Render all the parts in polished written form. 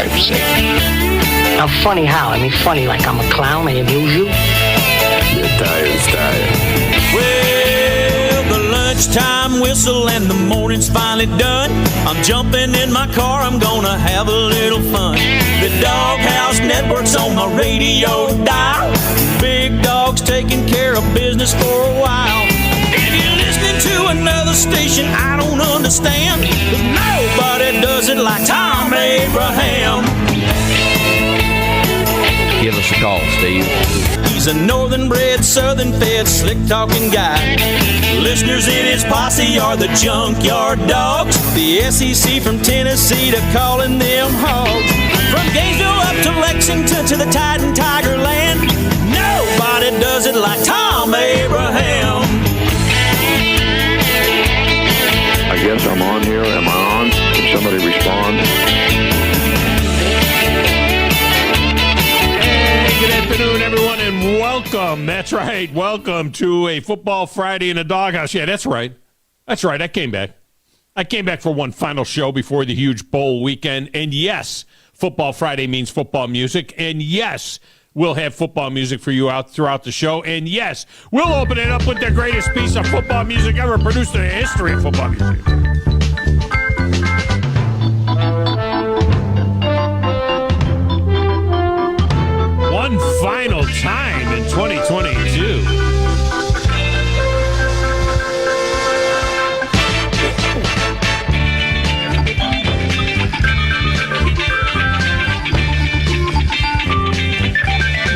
life's sake. I'm funny how? I mean, funny like I'm a clown, I amuse you? You're tired. Well, the lunchtime whistle and the morning's finally done. I'm jumping in my car, I'm gonna have a little fun. The Doghouse Network's on my radio dial. Big Dog's taking care of business for a while. If you're listening to another station I don't understand, 'cause nobody does it like Thom Abraham. Give us a call, Steve. He's a northern-bred, southern-fed, slick-talking guy. Listeners in his posse are the junkyard dogs. The SEC from Tennessee to calling them hogs. From Gainesville up to Lexington to the Titan Tiger Land, nobody does it like Thom Abraham. I guess I'm on here. Am I on? Can somebody respond? Good afternoon, everyone, and welcome. That's right. Welcome to a Football Friday in the Doghouse. Yeah, that's right. That's right. I came back. I came back for one final show before the huge bowl weekend. And yes, Football Friday means football music. And yes, we'll have football music for you out throughout the show. And yes, we'll open it up with the greatest piece of football music ever produced in the history of football music. One final time in 2022.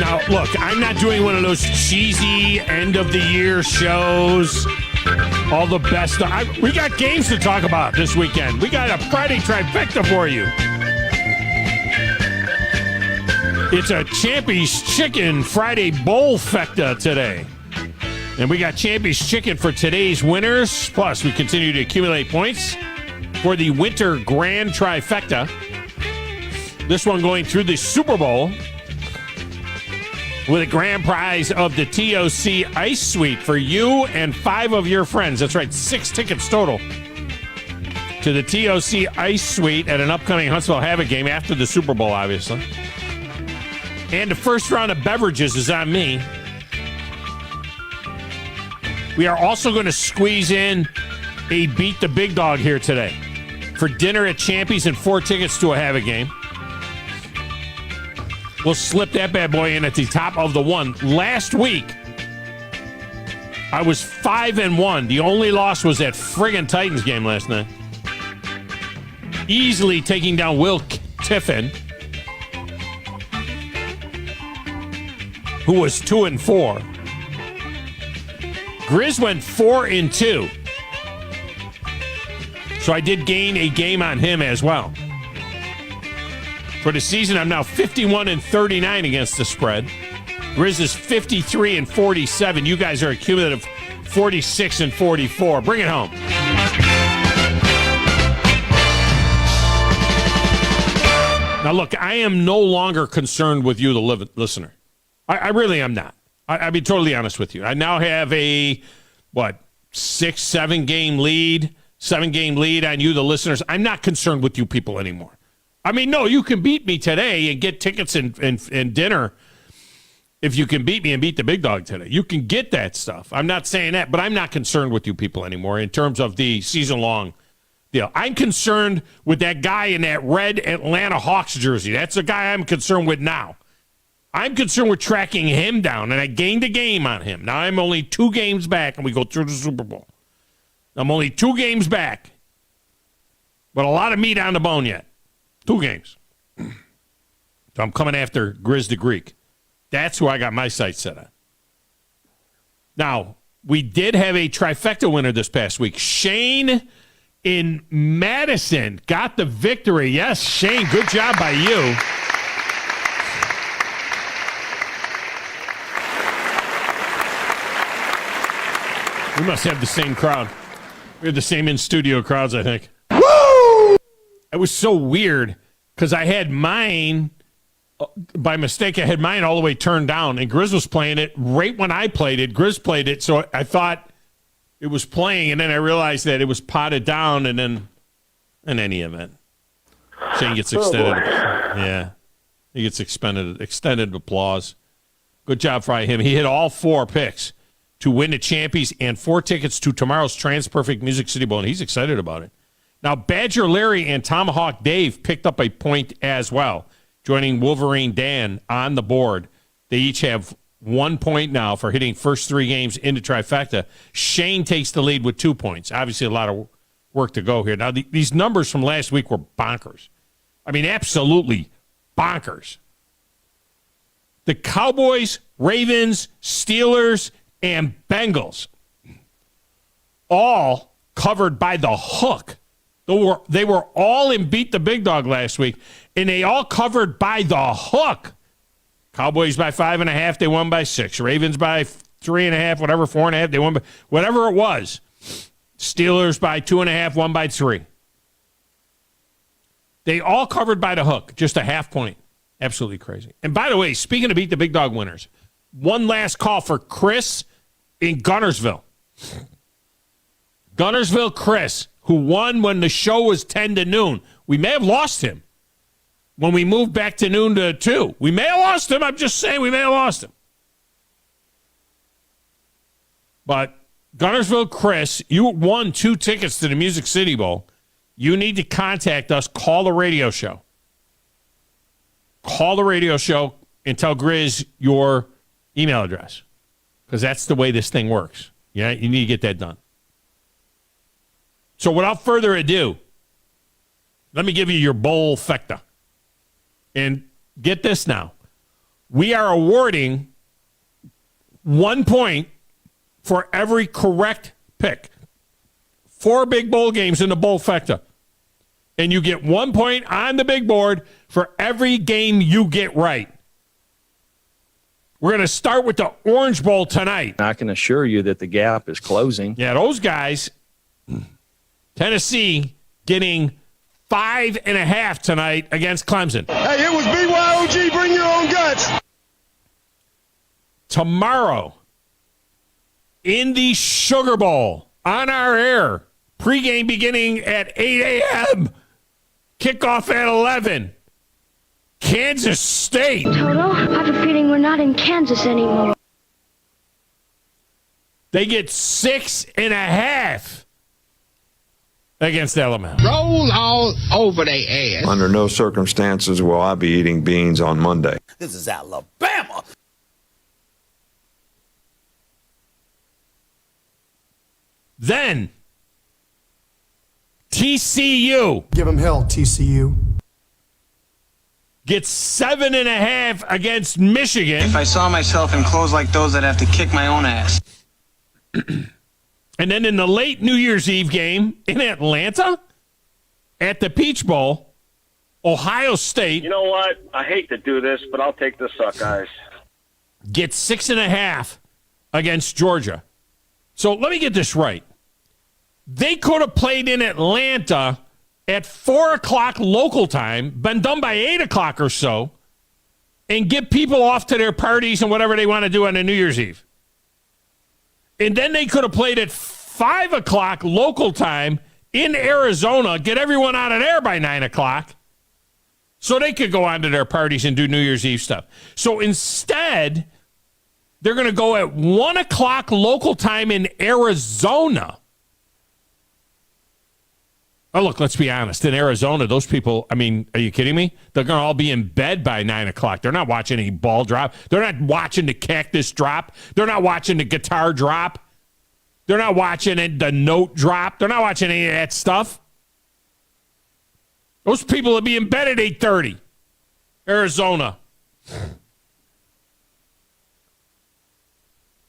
Now, look, I'm not doing one of those cheesy end-of-the-year shows. All the best. We got games to talk about this weekend. We got a Friday trifecta for you. It's a Champy's Chicken Friday Bowl fecta today. And we got Champy's Chicken for today's winners. Plus, we continue to accumulate points for the Winter Grand Trifecta. This one going through the Super Bowl with a grand prize of the TOC Ice Suite for you and 5 of your friends. That's right, 6 tickets total to the TOC Ice Suite at an upcoming Huntsville Havoc game after the Super Bowl, obviously. And the first round of beverages is on me. We are also going to squeeze in a Beat the Big Dog here today for dinner at Champy's and 4 tickets to a Havoc game. We'll slip that bad boy in at the top of the one. Last week, I was 5-1. The only loss was that friggin' Titans game last night. Easily taking down Will Tiffin, who was 2-4. Grizz went 4-2. So I did gain a game on him as well. For the season, I'm now 51-39 against the spread. Grizz is 53-47. You guys are a cumulative 46-44. Bring it home. Now, look, I am no longer concerned with you, the listener. I really am not. I'll be totally honest with you. I now have a, 7 game lead on you, the listeners. I'm not concerned with you people anymore. I mean, no, you can beat me today and get tickets and dinner if you can beat me and beat the big dog today. You can get that stuff. I'm not saying that, but I'm not concerned with you people anymore in terms of the season-long deal. I'm concerned with that guy in that red Atlanta Hawks jersey. That's the guy I'm concerned with now. I'm concerned with tracking him down, and I gained a game on him. Now I'm only 2 games back, and we go through the Super Bowl. I'm only 2 games back, but a lot of meat on the bone yet. 2 games. So I'm coming after Grizz the Greek. That's who I got my sights set on. Now, we did have a trifecta winner this past week. Shane in Madison got the victory. Yes, Shane, good job by you. We must have the same crowd. We have the same in-studio crowds, I think. Woo! It was so weird because I had mine, by mistake, I had mine all the way turned down, and Grizz was playing it right when I played it. Grizz played it, so I thought it was playing, and then I realized that it was potted down, and then in any event, Shane gets extended. Yeah. He gets extended applause. Good job for him. He hit all 4 picks to win the Champions and 4 tickets to tomorrow's TransPerfect Music City Bowl, and he's excited about it. Now, Badger Larry and Tomahawk Dave picked up a point as well, joining Wolverine Dan on the board. They each have 1 point now for hitting first 3 games into trifecta. Shane takes the lead with 2 points. Obviously, a lot of work to go here. Now, these numbers from last week were bonkers. I mean, absolutely bonkers. The Cowboys, Ravens, Steelers, and Bengals all covered by the hook. They were all in Beat the Big Dog last week, and they all covered by the hook. Cowboys by 5.5, they won by 6. Ravens by 3.5, whatever, 4.5, they won by whatever it was. Steelers by 2.5, won by 3. They all covered by the hook, just a half point. Absolutely crazy. And by the way, speaking of Beat the Big Dog winners, one last call for Chris in Gunnersville. Gunnersville Chris, who won when the show was 10 to noon. We may have lost him when we moved back to noon to 2. We may have lost him. I'm just saying we may have lost him. But Gunnersville Chris, you won 2 tickets to the Music City Bowl. You need to contact us. Call the radio show. Call the radio show and tell Grizz your email address, because that's the way this thing works. Yeah, you need to get that done. So without further ado, let me give you your bowl fecta. And get this now. We are awarding 1 point for every correct pick. 4 big bowl games in the bowl fecta. And you get 1 point on the big board for every game you get right. We're going to start with the Orange Bowl tonight. I can assure you that the gap is closing. Yeah, those guys, Tennessee getting 5.5 tonight against Clemson. Hey, it was BYOG, bring your own guts. Tomorrow, in the Sugar Bowl, on our air, pregame beginning at 8 a.m., kickoff at 11, Kansas State. Toto, I have a feeling we're not in Kansas anymore. They get 6.5 against Alabama. Roll all over their ass. Under no circumstances will I be eating beans on Monday. This is Alabama. Then, TCU Give him hell, TCU. gets 7.5 against Michigan. If I saw myself in clothes like those, I'd have to kick my own ass. And then in the late New Year's Eve game in Atlanta, at the Peach Bowl, Ohio State. You know what? I hate to do this, but I'll take the Suckeyes. Gets 6.5 against Georgia. So let me get this right. They could have played in Atlanta at 4 o'clock local time, been done by 8 o'clock or so, and get people off to their parties and whatever they want to do on a New Year's Eve. And then they could have played at 5 o'clock local time in Arizona, get everyone out of there by 9 o'clock, so they could go on to their parties and do New Year's Eve stuff. So instead, they're going to go at 1 o'clock local time in Arizona. Oh, look, let's be honest. In Arizona, those people, I mean, are you kidding me? They're going to all be in bed by 9 o'clock. They're not watching any ball drop. They're not watching the cactus drop. They're not watching the guitar drop. They're not watching the note drop. They're not watching any of that stuff. Those people will be in bed at 8:30. Arizona.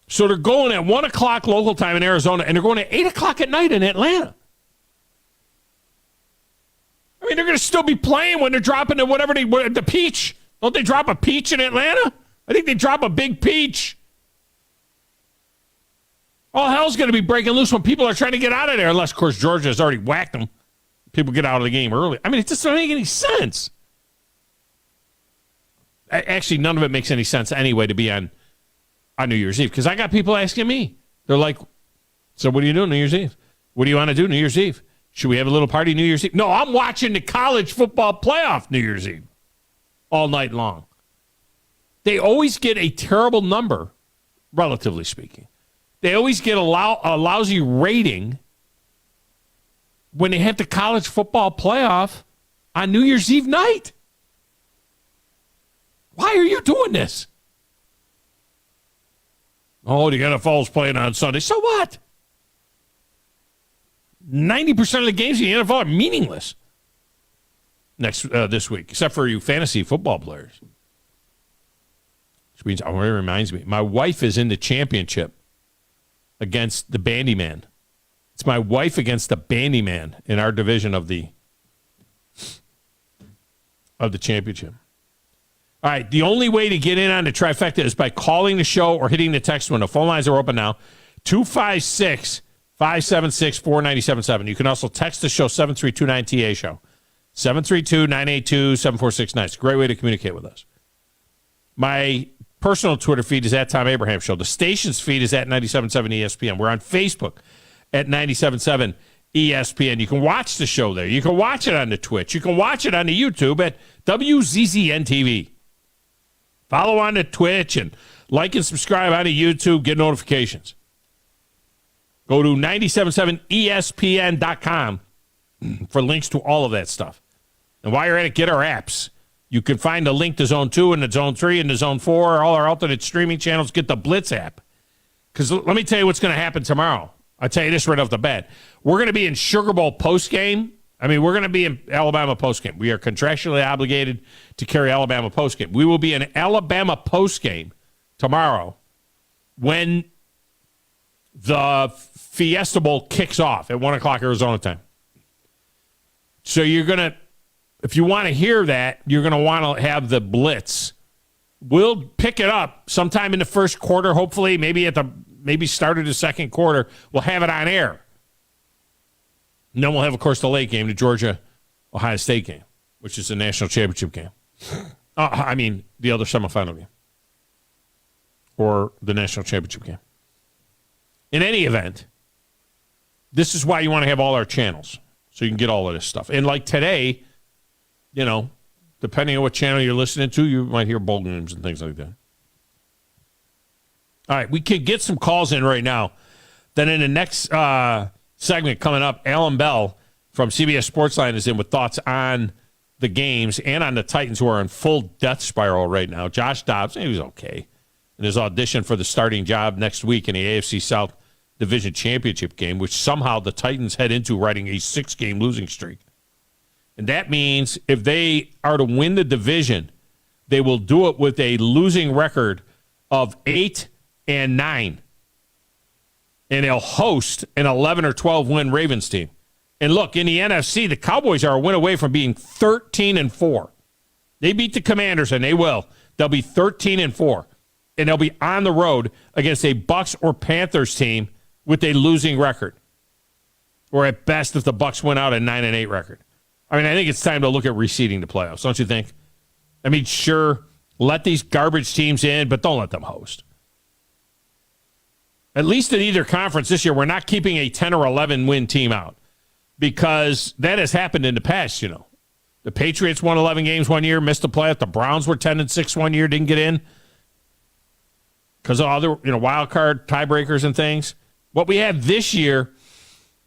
So they're going at 1 o'clock local time in Arizona, and they're going at 8 o'clock at night in Atlanta. I mean, they're going to still be playing when they're dropping the peach. Don't they drop a peach in Atlanta? I think they drop a big peach. All hell's going to be breaking loose when people are trying to get out of there, unless, of course, Georgia has already whacked them. People get out of the game early. I mean, it just doesn't make any sense. Actually, none of it makes any sense anyway to be on New Year's Eve, because I got people asking me. They're like, so what do you do New Year's Eve? What do you want to do New Year's Eve? Should we have a little party New Year's Eve? No, I'm watching the college football playoff New Year's Eve. all night long. They always get a terrible number, relatively speaking. They always get a lousy rating when they have the college football playoff on New Year's Eve night. Why are you doing this? Oh, the NFL's playing on Sunday. So what? 90% of the games in the NFL are meaningless this week, except for you fantasy football players. Which means, it reminds me, my wife is in the championship against the Bandyman. It's my wife against the Bandyman in our division of the championship. All right, the only way to get in on the trifecta is by calling the show or hitting the text window. Phone lines are open now. 256-576-4977. You can also text the show, 732-9TA show. 732-982-7469. It's a great way to communicate with us. My personal Twitter feed is at Thom Abraham Show. The station's feed is at 97.7 ESPN. We're on Facebook at 97.7 ESPN. You can watch the show there. You can watch it on the Twitch. You can watch it on the YouTube at WZZN TV. Follow on the Twitch and like and subscribe on the YouTube. Get notifications. Go to 977ESPN.com for links to all of that stuff. And while you're at it, get our apps. You can find the link to Zone 2 and the Zone 3 and the Zone 4, all our alternate streaming channels. Get the Blitz app. Because let me tell you what's going to happen tomorrow. I'll tell you this right off the bat. We're going to be in Sugar Bowl postgame. We're going to be in Alabama postgame. We are contractually obligated to carry Alabama postgame. We will be in Alabama postgame tomorrow when the Fiesta Bowl kicks off at 1 o'clock Arizona time. So you're going to, if you want to hear that, you're going to want to have the Blitz. We'll pick it up sometime in the first quarter, hopefully, maybe start of the second quarter. We'll have it on air. And then we'll have, of course, the late game, the Georgia-Ohio State game, which is the national championship game. The other semifinal game. Or the national championship game. In any event, this is why you want to have all our channels, so you can get all of this stuff. And like today, depending on what channel you're listening to, you might hear bowl games and things like that. All right, we can get some calls in right now. Then in the next segment coming up, Alan Bell from CBS Sportsline is in with thoughts on the games and on the Titans, who are in full death spiral right now. Josh Dobbs, he was okay in his audition for the starting job next week in the AFC South Division Championship game, which somehow the Titans head into riding a 6-game losing streak. And that means if they are to win the division, they will do it with a losing record of 8-9. And they'll host an 11 or 12 win Ravens team. And look, in the NFC, the Cowboys are a win away from being 13-4. They beat the Commanders, and they will. They'll be 13-4. And they'll be on the road against a Bucs or Panthers team with a losing record. Or at best, if the Bucs went out a 9-8 record. I think it's time to look at reseeding the playoffs, don't you think? Sure, let these garbage teams in, but don't let them host. At least in either conference this year, we're not keeping a 10 or 11 win team out, because that has happened in the past. The Patriots won 11 games one year, missed the playoff. The Browns were 10-6 one year, didn't get in because of other wild card tiebreakers and things. What we have this year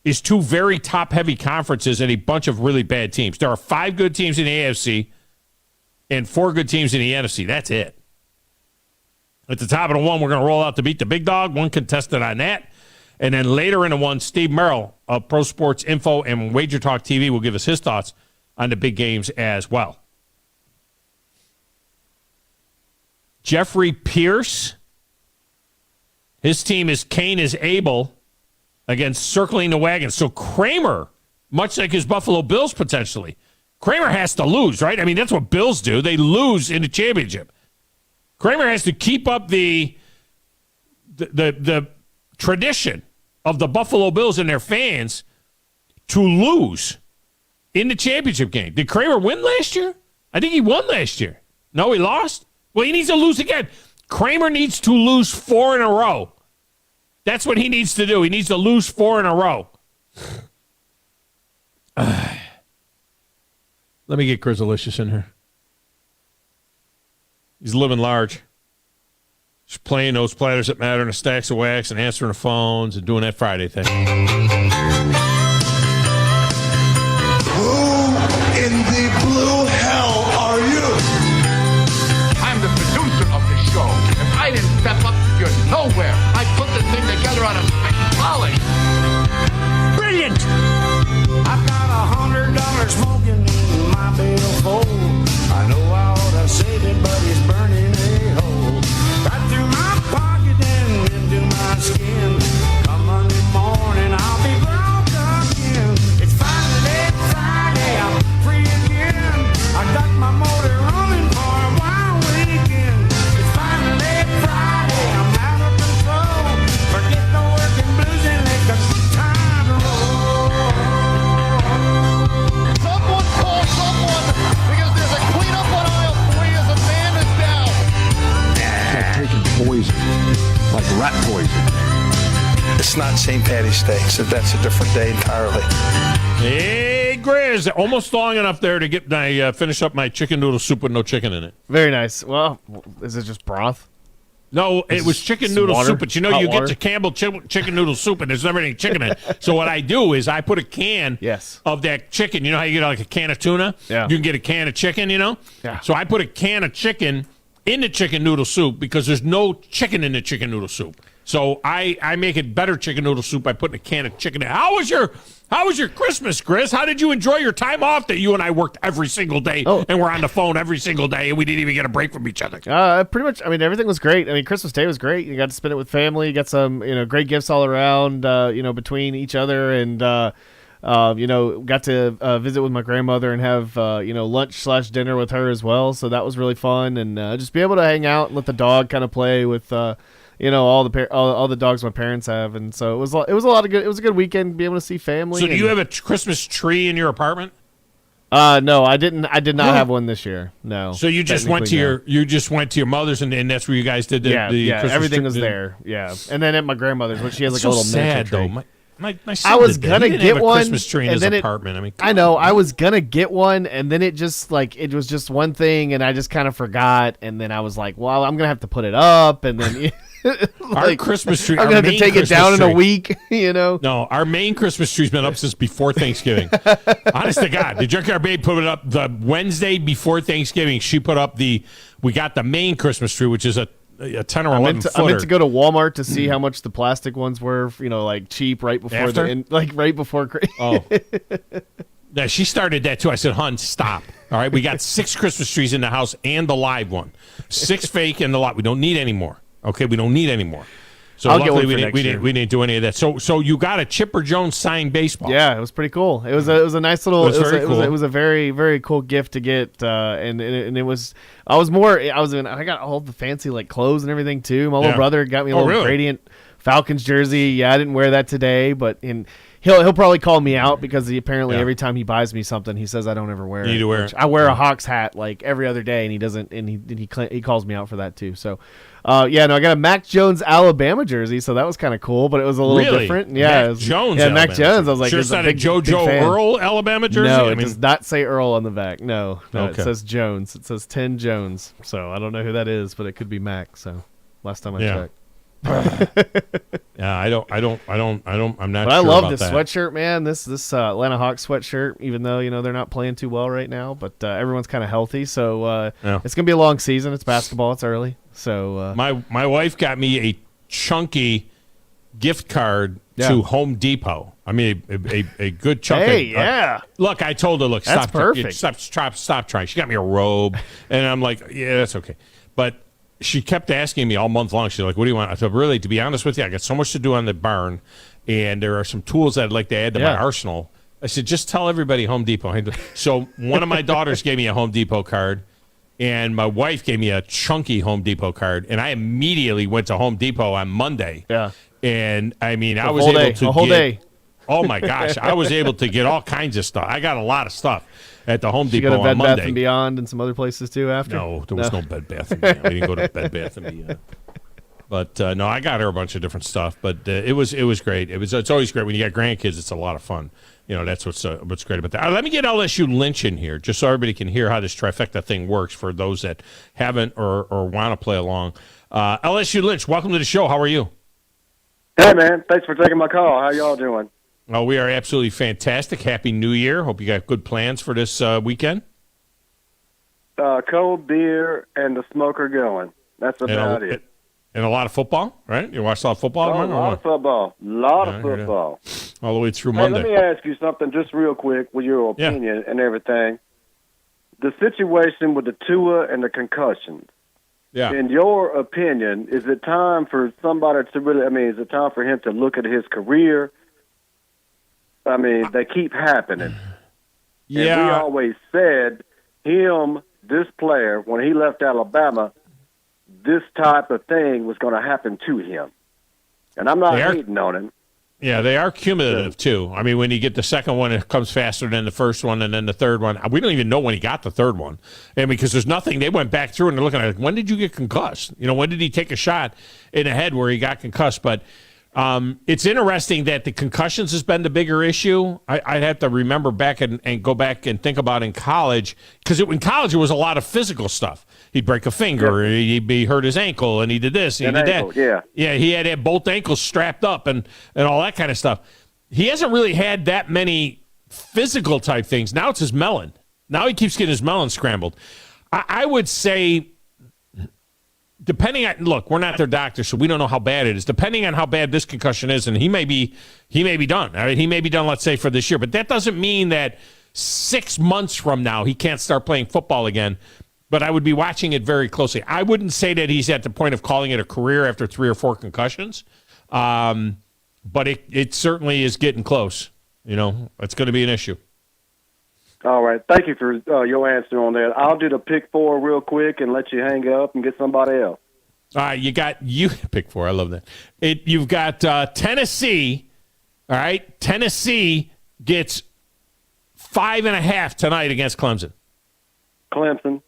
is two very top-heavy conferences and a bunch of really bad teams. There are 5 good teams in the AFC and 4 good teams in the NFC. That's it. At the top of the one, we're going to roll out to beat the big dog. One contestant on that. And then later in the one, Steve Merrill of Pro Sports Info and Wager Talk TV will give us his thoughts on the big games as well. Jeffrey Pierce, his team is Cain is Abel against Circling the Wagon. So Kramer, much like his Buffalo Bills potentially, Kramer has to lose, right? That's what Bills do. They lose in the championship. Kramer has to keep up the tradition of the Buffalo Bills and their fans to lose in the championship game. Did Kramer win last year? I think he won last year. No, he lost? Well, he needs to lose again. Kramer needs to lose 4 in a row. That's what he needs to do. He needs to lose 4 in a row. Let me get Grizzalicious in here. He's living large. Just playing those platters that matter and the stacks of wax and answering the phones and doing that Friday thing. Who in the blue hell are you? I'm the producer of the show. If I didn't step up, you're nowhere. I put this thing together on a spit and polish. Brilliant! I've got $100 smoking in my billfold. I know I ought to save it, but it's burning a hole. Right through my pocket and into my skin. Come Monday morning, I'll be broke again. It's finally Friday, I'm free again. I got my motor running for a wild weekend. It's finally Friday, I'm out of control. Forget the working blues and let the good time roll. Someone call someone because there's a cleanup on aisle 3 as a man is down. Like taking poison, like rat poison. It's not St. Patty's Day, so that's a different day entirely. Hey, Grizz. Almost long enough there to get my finish up my chicken noodle soup with no chicken in it. Very nice. Well, is it just broth? No, it was chicken noodle water? soup, but you know, Hot you water? get to Campbell chicken noodle soup, and there's never any chicken in it. So what I do is I put a can of that chicken. You know how you get like a can of tuna? Yeah. You can get a can of chicken, you know? Yeah. So I put a can of chicken in the chicken noodle soup because there's no chicken in the chicken noodle soup. So I make it better chicken noodle soup by putting a can of chicken in. How was your Christmas, Chris? How did you enjoy your time off that you and I worked every single day and we're on the phone every single day and we didn't even get a break from each other? Pretty much. I mean, everything was great. I mean, Christmas Day was great. You got to spend it with family. You got some, great gifts all around, between each other, and got to visit with my grandmother and have lunch/dinner with her as well. So that was really fun, and just be able to hang out and let the dog kind of play with all the dogs my parents have, and so it was a lot of good. It was a good weekend, be able to see family. So do you have a Christmas tree in your apartment? No, I didn't. I did not have one this year. No. So you just went to your mother's, and that's where you guys did the Christmas everything tree? was there. Yeah, and then at my grandmother's, which she has like so a little sad miniature tree. though. My son I was did that. gonna He didn't get have a one, Christmas tree in and his then apartment. I know I was gonna get one, and then it was just one thing, and I just kind of forgot, and then I was like, well, I'm gonna have to put it up, and then our Christmas tree. I'm gonna have to take it down in a week. No, our main Christmas tree's been up since before Thanksgiving. Honest to God, the Junkyard Babe put it up the Wednesday before Thanksgiving. She put up we got the main Christmas tree, which is a 10 or 11 footer. I meant to go to Walmart to see how much the plastic ones were, like cheap right before right before. Oh, yeah, she started that too. I said, "Hun, stop! All right, we got 6 Christmas trees in the house and the live one, 6 fake and the lot. We don't need any more. Okay, we don't need any more." So luckily we didn't do any of that. So you got a Chipper Jones signed baseball. Yeah, it was pretty cool. It was a nice little. It was a very, very cool gift to get, and it was. I got all the fancy like clothes and everything too. My little brother got me a little Gradient Falcons jersey. Yeah, I didn't wear that today, but he'll probably call me out because apparently every time he buys me something, he says I don't ever wear it. You need to wear it. I wear a Hawks hat like every other day, and he doesn't, and he calls me out for that too. So. I got a Mac Jones Alabama jersey, so that was kind of cool, but it was a little different. Yeah, Mac Jones. Yeah, Mac Jones. I was like, sure, it's not a JoJo Earl Alabama jersey. No, it does not say Earl on the back. No, okay. It says Jones. It says 10 Jones. So I don't know who that is, but it could be Mac. So last time I checked. Yeah, I'm not. But I love this sweatshirt, man. This Atlanta Hawks sweatshirt. Even though they're not playing too well right now, but everyone's kind of healthy, so it's gonna be a long season. It's basketball. It's early, so my wife got me a chunky gift card to Home Depot. I mean, a good chunk. Hey, look, I told her, look, that's stop, perfect. Stop trying. She got me a robe, and I'm like, yeah, that's okay, but. She kept asking me all month long. She's like, what do you want? I said, really, to be honest with you, I got so much to do on the barn, and there are some tools that I'd like to add to my arsenal. I said, just tell everybody Home Depot. So one of my daughters gave me a Home Depot card, and my wife gave me a chunky Home Depot card, and I immediately went to Home Depot on Monday. Yeah. And, I mean, I was able to a whole day. Oh, my gosh. I was able to get all kinds of stuff. I got a lot of stuff at the Home Did Depot you go to Bed on Monday. Bath and Beyond and some other places too after? No, there was no Bed Bath and Beyond. We didn't go to Bed Bath and Beyond. But no, I got her a bunch of different stuff. But it was great. It's always great when you got grandkids. It's a lot of fun. That's what's great about that. Let me get LSU Lynch in here, just so everybody can hear how this trifecta thing works for those that haven't or want to play along. LSU Lynch, welcome to the show. How are you? Hey, man. Thanks for taking my call. How y'all doing? Oh, we are absolutely fantastic. Happy New Year. Hope you got good plans for this weekend. Cold beer and the smoker going. That's about it. And a lot of football, right? You watched a lot of football? A lot of football. Football. All the way through Monday. Let me ask you something just real quick with your opinion and everything. The situation with the Tua and the concussions. Yeah. In your opinion, is it time for somebody to really, is it time for him to look at his career? They keep happening. Yeah. And we always said this player, when he left Alabama, this type of thing was going to happen to him. And I'm not hating on him. Yeah, they are cumulative, too. When you get the second one, it comes faster than the first one, and then the third one. We don't even know when he got the third one. And because there's nothing, they went back through and they're looking at it. When did you get concussed? When did he take a shot in the head where he got concussed? But it's interesting that the concussions has been the bigger issue. I'd have to remember back and go back and think about in college, because in college it was a lot of physical stuff. He'd break a finger, he hurt his ankle, and he did this, and he did that. Yeah, he had to have both ankles strapped up and all that kind of stuff. He hasn't really had that many physical type things. Now it's his melon. Now he keeps getting his melon scrambled. I would say, depending on, look, we're not their doctor, so we don't know how bad it is. Depending on how bad this concussion is, and he may be done. He may be done, let's say, for this year. But that doesn't mean that 6 months from now he can't start playing football again. But I would be watching it very closely. I wouldn't say that he's at the point of calling it a career after 3 or 4 concussions. But it certainly is getting close. It's going to be an issue. All right. Thank you for your answer on that. I'll do the pick 4 real quick and let you hang up and get somebody else. All right. You pick 4. I love that. You've got Tennessee. All right. Tennessee gets 5.5 tonight against Clemson. Clemson.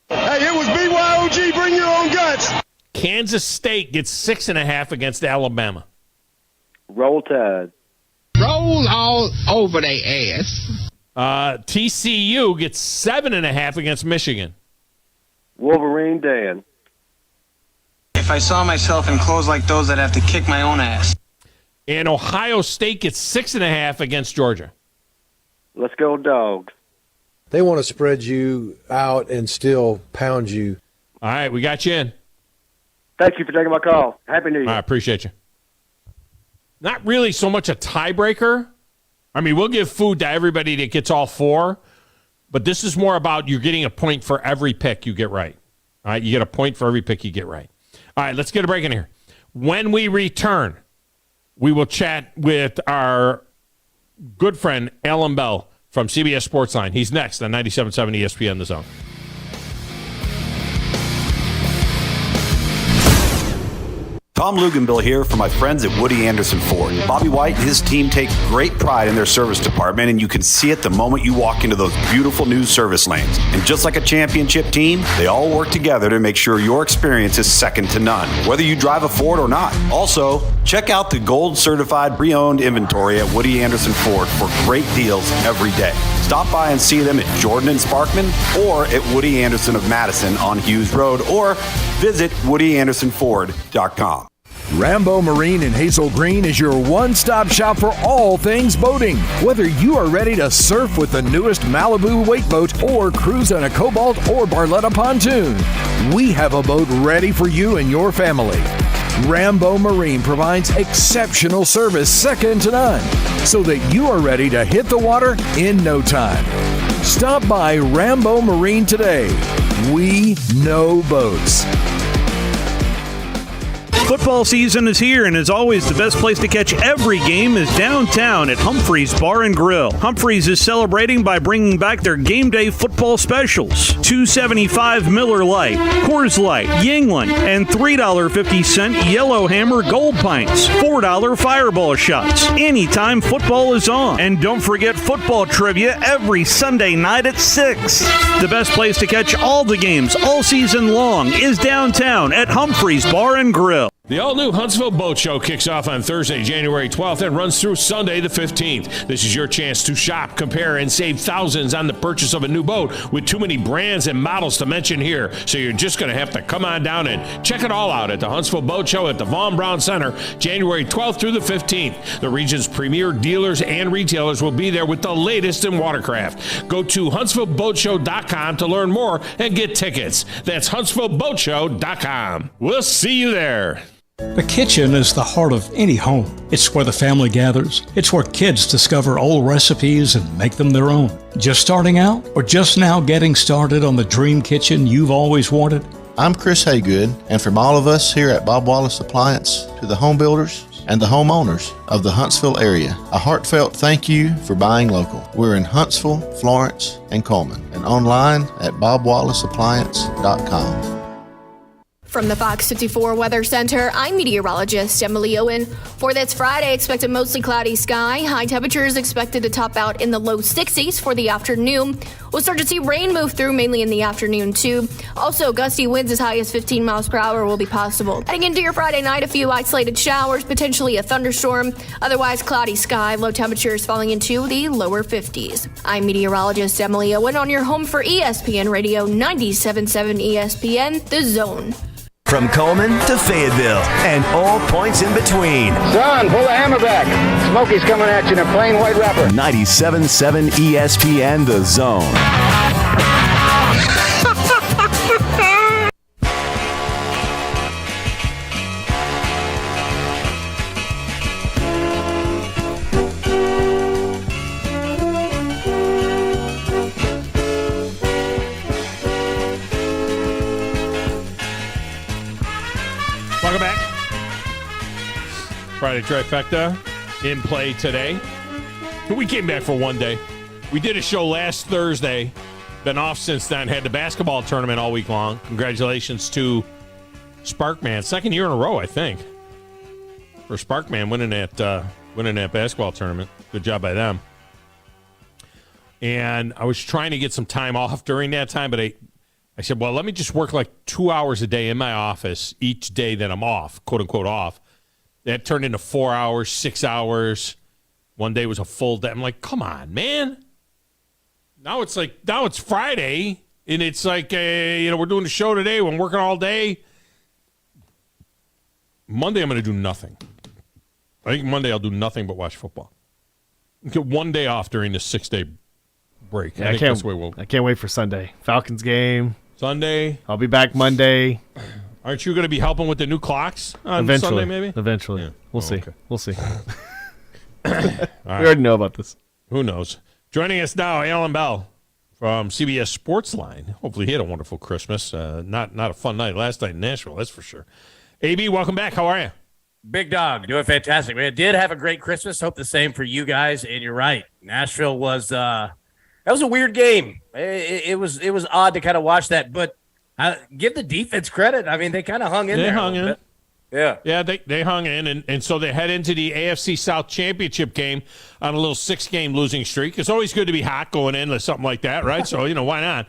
Hey, it was BYOG. Bring your own guts. Kansas State gets 6.5 against Alabama. Roll Tide. Roll all over their ass. TCU gets 7.5 against Michigan. Wolverine Dan. If I saw myself in clothes like those, I'd have to kick my own ass. And Ohio State gets 6.5 against Georgia. Let's go Dogs. They want to spread you out and still pound you. All right, we got you in. Thank you for taking my call. Happy New Year. I appreciate you. Not really so much a tiebreaker. We'll give food to everybody that gets all 4, but this is more about you're getting a point for every pick you get right. All right, you get a point for every pick you get right. All right, let's get a break in here. When we return, we will chat with our good friend Alan Bell from CBS Sportsline. He's next on 97.7 ESPN The Zone. Thom Luganbill here for my friends at Woody Anderson Ford. Bobby White and his team take great pride in their service department, and you can see it the moment you walk into those beautiful new service lanes. And just like a championship team, they all work together to make sure your experience is second to none, whether you drive a Ford or not. Also, check out the gold-certified pre-owned inventory at Woody Anderson Ford for great deals every day. Stop by and see them at Jordan and Sparkman or at Woody Anderson of Madison on Hughes Road, or visit WoodyAndersonFord.com. Rambo Marine in Hazel Green is your one-stop shop for all things boating. Whether you are ready to surf with the newest Malibu wake boat or cruise on a Cobalt or Barletta pontoon, we have a boat ready for you and your family. Rambo Marine provides exceptional service second to none, so that you are ready to hit the water in no time. Stop by Rambo Marine today. We know boats. Football season is here, and as always, the best place to catch every game is downtown at Humphreys Bar and Grill. Humphreys is celebrating by bringing back their game day football specials. $2.75 Miller Lite, Coors Light, Yingling, and $3.50 Yellowhammer Gold Pints. $4 Fireball shots. Anytime football is on. And don't forget football trivia every Sunday night at 6. The best place to catch all the games all season long is downtown at Humphreys Bar and Grill. The all-new Huntsville Boat Show kicks off on Thursday, January 12th and runs through Sunday the 15th. This is your chance to shop, compare, and save thousands on the purchase of a new boat with too many brands and models to mention here. So you're just going to have to come on down and check it all out at the Huntsville Boat Show at the Von Braun Center, January 12th through the 15th. The region's premier dealers and retailers will be there with the latest in watercraft. Go to HuntsvilleBoatShow.com to learn more and get tickets. That's HuntsvilleBoatShow.com. We'll see you there. The kitchen is the heart of any home. It's where the family gathers. It's where kids discover old recipes and make them their own. Just starting out or just now getting started on the dream kitchen you've always wanted? I'm Chris Haygood, and from all of us here at Bob Wallace Appliance to the home builders and the homeowners of the Huntsville area, a heartfelt thank you for buying local. We're in Huntsville, Florence, and Coleman, and online at bobwallaceappliance.com. From the Fox 54 Weather Center, I'm meteorologist Emily Owen. For this Friday, expect a mostly cloudy sky. High temperatures expected to top out in the low 60s for the afternoon. We'll start to see rain move through mainly in the afternoon, too. Also, gusty winds as high as 15 miles per hour will be possible. Heading into your Friday night, a few isolated showers, potentially a thunderstorm. Otherwise, cloudy sky, low temperatures falling into the lower 50s. I'm meteorologist Emily Owen on your home for ESPN Radio 97.7 ESPN, The Zone. From Coleman to Fayetteville and all points in between. Son, pull the hammer back. Smokey's coming at you in a plain white wrapper. 97.7 ESPN The Zone. Welcome back. Friday Trifecta in play today. We came back for one day. We did a show last Thursday. Been off since then. Had the basketball tournament all week long. Congratulations to Sparkman. Second year in a row, I think, for Sparkman winning that basketball tournament. Good job by them. And I was trying to get some time off during that time, but I said, well, let me just work like 2 hours a day in my office each day that I'm off, quote unquote off. That turned into 4 hours, 6 hours. One day was a full day. I'm like, come on, man. Now it's Friday, and it's like, we're doing the show today. I'm working all day. Monday, I'm going to do nothing. I think Monday I'll do nothing but watch football. Get one day off during this 6-day break. Yeah, I can't wait for Sunday. Falcons game. Sunday. I'll be back Monday. Aren't you going to be helping with the new clocks on Sunday, maybe? Eventually. Yeah. We'll see. Okay. We'll see. Right. We already know about this. Who knows? Joining us now, Alan Bell from CBS Sportsline. Hopefully he had a wonderful Christmas. Not a fun night last night in Nashville, that's for sure. AB, welcome back. How are you? Big dog, doing fantastic. Man, did have a great Christmas. Hope the same for you guys. And you're right. Nashville was that was a weird game. It was odd to kind of watch that, but give the defense credit. I mean, they kind of hung in there. They hung in. Yeah, they hung in, and so they head into the AFC South Championship game on a little 6-game losing streak. It's always good to be hot going in or something like that, right? So, why not?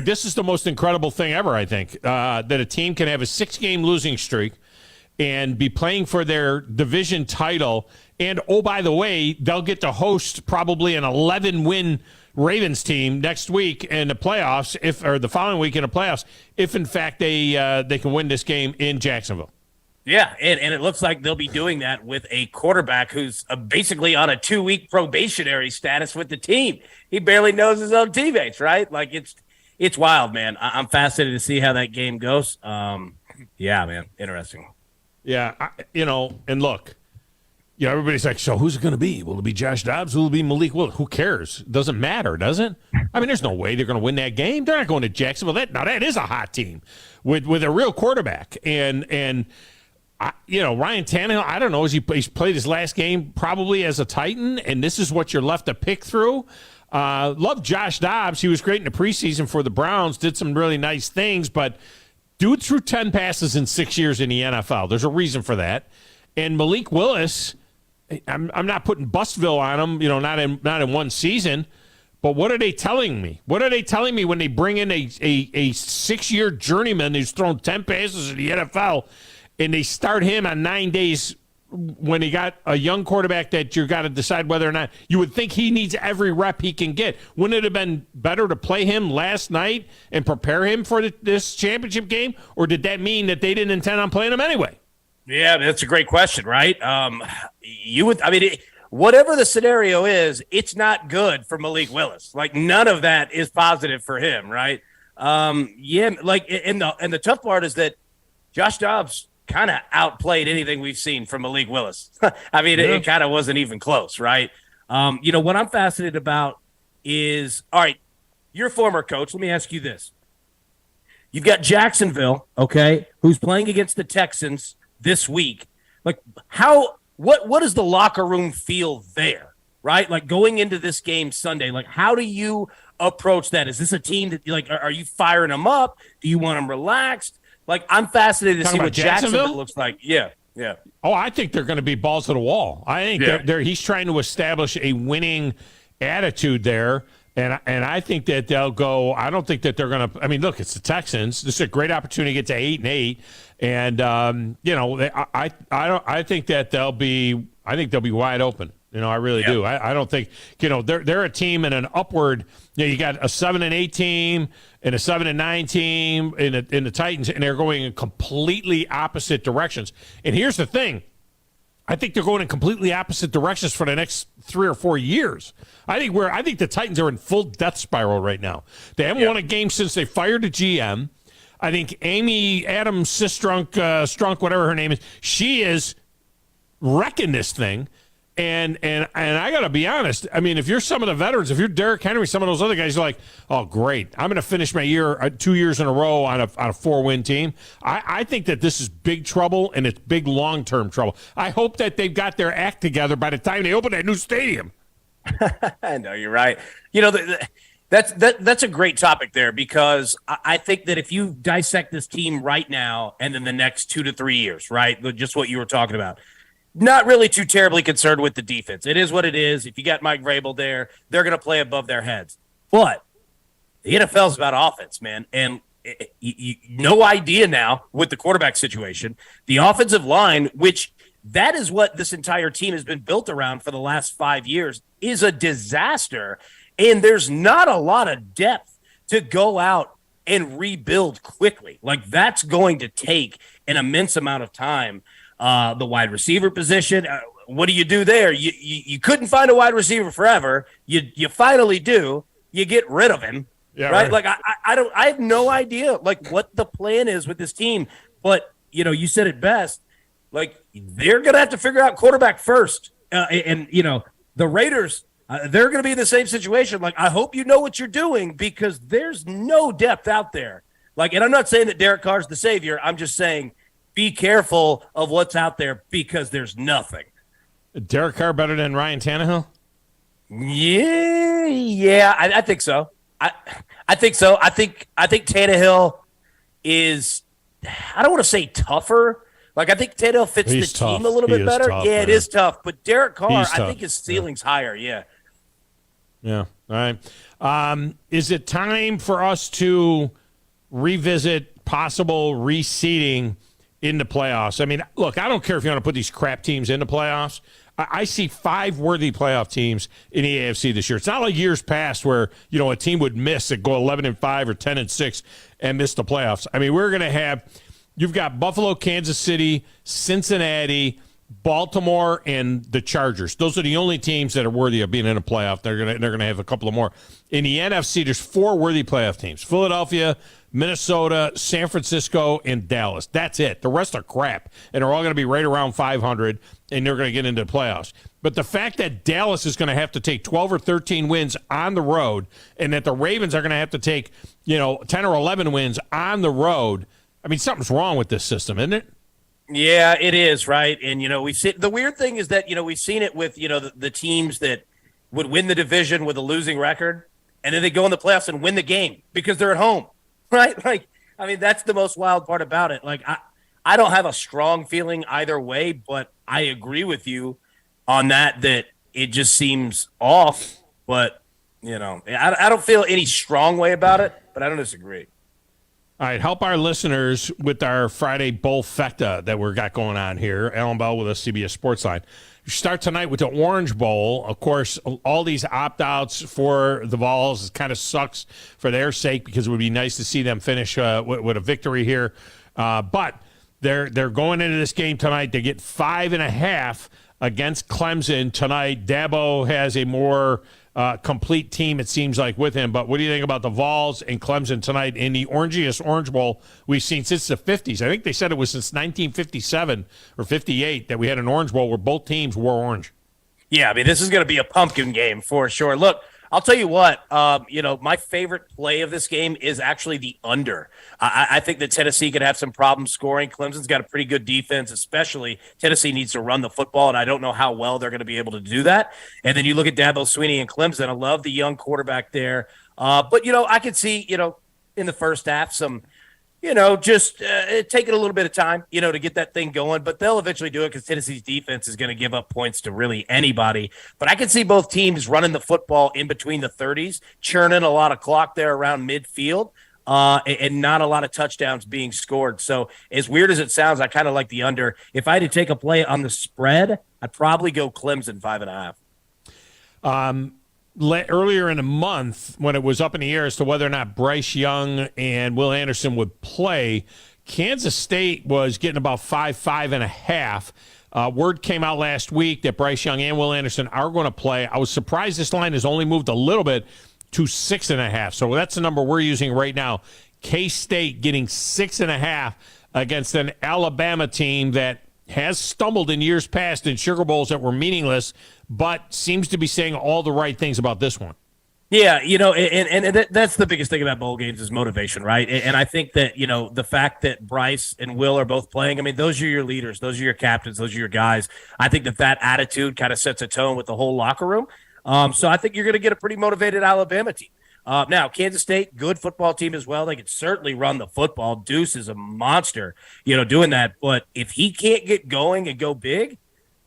This is the most incredible thing ever, I think, that a team can have a 6-game losing streak and be playing for their division title. And, oh, by the way, they'll get to host probably an 11-win Ravens team next week in the playoffs, or the following week in the playoffs, if, in fact, they can win this game in Jacksonville. Yeah, and it looks like they'll be doing that with a quarterback who's basically on a 2-week probationary status with the team. He barely knows his own teammates, right? Like, it's wild, man. I'm fascinated to see how that game goes. Yeah, man, interesting. Yeah, and look, everybody's like, so who's it going to be? Will it be Josh Dobbs? Will it be Malik? Well, who cares? It doesn't matter, does it? I mean, there's no way they're going to win that game. They're not going to Jacksonville. That is a hot team with a real quarterback. And Ryan Tannehill, I don't know. He's played his last game probably as a Titan, and this is what you're left to pick through. Love Josh Dobbs. He was great in the preseason for the Browns, did some really nice things, but dude threw 10 passes in 6 years in the NFL. There's a reason for that. And Malik Willis, I'm not putting Bustville on him, not in one season, but what are they telling me? What are they telling me when they bring in a 6-year journeyman who's thrown 10 passes in the NFL and they start him on 9 days when he got a young quarterback that you got to decide whether or not you would think he needs every rep he can get? Wouldn't it have been better to play him last night and prepare him for this championship game? Or did that mean that they didn't intend on playing him anyway? Yeah, that's a great question, right? Whatever the scenario is, it's not good for Malik Willis. Like, none of that is positive for him, right? And the tough part is that Josh Dobbs kind of outplayed anything we've seen from Malik Willis. It kind of wasn't even close, right? What I'm fascinated about is, all right, you're a former coach. Let me ask you this. You've got Jacksonville, okay, who's playing against the Texans this week. Like, what does the locker room feel there, right? Like, going into this game Sunday, like, how do you approach that? Is this a team that, like, are you firing them up? Do you want them relaxed? Like, I'm fascinated to see what Jacksonville looks like. Yeah. Oh, I think they're going to be balls to the wall. I think he's trying to establish a winning attitude there, and I think that they'll go. I don't think that they're going to. I mean, look, it's the Texans. This is a great opportunity to get to 8-8, and I think that they'll be. I think they'll be wide open. I really do. I don't think, they're a team in an upward, you got a 7-8 team and a 7-9 team in the Titans, and they're going in completely opposite directions. And here's the thing. I think they're going in completely opposite directions for the next 3 or 4 years. I think the Titans are in full death spiral right now. They haven't won a game since they fired the GM. I think Amy Adams Strunk, whatever her name is, she is wrecking this thing. And I got to be honest. I mean, if you're some of the veterans, if you're Derrick Henry, some of those other guys, you're like, oh, great. I'm going to finish my year 2 years in a row on a 4-win team. I think that this is big trouble, and it's big long-term trouble. I hope that they've got their act together by the time they open that new stadium. I know, you're right. That's a great topic there, because I think that if you dissect this team right now and then the next 2 to 3 years, right, just what you were talking about, not really too terribly concerned with the defense. It is what it is. If you got Mike Vrabel there, they're going to play above their heads. But the NFL is about offense, man. And no idea now with the quarterback situation. The offensive line, which that is what this entire team has been built around for the last 5 years, is a disaster. And there's not a lot of depth to go out and rebuild quickly. Like, that's going to take an immense amount of time. The wide receiver position, what do you do there? You couldn't find a wide receiver forever. You finally do. You get rid of him, right? Like, I have no idea like what the plan is with this team. But you said it best. Like, they're gonna have to figure out quarterback first, and the Raiders. They're going to be in the same situation. Like, I hope you know what you're doing, because there's no depth out there. Like, and I'm not saying that Derek Carr's the savior. I'm just saying, be careful of what's out there, because there's nothing. Derek Carr better than Ryan Tannehill? Yeah, I think so. I think so. I think Tannehill is, I don't want to say tougher. Like, I think Tannehill fits the team a little bit better. Tough, yeah, man. It is tough. But Derek Carr, I think his ceiling's higher. Yeah. Yeah. All right. Is it time for us to revisit possible reseeding in the playoffs? I mean, look, I don't care if you want to put these crap teams in the playoffs. I see 5 worthy playoff teams in the AFC this year. It's not like years past where, a team would miss and go 11-5 or 10-6 and miss the playoffs. I mean, we're going to have, you've got Buffalo, Kansas City, Cincinnati, Baltimore, and the Chargers. Those are the only teams that are worthy of being in a playoff. They're gonna have a couple of more. In the NFC, there's 4 worthy playoff teams: Philadelphia, Minnesota, San Francisco, and Dallas. That's it. The rest are crap, and they're all going to be right around 500, and they're going to get into the playoffs. But the fact that Dallas is going to have to take 12 or 13 wins on the road, and that the Ravens are going to have to take 10 or 11 wins on the road, I mean, something's wrong with this system, isn't it? Yeah, it is, right? And, we see the weird thing is that, we've seen it with, the teams that would win the division with a losing record, and then they go in the playoffs and win the game because they're at home, right? Like, I mean, that's the most wild part about it. Like, I don't have a strong feeling either way, but I agree with you on that it just seems off. But, I don't feel any strong way about it, but I don't disagree. All right, help our listeners with our Friday Bowl Fecta that we've got going on here. Alan Bell with us, CBS Sportsline. You start tonight with the Orange Bowl. Of course, all these opt-outs for the Vols, it kind of sucks for their sake because it would be nice to see them finish with a victory here. But they're going into this game tonight. They get 5.5 against Clemson tonight. Dabo has a more complete team, it seems like, with him. But what do you think about the Vols and Clemson tonight in the orangiest Orange Bowl we've seen since the 50s? I think they said it was since 1957 or 58 that we had an Orange Bowl where both teams wore orange. Yeah, I mean, this is going to be a pumpkin game for sure. Look, I'll tell you what, my favorite play of this game is actually the under. I think that Tennessee could have some problems scoring. Clemson's got a pretty good defense, especially Tennessee needs to run the football, and I don't know how well they're going to be able to do that. And then you look at Dabo Swinney and Clemson. I love the young quarterback there. But, I could see, in the first half some – just taking a little bit of time, to get that thing going. But they'll eventually do it because Tennessee's defense is going to give up points to really anybody. But I can see both teams running the football in between the 30s, churning a lot of clock there around midfield, and not a lot of touchdowns being scored. So as weird as it sounds, I kind of like the under. If I had to take a play on the spread, I'd probably go Clemson 5.5. Earlier in the month, when it was up in the air as to whether or not Bryce Young and Will Anderson would play, Kansas State was getting about 5.5. Word came out last week that Bryce Young and Will Anderson are going to play. I was surprised this line has only moved a little bit to 6.5. So that's the number we're using right now. K-State getting 6.5 against an Alabama team that has stumbled in years past in Sugar Bowls that were meaningless, but seems to be saying all the right things about this one. Yeah, and that's the biggest thing about bowl games is motivation, right? And I think that, the fact that Bryce and Will are both playing, I mean, those are your leaders, those are your captains, those are your guys. I think that attitude kind of sets a tone with the whole locker room. So I think you're going to get a pretty motivated Alabama team. Now, Kansas State, good football team as well. They can certainly run the football. Deuce is a monster, doing that. But if he can't get going and go big,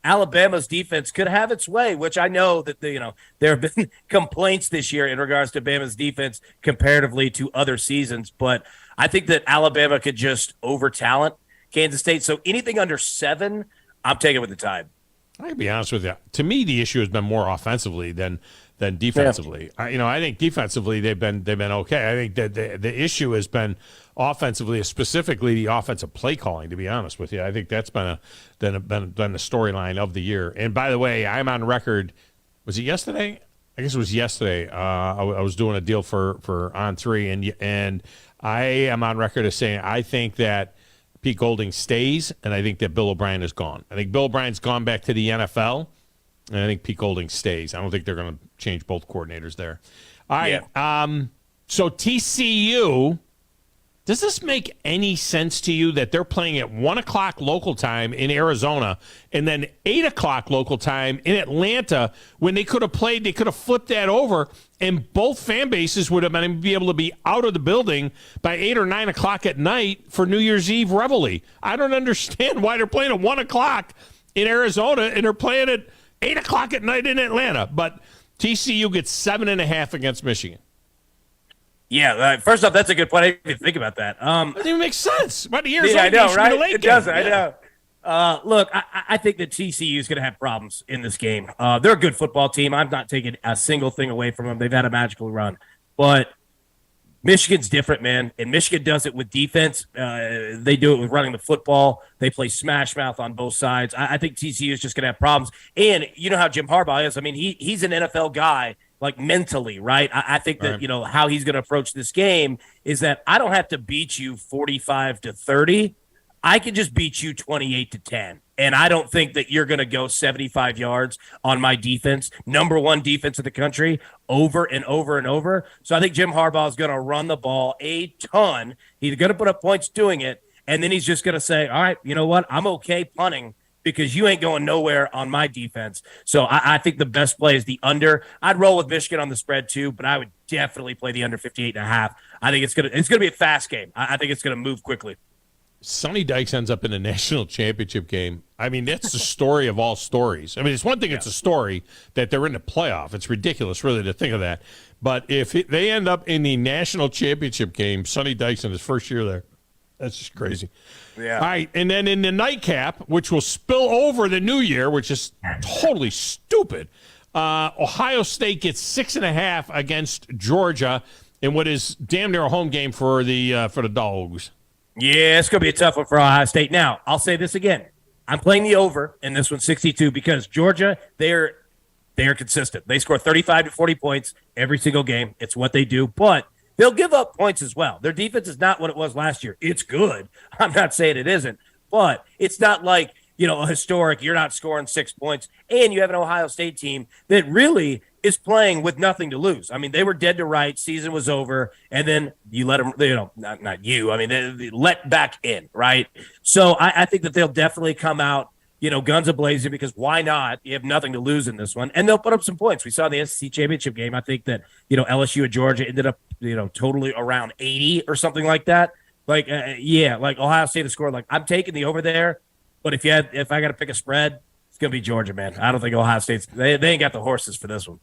Alabama's defense could have its way, which I know that, there have been complaints this year in regards to Bama's defense comparatively to other seasons. But I think that Alabama could just over-talent Kansas State. So anything under 7, I'm taking with the Tide. I'll be honest with you. To me, the issue has been more offensively than defensively. Yeah. I think defensively they've been okay. I think that the issue has been offensively, specifically the offensive play calling. To be honest with you, I think that's been the storyline of the year. And by the way, I'm on record. Was it yesterday? I guess it was yesterday. I was doing a deal for On3, and I am on record as saying I think that Pete Golding stays, and I think that Bill O'Brien is gone. I think Bill O'Brien's gone back to the NFL. And I think Pete Golding stays. I don't think they're going to change both coordinators there. All right. Yeah. So TCU, does this make any sense to you that they're playing at 1 o'clock local time in Arizona and then 8 o'clock local time in Atlanta when they could have flipped that over and both fan bases would have be able to be out of the building by 8 or 9 o'clock at night for New Year's Eve reveille? I don't understand why they're playing at 1 o'clock in Arizona and they're playing at 8 o'clock at night in Atlanta, but TCU gets 7.5 against Michigan. Yeah, first off, that's a good point. I didn't even think about that. It doesn't even make sense. What the Arizona I know, right? It doesn't. Yeah. I know. Look, I think that TCU is going to have problems in this game. They're a good football team. I'm not taking a single thing away from them. They've had a magical run, but Michigan's different, man, and Michigan does it with defense. They do it with running the football. They play smash mouth on both sides. I think TCU is just going to have problems. And you know how Jim Harbaugh is. I mean, he's an NFL guy, like mentally, right? I think that, how he's going to approach this game is that I don't have to beat you 45-30. I can just beat you 28-10. And I don't think that you're going to go 75 yards on my defense, number one defense in the country, over and over and over. So I think Jim Harbaugh is going to run the ball a ton. He's going to put up points doing it. And then he's just going to say, all right, you know what? I'm okay punting because you ain't going nowhere on my defense. So I think the best play is the under. I'd roll with Michigan on the spread too, but I would definitely play the under 58.5. I think it's gonna be a fast game. I think it's gonna move quickly. Sonny Dykes ends up in a national championship game. I mean, that's the story of all stories. I mean, it's one thing, it's a story that they're in the playoff. It's ridiculous, really, to think of that. But if they end up in the national championship game, Sonny Dykes in his first year there, that's just crazy. Yeah. All right, and then in the nightcap, which will spill over the new year, which is totally stupid, Ohio State gets 6.5 against Georgia in what is damn near a home game for the Dogs. Yeah, it's going to be a tough one for Ohio State. Now, I'll say this again. I'm playing the over in this one, 62, because Georgia, they're consistent. They score 35 to 40 points every single game. It's what they do, but they'll give up points as well. Their defense is not what it was last year. It's good. I'm not saying it isn't, but it's not like, a historic, you're not scoring 6 points, and you have an Ohio State team that really is playing with nothing to lose. I mean, they were dead to rights. Season was over, and then you let them, not you. I mean, they let back in, right? So I think that they'll definitely come out, guns a-blazing, because why not? You have nothing to lose in this one, and they'll put up some points. We saw in the SEC championship game, I think that, LSU and Georgia ended up, totally around 80 or something like that. Like, like Ohio State has scored. Like, I'm taking the over there, but if I got to pick a spread, it's going to be Georgia, man. I don't think Ohio State's they ain't got the horses for this one.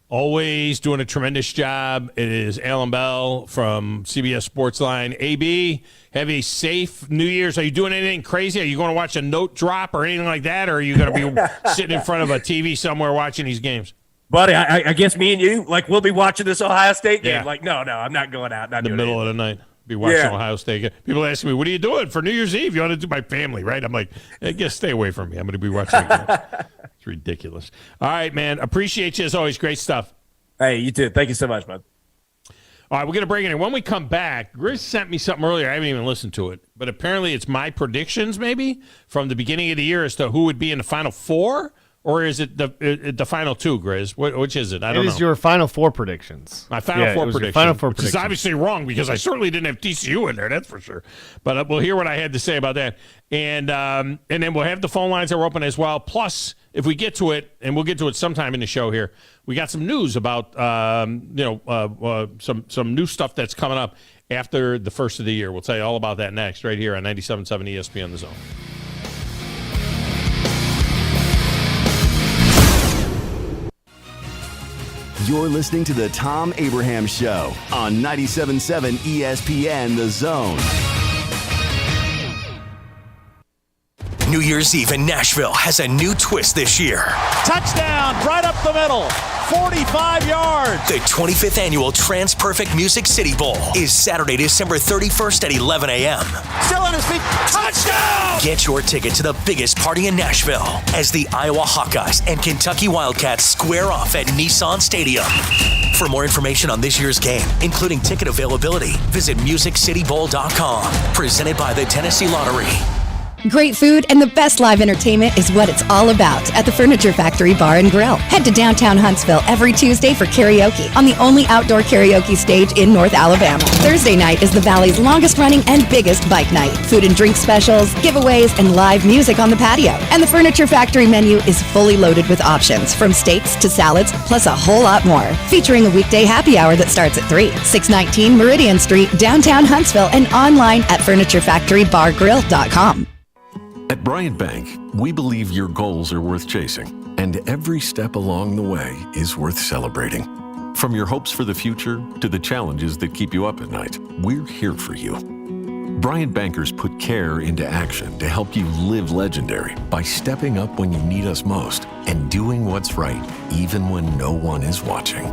Always doing a tremendous job. It is Alan Bell from CBS Sportsline. AB, have a safe New Year's. Are you doing anything crazy? Are you going to watch a note drop or anything like that? Or are you going to be sitting in front of a TV somewhere watching these games? Buddy, I guess me and you, we'll be watching this Ohio State game. Yeah. No, I'm not going out. Not in the middle of the night. Be watching Ohio State. People ask me, what are you doing for New Year's Eve? You want to do my family, right? I'm like, I guess stay away from me. I'm going to be watching it. It's ridiculous. All right, man. Appreciate you as always. Great stuff. Hey, you too. Thank you so much, bud. All right, we're going to bring it in. When we come back, Grizz sent me something earlier. I haven't even listened to it. But apparently it's my predictions, maybe, from the beginning of the year as to who would be in the Final Four. Or is it the final two, Grizz? Which is it? I don't know. It is your Final Four predictions. My Final Four predictions. Final Four which predictions. is obviously wrong because I certainly didn't have TCU in there, that's for sure. But we'll hear what I had to say about that. And then we'll have the phone lines that are open as well. Plus, if we get to it, and we'll get to it sometime in the show here, we got some news about some new stuff that's coming up after the first of the year. We'll tell you all about that next, right here on 97.7 ESPN The Zone. You're listening to the Thom Abraham Show on 97.7 ESPN The Zone. New Year's Eve in Nashville has a new twist this year. Touchdown, right up the middle, 45 yards. The 25th annual Trans-Perfect Music City Bowl is Saturday, December 31st at 11 a.m. Still on his feet, touchdown! Get your ticket to the biggest party in Nashville as the Iowa Hawkeyes and Kentucky Wildcats square off at Nissan Stadium. For more information on this year's game, including ticket availability, visit MusicCityBowl.com. Presented by the Tennessee Lottery. Great food and the best live entertainment is what it's all about at the Furniture Factory Bar and Grill. Head to downtown Huntsville every Tuesday for karaoke on the only outdoor karaoke stage in North Alabama. Thursday night is the Valley's longest running and biggest bike night. Food and drink specials, giveaways, and live music on the patio. And the Furniture Factory menu is fully loaded with options from steaks to salads, plus a whole lot more. Featuring a weekday happy hour that starts at 3. 619 Meridian Street, downtown Huntsville, and online at FurnitureFactoryBarGrill.com. At Bryant Bank, we believe your goals are worth chasing, and every step along the way is worth celebrating. From your hopes for the future to the challenges that keep you up at night, we're here for you. Bryant Bankers put care into action to help you live legendary by stepping up when you need us most and doing what's right even when no one is watching.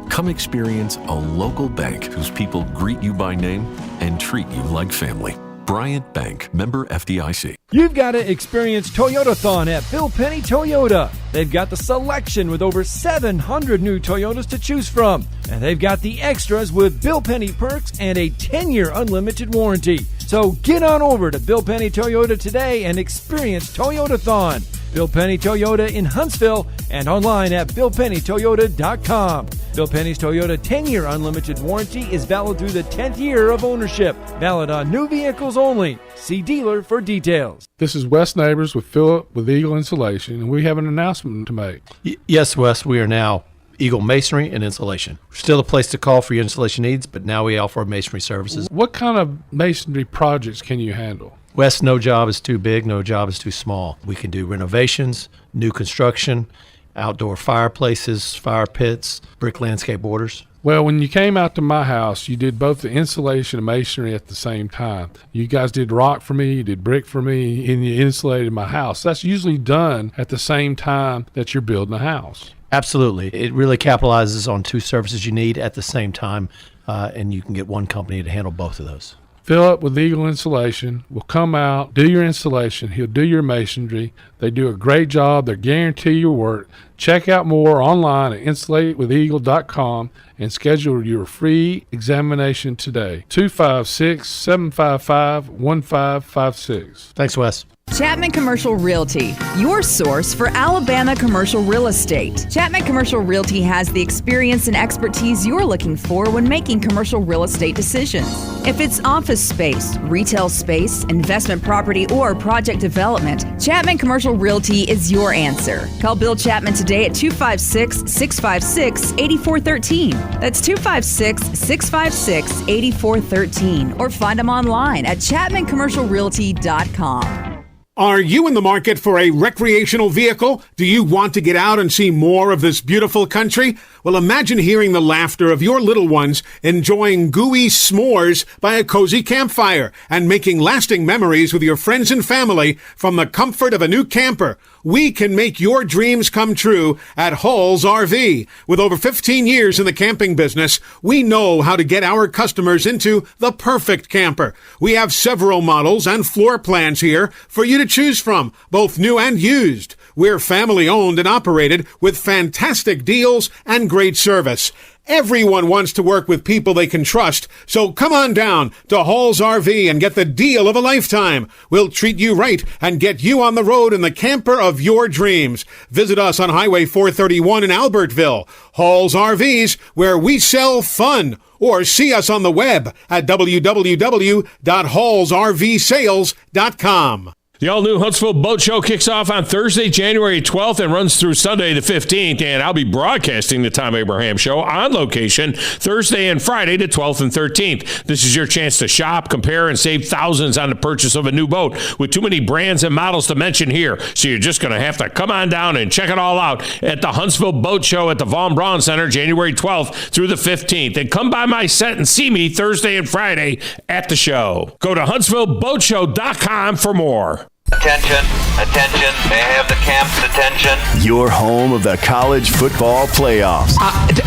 Come experience a local bank whose people greet you by name and treat you like family. Bryant Bank, member FDIC. You've got to experience Toyotathon at Bill Penny Toyota. They've got the selection with over 700 new Toyotas to choose from. And they've got the extras with Bill Penny perks and a 10-year unlimited warranty. So get on over to Bill Penny Toyota today and experience Toyotathon. Bill Penny Toyota in Huntsville and online at BillPennyToyota.com. Bill Penny's Toyota 10-year unlimited warranty is valid through the 10th year of ownership. Valid on new vehicles only. See dealer for details. This is Wes Neighbors with Philip with Eagle Insulation, and we have an announcement to make. Yes, Wes, we are now Eagle Masonry and Insulation. We're still a place to call for your installation needs, but now we offer masonry services. What kind of masonry projects can you handle? Wes, no job is too big, no job is too small. We can do renovations, new construction, outdoor fireplaces, fire pits, brick landscape borders. Well, when you came out to my house, you did both the insulation and masonry at the same time. You guys did rock for me, you did brick for me, and you insulated my house. That's usually done at the same time that you're building a house. Absolutely. It really capitalizes on two services you need at the same time, and you can get one company to handle both of those. Philip with Eagle Insulation will come out, do your installation. He'll do your masonry. They do a great job. They guarantee your work. Check out more online at insulatewitheagle.com and schedule your free examination today. 256-755-1556. Thanks, Wes. Chapman Commercial Realty, your source for Alabama commercial real estate. Chapman Commercial Realty has the experience and expertise you're looking for when making commercial real estate decisions. If it's office space, retail space, investment property, or project development, Chapman Commercial Realty is your answer. Call Bill Chapman today at 256-656-8413. That's 256-656-8413. Or find them online at chapmancommercialrealty.com. Are you in the market for a recreational vehicle? Do you want to get out and see more of this beautiful country? Well, imagine hearing the laughter of your little ones enjoying gooey s'mores by a cozy campfire and making lasting memories with your friends and family from the comfort of a new camper. We can make your dreams come true at Hall's RV. With over 15 years in the camping business, we know how to get our customers into the perfect camper. We have several models and floor plans here for you to choose from, both new and used. We're family owned and operated with fantastic deals and great service. Everyone wants to work with people they can trust, so come on down to Hall's RV and get the deal of a lifetime. We'll treat you right and get you on the road in the camper of your dreams. Visit us on Highway 431 in Albertville. Hall's RVs, where we sell fun. Or see us on the web at www.hallsrvsales.com. The all-new Huntsville Boat Show kicks off on Thursday, January 12th and runs through Sunday the 15th, and I'll be broadcasting the Thom Abraham Show on location Thursday and Friday the 12th and 13th. This is your chance to shop, compare, and save thousands on the purchase of a new boat with too many brands and models to mention here, so you're just going to have to come on down and check it all out at the Huntsville Boat Show at the Von Braun Center January 12th through the 15th, and come by my set and see me Thursday and Friday at the show. Go to HuntsvilleBoatShow.com for more. Attention, attention, may I have the camp's attention? Your home of the college football playoffs.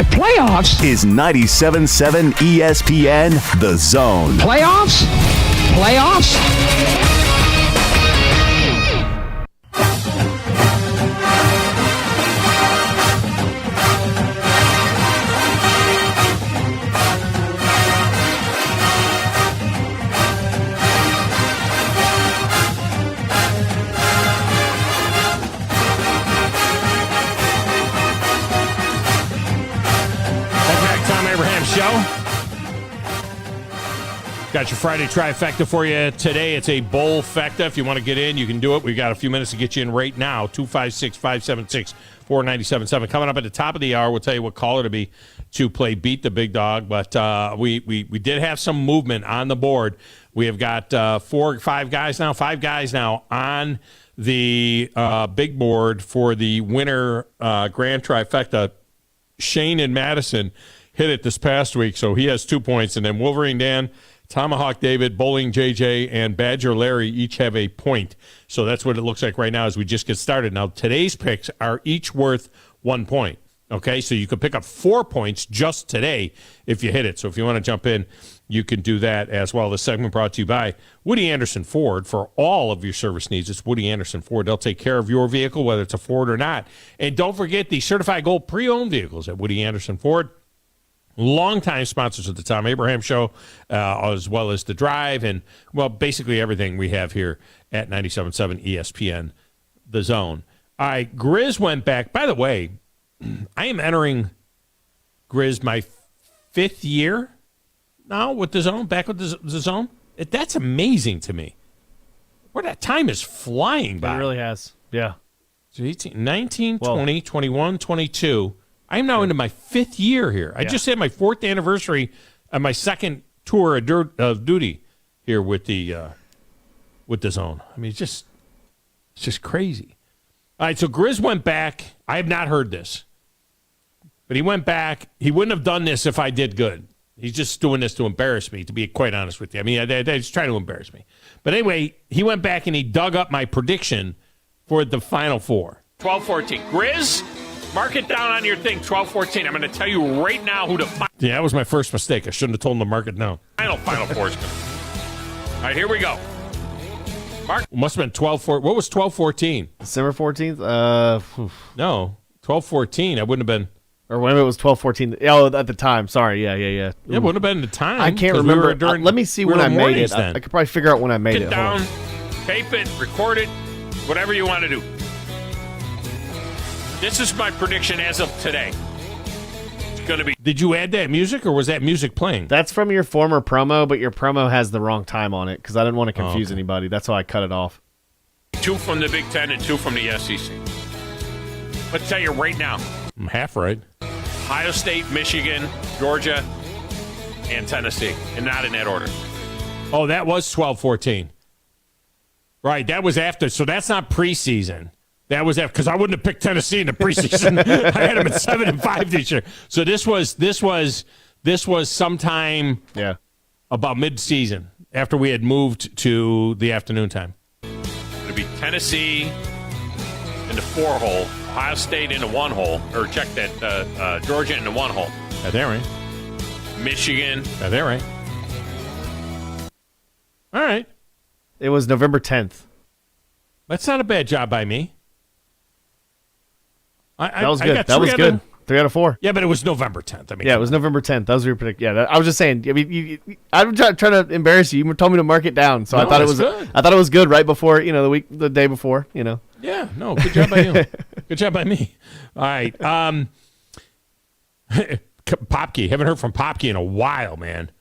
Playoffs? Is 97.7 ESPN The Zone. Playoffs? Playoffs? Got your Friday trifecta for you today. It's a bowl-fecta. If you want to get in, you can do it. We've got a few minutes to get you in right now. 256-576-4977. Coming up at the top of the hour, we'll tell you what caller to be to play Beat the Big Dog. But we did have some movement on the board. We have got five guys now on the big board for the winter grand trifecta. Shane and Madison hit it this past week, so he has 2 points. And then Wolverine Dan, Tomahawk David, Bowling JJ, and Badger Larry each have a point. So that's what it looks like right now as we just get started. Now, today's picks are each worth 1 point. Okay, so you could pick up 4 points just today if you hit it. So if you want to jump in, you can do that as well. This segment brought to you by Woody Anderson Ford. For all of your service needs, it's Woody Anderson Ford. They'll take care of your vehicle, whether it's a Ford or not. And don't forget the certified gold pre-owned vehicles at Woody Anderson Ford. Longtime sponsors of the Thom Abraham Show, as well as The Drive, and, well, basically everything we have here at 97.7 ESPN, The Zone. All right, Grizz went back. By the way, I am entering Grizz my 5th year now with the Zone, back with the Zone. That's amazing to me. Where that time is flying by. It really has. Yeah. So 18, 19, 20, 21, 22. I am now into my 5th year here. I just had my 4th anniversary on my 2nd tour of duty here with the Zone. I mean, it's just crazy. All right, so Grizz went back. I have not heard this, but he went back. He wouldn't have done this if I did good. He's just doing this to embarrass me, to be quite honest with you. I mean, they're just trying to embarrass me. But anyway, he went back and he dug up my prediction for the Final Four. 12-14. Grizz, mark it down on your thing, 12-14. I'm going to tell you right now who to... Yeah, that was my first mistake. I shouldn't have told him to mark it down. Final Four is going to... All right, here we go. Mark, must have been 12-14. What was 12-14? December 14th? No, 12-14. I wouldn't have been... Or whenever it was 12-14. Oh, at the time. Sorry. Yeah. Yeah, it wouldn't have been the time. I can't remember. Let me see when I made it. I could probably figure out when I made it. Get down, tape it, record it, whatever you want to do. This is my prediction as of today. It's going to be... Did you add that music, or was that music playing? That's from your former promo, but your promo has the wrong time on it because I didn't want to confuse anybody. That's why I cut it off. 2 from the Big Ten and 2 from the SEC. Let's tell you right now. I'm half right. Ohio State, Michigan, Georgia, and Tennessee. And not in that order. Oh, that was 12-14. Right, that was after. So that's not preseason. That was after, because I wouldn't have picked Tennessee in the preseason. I had them at 7-5 this year. So this was sometime about mid-season after we had moved to the afternoon time. It'll be Tennessee in the 4-hole. Ohio State in the 1-hole, or check that, Georgia in the 1-hole. Got that right. Michigan. Got that right. All right. It was November 10th. That's not a bad job by me. That was good. That was good. 3 out of 4. Yeah, but it was November 10th. I mean, yeah, it was November 10th. That was your prediction. Yeah, I was just saying. I mean, I'm trying to embarrass you. You told me to mark it down, so I thought it was good. I thought it was good right before, the day before, Yeah, no, good job by you. Good job by me. All right. Popke. Haven't heard from Popke in a while, man.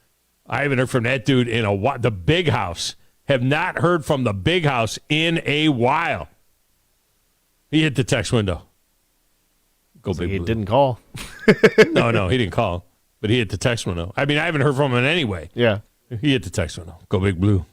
I haven't heard from that dude in a while. The Big House. Have not heard from the Big House in a while. He hit the text window. Go Big Blue. He didn't call. No, he didn't call. But he hit the text window. I mean, I haven't heard from him anyway. Yeah. He hit the text window. Go Big Blue.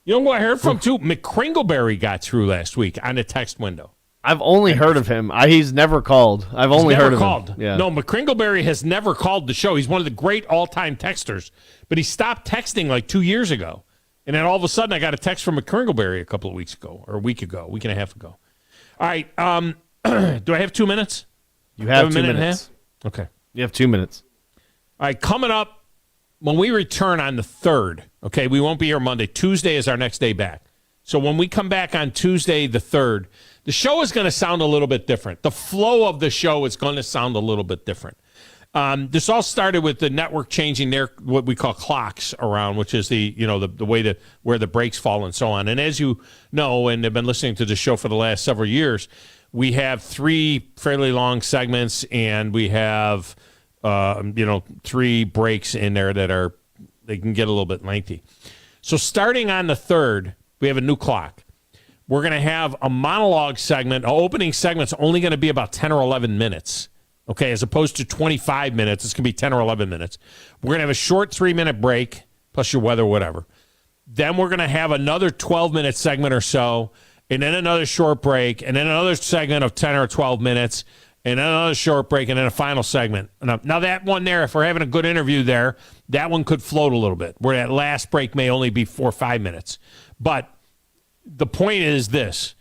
You know who I heard from, too? McCringleberry got through last week on the text window. I've only heard of him. He's never called. I've only heard of him. Yeah. No, McCringleberry has never called the show. He's one of the great all-time texters. But he stopped texting like 2 years ago. And then all of a sudden, I got a text from McCringleberry a couple of weeks ago, or a week and a half ago. All right. Do I have 2 minutes? You have 2 minutes. And a half? Okay. You have 2 minutes. All right. Coming up, when we return on the 3rd, okay, we won't be here Monday. Tuesday is our next day back. So when we come back on Tuesday the 3rd, the show is going to sound a little bit different. The flow of the show is going to sound a little bit different. This all started with the network changing their what we call clocks around, which is the way that where the breaks fall and so on. And as you know, and have been listening to the show for the last several years, we have 3 fairly long segments, and we have 3 breaks in there that they can get a little bit lengthy. So starting on the 3rd, we have a new clock. We're going to have a monologue segment. Our opening segment's only going to be about 10 or 11 minutes. Okay, as opposed to 25 minutes, it's going to be 10 or 11 minutes. We're going to have a short 3-minute break, plus your weather, whatever. Then we're going to have another 12-minute segment or so, and then another short break, and then another segment of 10 or 12 minutes, and then another short break, and then a final segment. Now that one there, if we're having a good interview there, that one could float a little bit, where that last break may only be 4 or 5 minutes. But the point is this.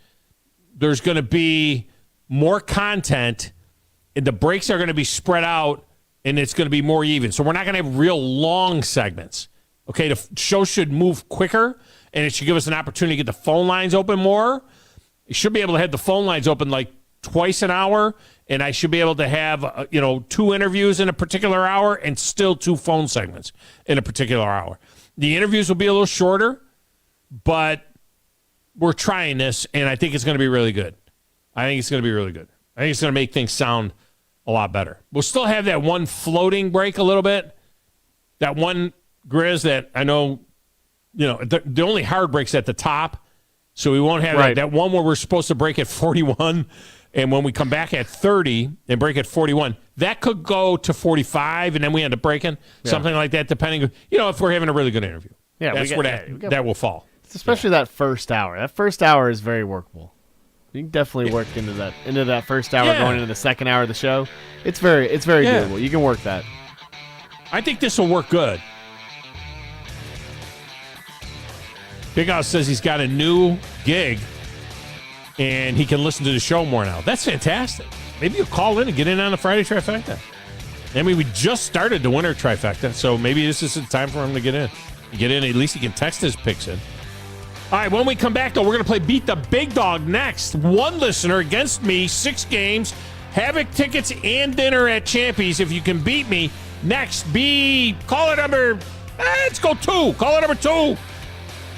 There's going to be more content, and the breaks are going to be spread out, and it's going to be more even. So we're not going to have real long segments. Okay, the show should move quicker, and it should give us an opportunity to get the phone lines open more. You should be able to have the phone lines open like twice an hour, and I should be able to have 2 interviews in a particular hour and still 2 phone segments in a particular hour. The interviews will be a little shorter, but we're trying this, and I think it's going to be really good. I think it's going to be really good. I think it's going to make things sound a lot better. We'll still have that one floating break a little bit. That one Grizz that I know, the only hard break's at the top. So we won't have that one where we're supposed to break at 41. And when we come back at 30 and break at 41, that could go to 45, and then we end up breaking, something like that, depending, if we're having a really good interview. Yeah, that's where that will fall. Especially that first hour. That first hour is very workable. You can definitely work into that first hour going into the second hour of the show. It's very doable. You can work that. I think this will work good. Big House says he's got a new gig and he can listen to the show more now. That's fantastic. Maybe you'll call in and get in on the Friday Trifecta. I mean, we just started the winter Trifecta, so maybe this is the time for him to get in. At least he can text his picks in. All right, when we come back, though, we're going to play Beat the Big Dog next. One listener against me, 6 games, Havoc tickets and dinner at Champy's. If you can beat me, next, caller number, let's go 2. Caller number 2.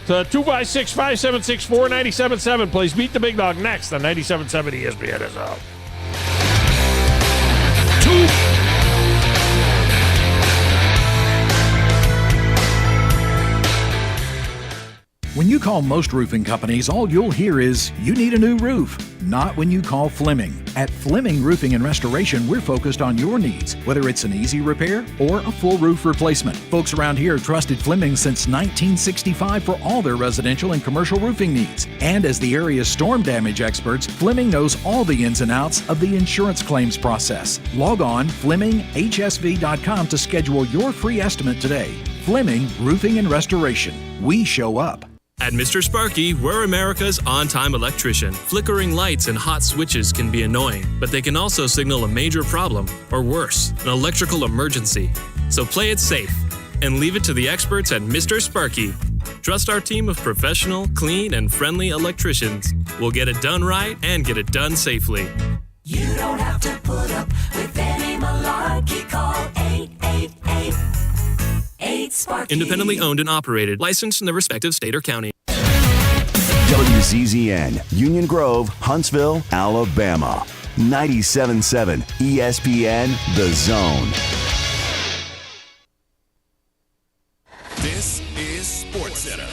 To 256-576-4977. Please Beat the Big Dog next on 97.7 ESPN as well. 2. When you call most roofing companies, all you'll hear is, you need a new roof. Not when you call Fleming. At Fleming Roofing and Restoration, we're focused on your needs, whether it's an easy repair or a full roof replacement. Folks around here have trusted Fleming since 1965 for all their residential and commercial roofing needs. And as the area's storm damage experts, Fleming knows all the ins and outs of the insurance claims process. Log on FlemingHSV.com to schedule your free estimate today. Fleming Roofing and Restoration. We show up. At Mr. Sparky, we're America's on-time electrician. Flickering lights and hot switches can be annoying, but they can also signal a major problem, or worse, an electrical emergency. So play it safe and leave it to the experts at Mr. Sparky. Trust our team of professional, clean, and friendly electricians. We'll get it done right and get it done safely. You don't have to put up with any malarkey. Call 888-8-SPARKY. Independently owned and operated, licensed in the respective state or county. WZZN, Union Grove, Huntsville, Alabama. 97.7 ESPN, The Zone. This is SportsCenter.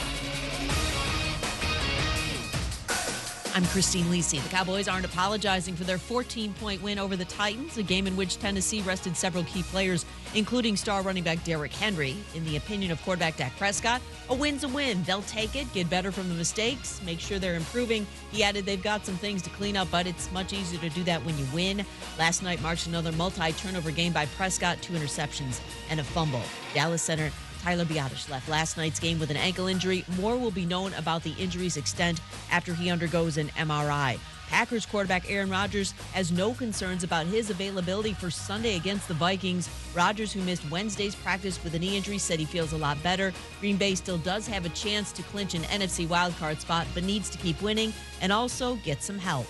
I'm Christine Lisi. The Cowboys aren't apologizing for their 14-point win over the Titans, a game in which Tennessee rested several key players, including star running back Derrick Henry. In the opinion of quarterback Dak Prescott, a win's a win. They'll take it, get better from the mistakes, make sure they're improving. He added they've got some things to clean up, but it's much easier to do that when you win. Last night marked another multi-turnover game by Prescott, 2 interceptions and a fumble. Dallas center Tyler Biadasz left last night's game with an ankle injury. More will be known about the injury's extent after he undergoes an MRI. Packers quarterback Aaron Rodgers has no concerns about his availability for Sunday against the Vikings. Rodgers, who missed Wednesday's practice with a knee injury, said he feels a lot better. Green Bay still does have a chance to clinch an NFC wildcard spot, but needs to keep winning and also get some help.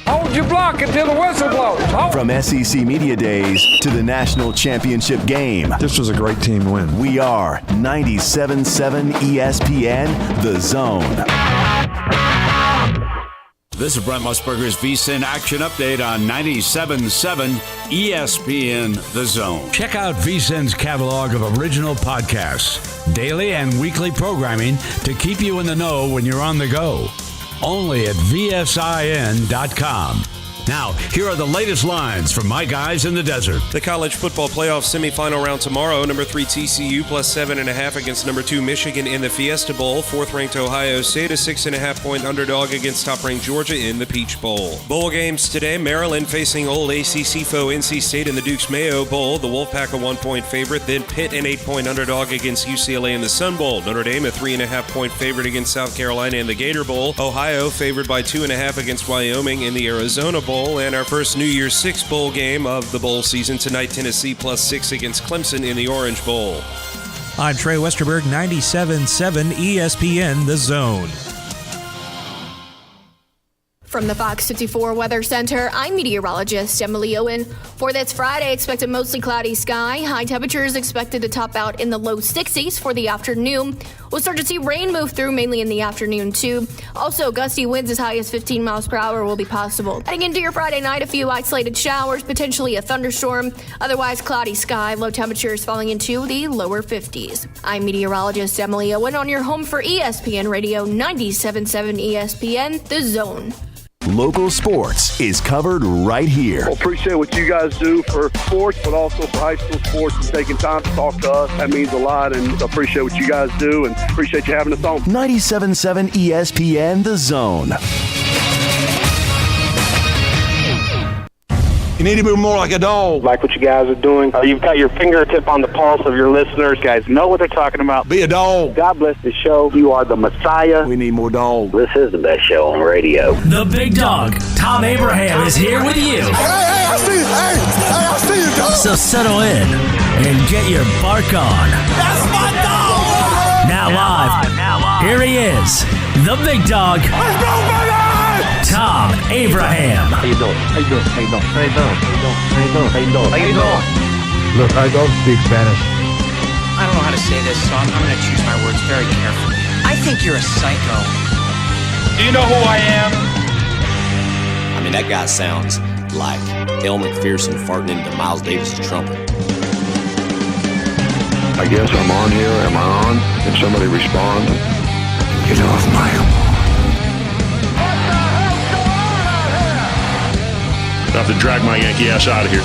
Hold your block until the whistle blows. From SEC Media Days to the National Championship game. This was a great team win. We are 97.7 ESPN, The Zone. This is Brent Musburger's VSiN Action Update on 97.7 ESPN The Zone. Check out VSiN's catalog of original podcasts, daily and weekly programming to keep you in the know when you're on the go. Only at VSIN.com. Now, here are the latest lines from my guys in the desert. The college football playoff semifinal round tomorrow. Number 3 TCU plus 7.5 against number 2 Michigan in the Fiesta Bowl. 4th-ranked Ohio State a 6.5-point underdog against top-ranked Georgia in the Peach Bowl. Bowl games today. Maryland facing old ACC foe NC State in the Dukes Mayo Bowl. The Wolfpack a 1-point favorite. Then Pitt an 8-point underdog against UCLA in the Sun Bowl. Notre Dame a 3.5-point favorite against South Carolina in the Gator Bowl. Ohio favored by 2.5 against Wyoming in the Arizona Bowl. And our first New Year's Six bowl game of the bowl season tonight, Tennessee plus 6 against Clemson in the Orange Bowl. I'm Trey Westerberg, 97.7 ESPN The Zone. From the Fox 54 Weather Center, I'm meteorologist Emily Owen. For this Friday, expect a mostly cloudy sky. High temperatures expected to top out in the low 60s for the afternoon. We'll start to see rain move through mainly in the afternoon, too. Also, gusty winds as high as 15 miles per hour will be possible. Heading into your Friday night, a few isolated showers, potentially a thunderstorm. Otherwise, cloudy sky, low temperatures falling into the lower 50s. I'm meteorologist Emily Owen on your home for ESPN Radio 97.7 ESPN, The Zone. Local sports is covered right here. Well, appreciate what you guys do for sports, but also for high school sports and taking time to talk to us. That means a lot, and appreciate what you guys do, and appreciate you having us on. 97.7 ESPN, The Zone. You need to be more like a dog. Like what you guys are doing. You've got your fingertip on the pulse of your listeners. You guys know what they're talking about. Be a dog. God bless the show. You are the Messiah. We need more dogs. This is the best show on radio. The big dog, Thom Abraham, is here with you. Hey, I see you. Hey, I see you, dog. So settle in and get your bark on. That's my dog. Now live, here he is, the big dog. Let's go, baby! Thom Abraham. How you doing? How you doing? How you doing? How you doing? How you doing? How you doing? How you doing? Look, I don't speak Spanish. I don't know how to say this, so I'm going to choose my words very carefully. I think you're a psycho. Do you know who I am? I mean, that guy sounds like Elle McPherson farting into Miles Davis' trumpet. I guess I'm on here. Am I on? Can somebody respond? Get off my lawn. I have to drag my Yankee ass out of here.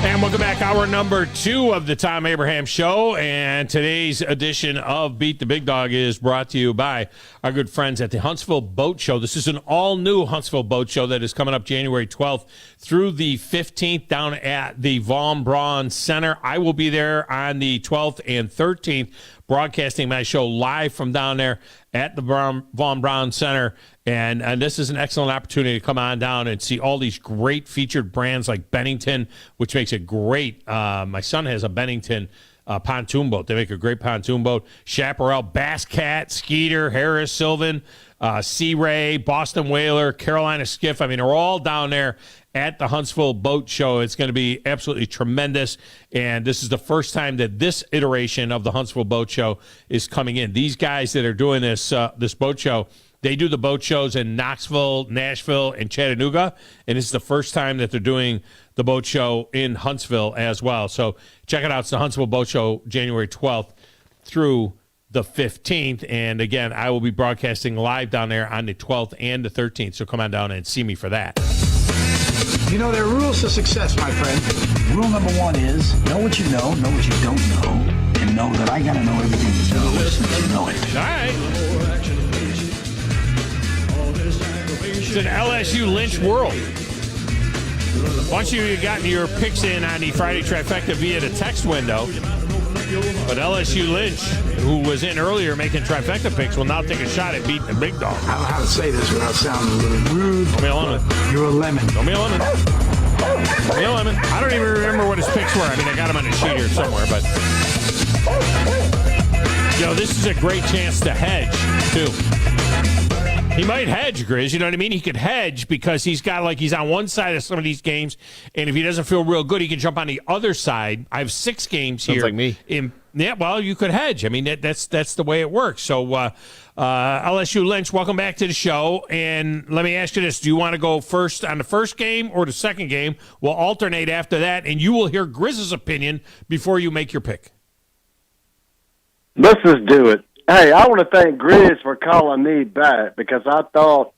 And welcome back. Hour number 2 of the Thom Abraham Show. And today's edition of Beat the Big Dog is brought to you by our good friends at the Huntsville Boat Show. This is an all-new Huntsville Boat Show that is coming up January 12th through the 15th down at the Von Braun Center. I will be there on the 12th and 13th, broadcasting my show live from down there at the Von Braun Center. And this is an excellent opportunity to come on down and see all these great featured brands like Bennington, which makes it great. My son has a Bennington pontoon boat. They make a great pontoon boat. Chaparral, Bass Cat, Skeeter, Harris, Sylvan, Sea Ray, Boston Whaler, Carolina Skiff. I mean, they're all down there at the Huntsville Boat Show. It's going to be absolutely tremendous. And this is the first time that this iteration of the Huntsville Boat Show is coming in. These guys that are doing this boat show, they do the boat shows in Knoxville, Nashville, and Chattanooga. And this is the first time that they're doing the boat show in Huntsville as well. So check it out. It's the Huntsville Boat Show, January 12th through the 15th. And again, I will be broadcasting live down there on the 12th and the 13th. So come on down and see me for that. You know, there are rules to success, my friend. Rule number 1 is know what you know what you don't know, and know that I gotta know everything you know as soon as you know it. All right. It's an LSU Lynch world. Once you gotten your picks in on the Friday trifecta via the text window, but LSU Lynch, who was in earlier making trifecta picks, will now take a shot at beating the big dog. I don't know how to say this without sounding a little rude. Don't be a lemon. You're a lemon. Don't be a lemon. Don't be a lemon. I don't even remember what his picks were. I mean, I got him on a sheet here somewhere, but this is a great chance to hedge too. He might hedge, Grizz. You know what I mean? He could hedge because he's on one side of some of these games, and if he doesn't feel real good, he can jump on the other side. I have 6 games here. Sounds like me. Yeah, well, you could hedge. I mean, that's the way it works. So, LSU Lynch, welcome back to the show. And let me ask you this. Do you want to go first on the first game or the second game? We'll alternate after that, and you will hear Grizz's opinion before you make your pick. Let's just do it. Hey, I want to thank Grizz for calling me back because I thought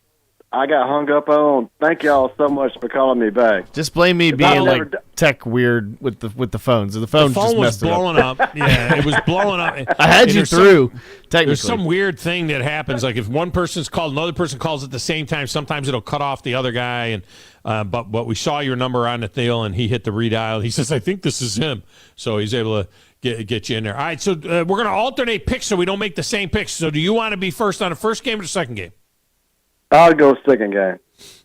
I got hung up on. Thank y'all so much for calling me back. Just blame me being tech weird with the phones. The phone just was blowing up. Yeah, it was blowing up. I had you through. Technically, there's some weird thing that happens. Like if one person's called, another person calls at the same time. Sometimes it'll cut off the other guy. And but we saw your number on the deal, and he hit the redial. He says, "I think this is him." So he's able to get you in there. All right, so we're going to alternate picks so we don't make the same picks. So do you want to be first on the first game or the second game? I'll go second game.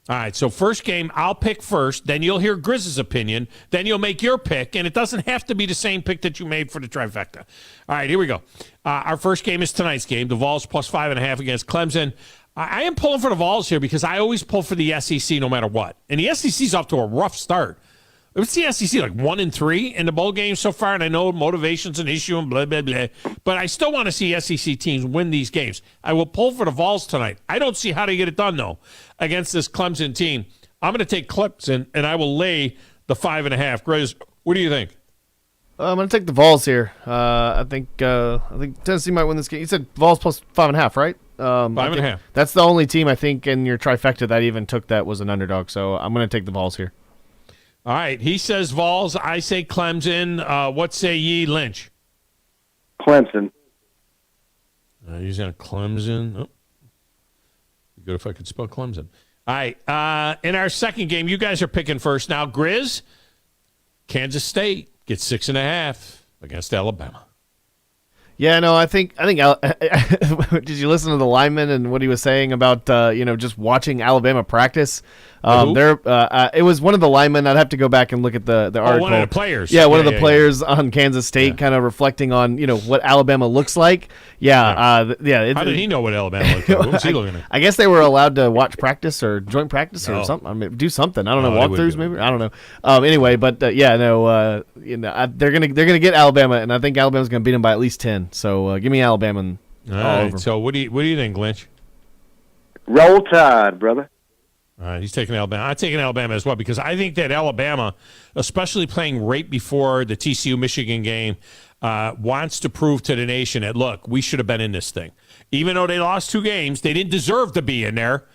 All right, so first game, I'll pick first, then you'll hear Grizz's opinion, then you'll make your pick, and it doesn't have to be the same pick that you made for the trifecta. All right, here we go. Our first game is tonight's game, the Vols plus 5.5 against Clemson. I am pulling for the Vols here because I always pull for the SEC no matter what. And the SEC's off to a rough start. What's the SEC, like 1-3 in the bowl game so far? And I know motivation's an issue and blah, blah, blah. But I still want to see SEC teams win these games. I will pull for the Vols tonight. I don't see how to get it done, though, against this Clemson team. I'm going to take Clemson, and I will lay the 5.5. Grizz, what do you think? I'm going to take the Vols here. I think Tennessee might win this game. You said Vols plus 5.5, right? 5.5. That's the only team I think in your trifecta that even took that was an underdog. So I'm going to take the Vols here. All right. He says Vols. I say Clemson. What say ye, Lynch? Clemson. He's saying Clemson. Oh. Good if I could spell Clemson. All right. In our second game, you guys are picking first now. Grizz, Kansas State gets 6.5 against Alabama. Yeah, no, I think. Did you listen to the lineman and what he was saying about just watching Alabama practice? It was one of the linemen. I'd have to go back and look at the article. One of the players. Yeah, one of the players on Kansas State, kind of reflecting on what Alabama looks like. How did he know what Alabama looked like? What was he looking at? I guess they were allowed to watch practice or joint practice or something. I mean, do something. I don't know, walkthroughs maybe. I don't know. Anyway, but they're gonna get Alabama, and I think Alabama's gonna beat them by at least 10. So give me Alabama. All right. So what do you think, Lynch? Roll Tide, brother. All right, he's taking Alabama. I'm taking Alabama as well because I think that Alabama, especially playing right before the TCU-Michigan game, wants to prove to the nation that, look, we should have been in this thing. Even though they lost 2 games, they didn't deserve to be in there,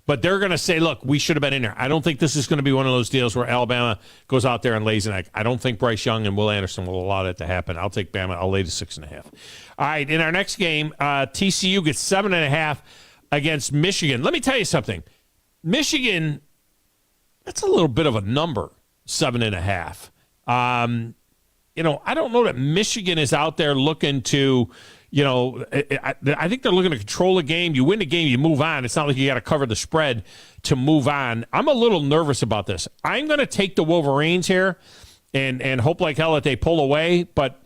but they're going to say, look, we should have been in there. I don't think this is going to be one of those deals where Alabama goes out there and lays an egg. I don't think Bryce Young and Will Anderson will allow that to happen. I'll take Bama. I'll lay the 6.5. All right, in our next game, TCU gets 7.5 against Michigan. Let me tell you something. Michigan, that's a little bit of a number, 7.5. I don't know that Michigan is out there looking to, I think they're looking to control the game. You win the game, you move on. It's not like you got to cover the spread to move on. I'm a little nervous about this. I'm going to take the Wolverines here and hope like hell that they pull away, but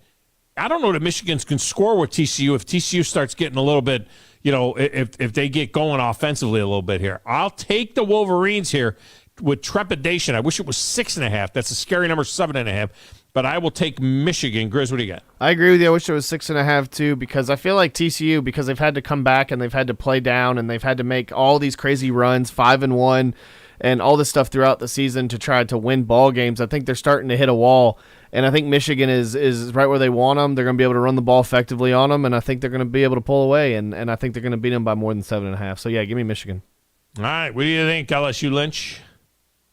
I don't know that Michigan's can score with TCU if TCU starts getting a little bit, if they get going offensively a little bit here. I'll take the Wolverines here with trepidation. I wish it was 6.5. That's a scary number, 7.5. But I will take Michigan. Grizz, what do you got? I agree with you. I wish it was 6.5 too, because I feel like TCU, because they've had to come back and they've had to play down and they've had to make all these crazy runs, 5-1, and all this stuff throughout the season to try to win ball games. I think they're starting to hit a wall. And I think Michigan is right where they want them. They're going to be able to run the ball effectively on them, and I think they're going to be able to pull away, and I think they're going to beat them by more than 7.5. So, yeah, give me Michigan. All right. What do you think, LSU Lynch?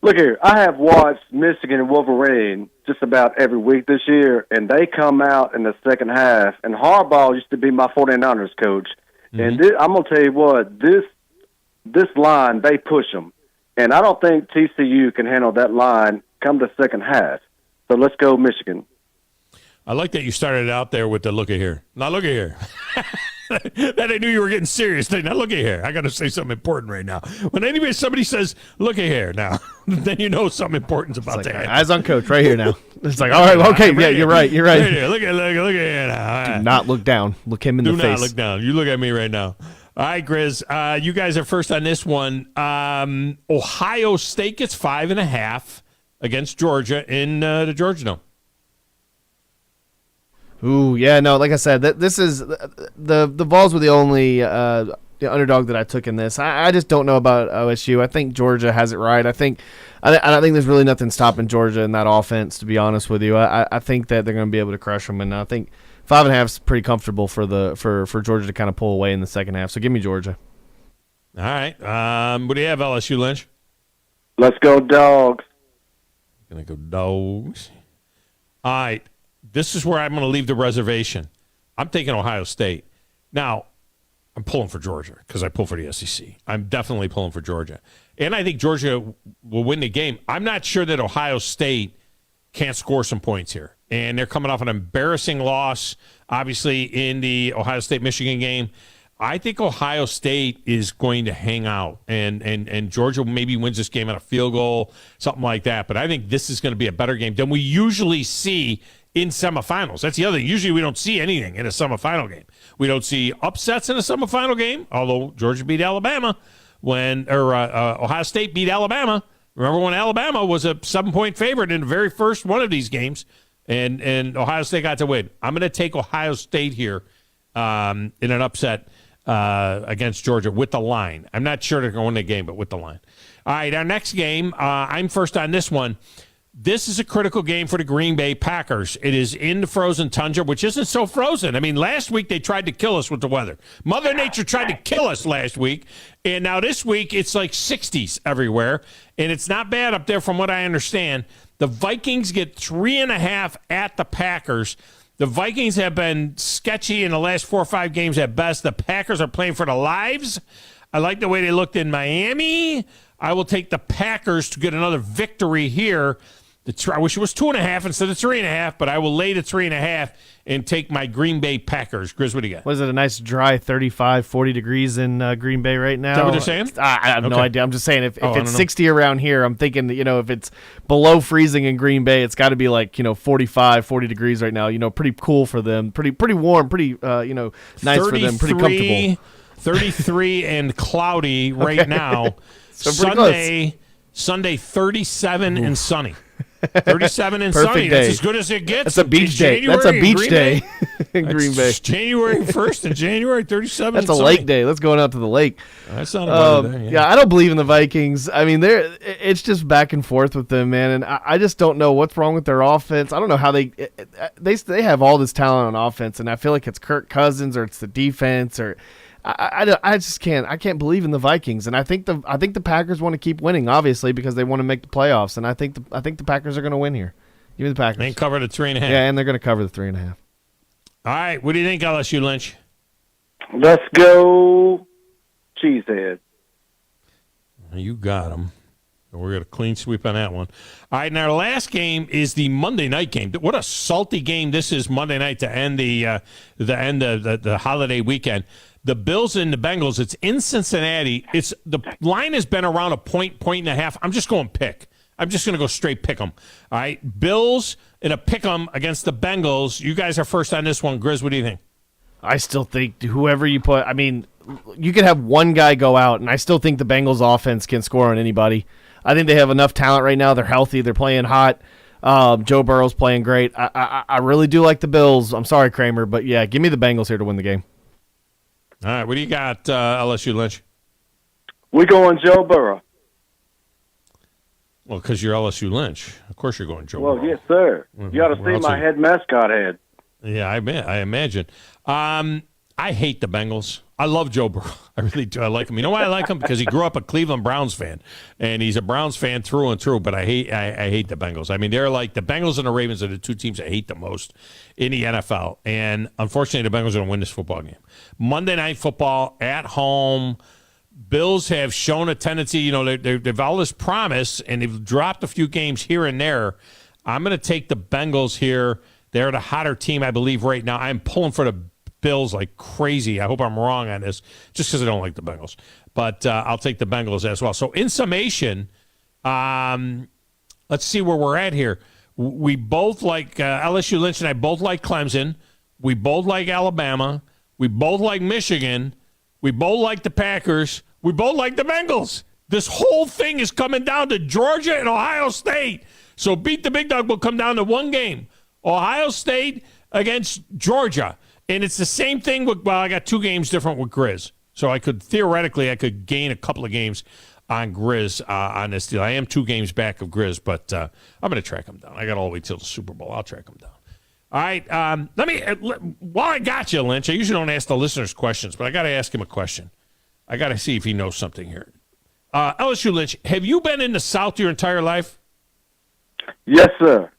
Look here. I have watched Michigan and Wolverine just about every week this year, and they come out in the second half. And Harbaugh used to be my 49ers coach. Mm-hmm. And I'm going to tell you what, this line, they push them. And I don't think TCU can handle that line come the second half. So let's go Michigan. I like that you started out there with the look at here. Now look at here. That I knew you were getting serious. Now look at here. I got to say something important right now. When somebody says, look at here now, then you know something important's about to happen. Eyes on coach right here now. It's like, all right, okay, yeah, you're right. You're right. Right here. Look at here now. Do not look down. Look him in the face. Do not look down. You look at me right now. All right, Grizz, you guys are first on this one. Ohio State gets 5.5 against Georgia in the Georgia Dome. Ooh, yeah, no, like I said, this is the Vols were the only underdog that I took in this. I just don't know about OSU. I think Georgia has it right. I don't think there's really nothing stopping Georgia in that offense, to be honest with you. I think that they're going to be able to crush them, and I think 5.5 is pretty comfortable for Georgia to kind of pull away in the second half. So give me Georgia. All right. What do you have, LSU Lynch? Let's go Dogs. Gonna go Dogs. All right. This is where I'm going to leave the reservation. I'm taking Ohio State. Now, I'm pulling for Georgia because I pull for the SEC. I'm definitely pulling for Georgia. And I think Georgia will win the game. I'm not sure that Ohio State can't score some points here. And they're coming off an embarrassing loss, obviously, in the Ohio State-Michigan game. I think Ohio State is going to hang out, and Georgia maybe wins this game on a field goal, something like that. But I think this is going to be a better game than we usually see in semifinals. That's the other thing. Usually we don't see anything in a semifinal game. We don't see upsets in a semifinal game, although Georgia beat Alabama Ohio State beat Alabama. Remember when Alabama was a 7-point favorite in the very first one of these games, and Ohio State got to win. I'm going to take Ohio State here in an upset against Georgia with the line. I'm not sure they're going to win the game, but with the line. All right, our next game, I'm first on this one. This is a critical game for the Green Bay Packers. It is in the frozen tundra, which isn't so frozen. I mean, last week they tried to kill us with the weather. Mother Nature tried to kill us last week, and now this week it's like 60s everywhere, and it's not bad up there from what I understand. The Vikings get 3.5 at the Packers. The Vikings have been sketchy in the last 4 or 5 games at best. The Packers are playing for the lives. I like the way they looked in Miami. I will take the Packers to get another victory here. I wish it was 2.5 instead of 3.5, but I will lay the 3.5 and take my Green Bay Packers. Grizz, what do you got? What is it, a nice dry 35, 40 degrees in Green Bay right now? Is that what they're saying? I have no idea. I'm just saying if it's 60 around here, I'm thinking that, if it's below freezing in Green Bay, it's got to be like, 45, 40 degrees right now. Pretty cool for them. Pretty warm, pretty, nice for them, pretty comfortable. 33 and cloudy right now. So Sunday 37 and sunny. 37 and Perfect sunny. Day. That's as good as it gets. That's a beach day. That's a beach day in Green Bay. January 1st and January 37. That's a lake day. Let's go out to the lake. That's not a day. Yeah, I don't believe in the Vikings. I mean, it's just back and forth with them, man. And I just don't know what's wrong with their offense. I don't know how they have all this talent on offense, and I feel like it's Kirk Cousins or it's the defense or. I just can't. I can't believe in the Vikings, and I think the Packers want to keep winning, obviously, because they want to make the playoffs, and I think the Packers are going to win here. Give me the Packers. And cover the 3.5. Yeah, and they're going to cover the 3.5. All right, what do you think, LSU Lynch? Let's go, Cheesehead. You got them. We're going to clean sweep on that one. All right, and our last game is the Monday night game. What a salty game this is Monday night to end the holiday weekend. The Bills and the Bengals, it's in Cincinnati. The line has been around a point and a half. I'm just going pick. I'm just going to go straight pick 'em. All right, Bills in a pick 'em against the Bengals. You guys are first on this one. Grizz, what do you think? I still think whoever you put, I mean, you could have one guy go out, and I still think the Bengals offense can score on anybody. I think they have enough talent right now. They're healthy. They're playing hot. Joe Burrow's playing great. I really do like the Bills. I'm sorry, Kramer, but yeah, give me the Bengals here to win the game. All right, what do you got, LSU Lynch? We're going Joe Burrow. Well, because you're LSU Lynch. Of course you're going Joe Burrow. Well, yes, sir. You ought to see my head mascot head. Yeah, I imagine. I hate the Bengals. I love Joe Burrow. I really do. I like him. You know why I like him? Because he grew up a Cleveland Browns fan, and he's a Browns fan through and through. But I hate the Bengals. I mean, they're like the Bengals and the Ravens are the two teams I hate the most in the NFL. And unfortunately, the Bengals are going to win this football game. Monday Night Football at home. Bills have shown a tendency. They've all this promise, and they've dropped a few games here and there. I'm going to take the Bengals here. They're the hotter team, I believe, right now. I'm pulling for the Bills like crazy. I hope I'm wrong on this, just because I don't like the Bengals. But I'll take the Bengals as well. So in summation, let's see where we're at here. We both like LSU Lynch and I both like Clemson. We both like Alabama. We both like Michigan. We both like the Packers. We both like the Bengals. This whole thing is coming down to Georgia and Ohio State. So Beat the Big Dog will come down to one game. Ohio State against Georgia. And it's the same thing with, I got 2 games different with Grizz. So I could gain a couple of games on Grizz on this deal. I am 2 games back of Grizz, but I'm going to track him down. I got all the way till the Super Bowl. I'll track him down. All right. While I got you, Lynch, I usually don't ask the listeners questions, but I got to ask him a question. I got to see if he knows something here. LSU Lynch, have you been in the South your entire life? Yes, sir.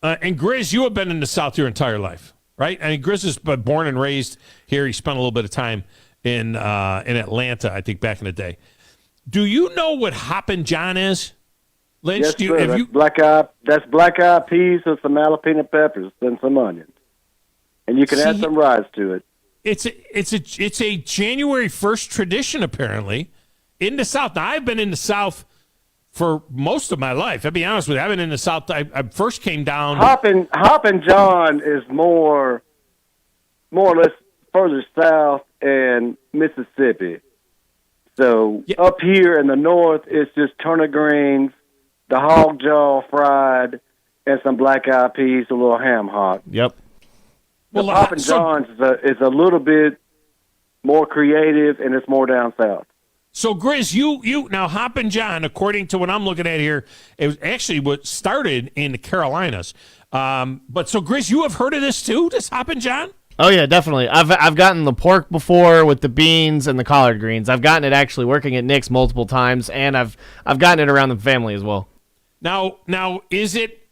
And Grizz, you have been in the South your entire life. Right? I mean, Grizz is born and raised here. He spent a little bit of time in Atlanta, I think, back in the day. Do you know what Hoppin' John is? Lynch, yes, sir. That's black eyed peas with some jalapeno peppers and some onions. And you can add some rice to it. it's a January 1st tradition apparently in the South. Now I've been in the South for most of my life. I'll be honest with you. I've been in the South. I first came down. Hoppin' John is more or less further south in Mississippi. So up here in the north, it's just turnip greens, the hog jaw fried, and some black eyed peas, a little ham hock. Yep. The Hoppin' John's is a little bit more creative, and it's more down south. So, Grizz, you now Hoppin' John, according to what I'm looking at here, it was actually what started in the Carolinas. But so, Grizz, you have heard of this too, this Hoppin' John? Oh yeah, definitely. I've gotten the pork before with the beans and the collard greens. I've gotten it actually working at Nick's multiple times, and I've gotten it around the family as well. Now, is it?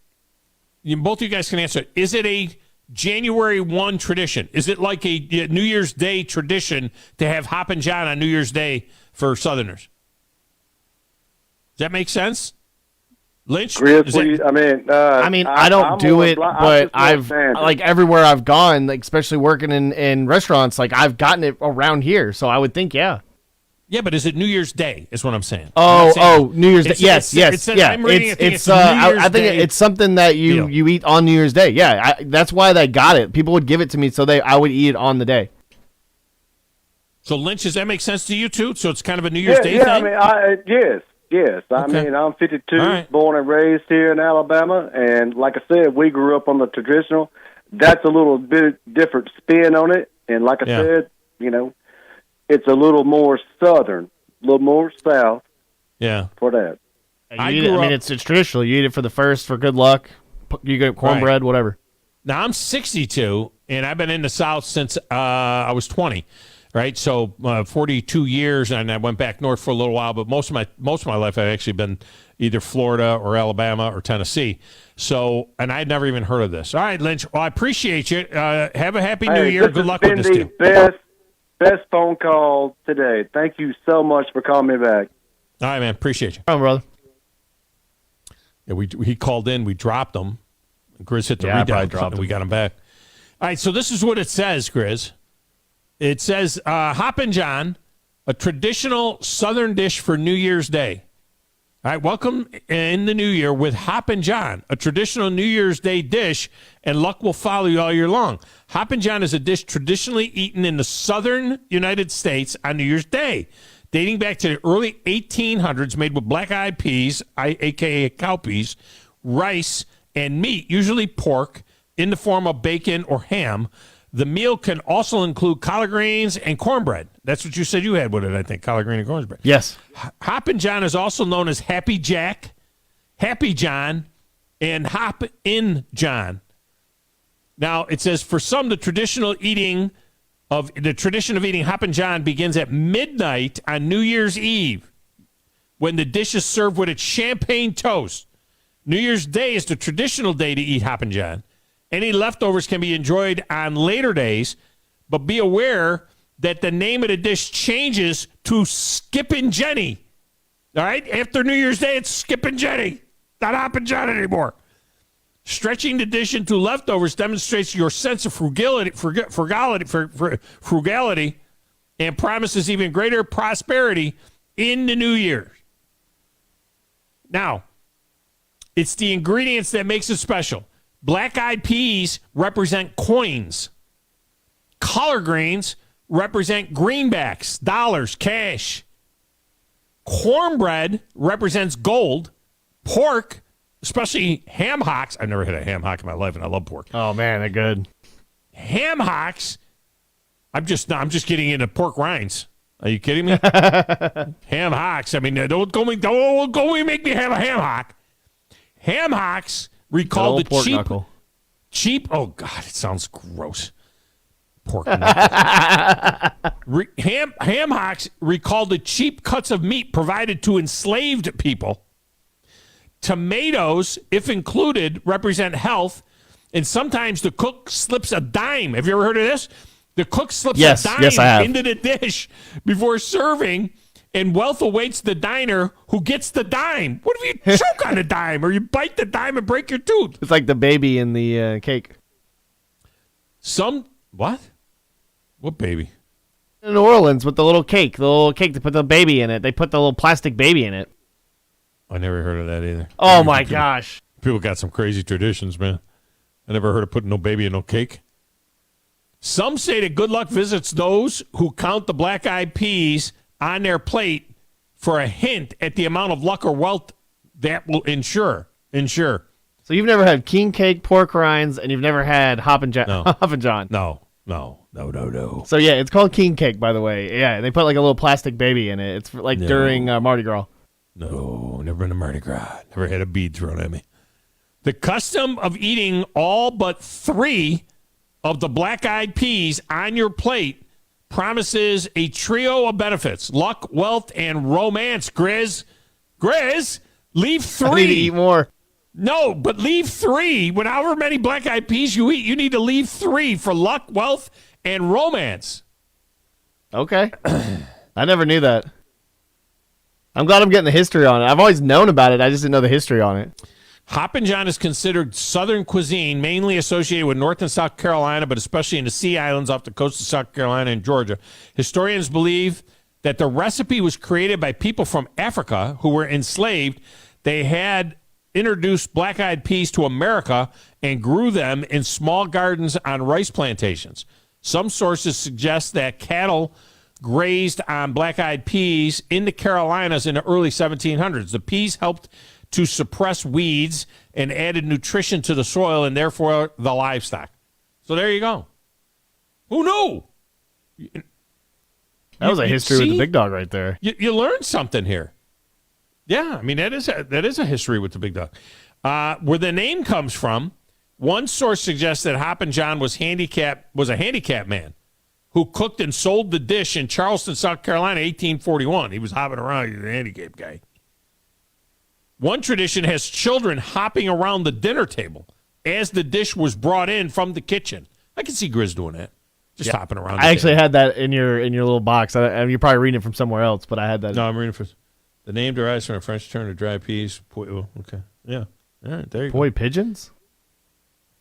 Both of you guys can answer it. Is it a January 1 tradition? Is it like a New Year's Day tradition to have Hoppin' John on New Year's Day for Southerners? Does that make sense? Lynch? I don't do it, but I've like everywhere I've gone, like, especially working in restaurants, like I've gotten it around here, so I would think, yeah. Yeah, but is it New Year's Day? Is what I'm saying. New Year's Day. Yes. I'm reading it. I think it's something that you eat on New Year's Day. Yeah, that's why they got it. People would give it to me, so I would eat it on the day. So Lynch, does that make sense to you too? So it's kind of a New Year's Day thing. Yes. I mean, I'm 52, born and raised here in Alabama, and like I said, we grew up on the traditional. That's a little bit different spin on it, and like I said, it's a little more southern, a little more south. Yeah. For that. It's traditional. You eat it for good luck. You get cornbread, whatever. Now I'm 62, and I've been in the South since I was 20. Right, so 42 years, and I went back north for a little while. But most of my life, I've actually been either Florida or Alabama or Tennessee. So, and I'd never even heard of this. All right, Lynch. Well, I appreciate you. Have a happy New Year. Good luck with this deal. Best phone call today. Thank you so much for calling me back. All right, man. Appreciate you. Come on, brother. Yeah, he called in. We dropped him. Grizz hit the redial button, and we got him back. All right, so this is what it says, Grizz. It says, Hoppin' John, a traditional Southern dish for New Year's Day. All right, welcome in the new year with Hoppin' John, a traditional New Year's Day dish, and luck will follow you all year long. Hoppin' John is a dish traditionally eaten in the southern United States on New Year's Day, dating back to the early 1800s, made with black-eyed peas, a.k.a. cowpeas, rice, and meat, usually pork, in the form of bacon or ham. The meal can also include collard greens and cornbread. That's what you said you had with it, I think, collard green and cornbread. Yes. Hoppin' John is also known as Happy Jack, Happy John, and Hop-in John. Now, it says, for some, the tradition of eating Hoppin' John begins at midnight on New Year's Eve, when the dish is served with its champagne toast. New Year's Day is the traditional day to eat Hoppin' John. Any leftovers can be enjoyed on later days, but be aware that the name of the dish changes to Skippin' Jenny. All right? After New Year's Day, it's Skippin' Jenny. Not Hoppin' John anymore. Stretching the dish into leftovers demonstrates your sense of frugality, and promises even greater prosperity in the new year. Now, it's the ingredients that makes it special. Black-eyed peas represent coins. Collard greens represent greenbacks, dollars, cash. Cornbread represents gold. Pork, especially ham hocks. I've never had a ham hock in my life, and I love pork. Oh man, they're good. Ham hocks. I'm just getting into pork rinds. Are you kidding me? Ham hocks. I mean, don't go make me have a ham hock. Ham hocks recall the cheap. Oh God, it sounds gross. Pork ham hocks recall the cheap cuts of meat provided to enslaved people. Tomatoes, if included, represent health, and sometimes the cook slips a dime. Have you ever heard of this? The cook slips a dime into the dish before serving, and wealth awaits the diner who gets the dime. What if you choke on a dime or you bite the dime and break your tooth? It's like the baby in the cake. What? What baby? In New Orleans with the little cake they put the baby in it. They put the little plastic baby in it. I never heard of that either. Oh, my gosh. People got some crazy traditions, man. I never heard of putting no baby in no cake. Some say that good luck visits those who count the black-eyed peas on their plate for a hint at the amount of luck or wealth that will ensure. So you've never had king cake, pork rinds, and you've never had Hoppin' John? No. So, yeah, it's called king cake, by the way. Yeah, they put like a little plastic baby in it. It's for, like during Mardi Gras. No, never been to Mardi Gras. Never had a bead thrown at me. The custom of eating all but 3 of the black-eyed peas on your plate promises a trio of benefits: luck, wealth, and romance. Grizz, leave 3. I need to eat more. No, but leave 3. When however many black-eyed peas you eat, you need to leave 3 for luck, wealth, and romance. Okay. I never knew that. I'm glad I'm getting the history on it. I've always known about it. I just didn't know the history on it. Hoppin' John is considered Southern cuisine, mainly associated with North and South Carolina, but especially in the Sea Islands off the coast of South Carolina and Georgia. Historians believe that the recipe was created by people from Africa who were enslaved. They had introduced black-eyed peas to America and grew them in small gardens on rice plantations. Some sources suggest that cattle grazed on black-eyed peas in the Carolinas in the early 1700s. The peas helped to suppress weeds and added nutrition to the soil and therefore the livestock. So there you go. Who knew? That was a history with the big dog right there. You learned something here. Yeah, I mean, that is a history with the big dog. Where the name comes from, one source suggests that Hoppin' John was a handicapped man who cooked and sold the dish in Charleston, South Carolina, 1841. He was hopping around. He was a handicapped guy. One tradition has children hopping around the dinner table as the dish was brought in from the kitchen. I can see Grizz doing that. Just hopping around. I actually had that in your little box. You're probably reading it from somewhere else, but I had that. No, I'm reading from. The name derives from a French term to dry peas. Okay. Yeah. All right, there you go. Poi pigeons?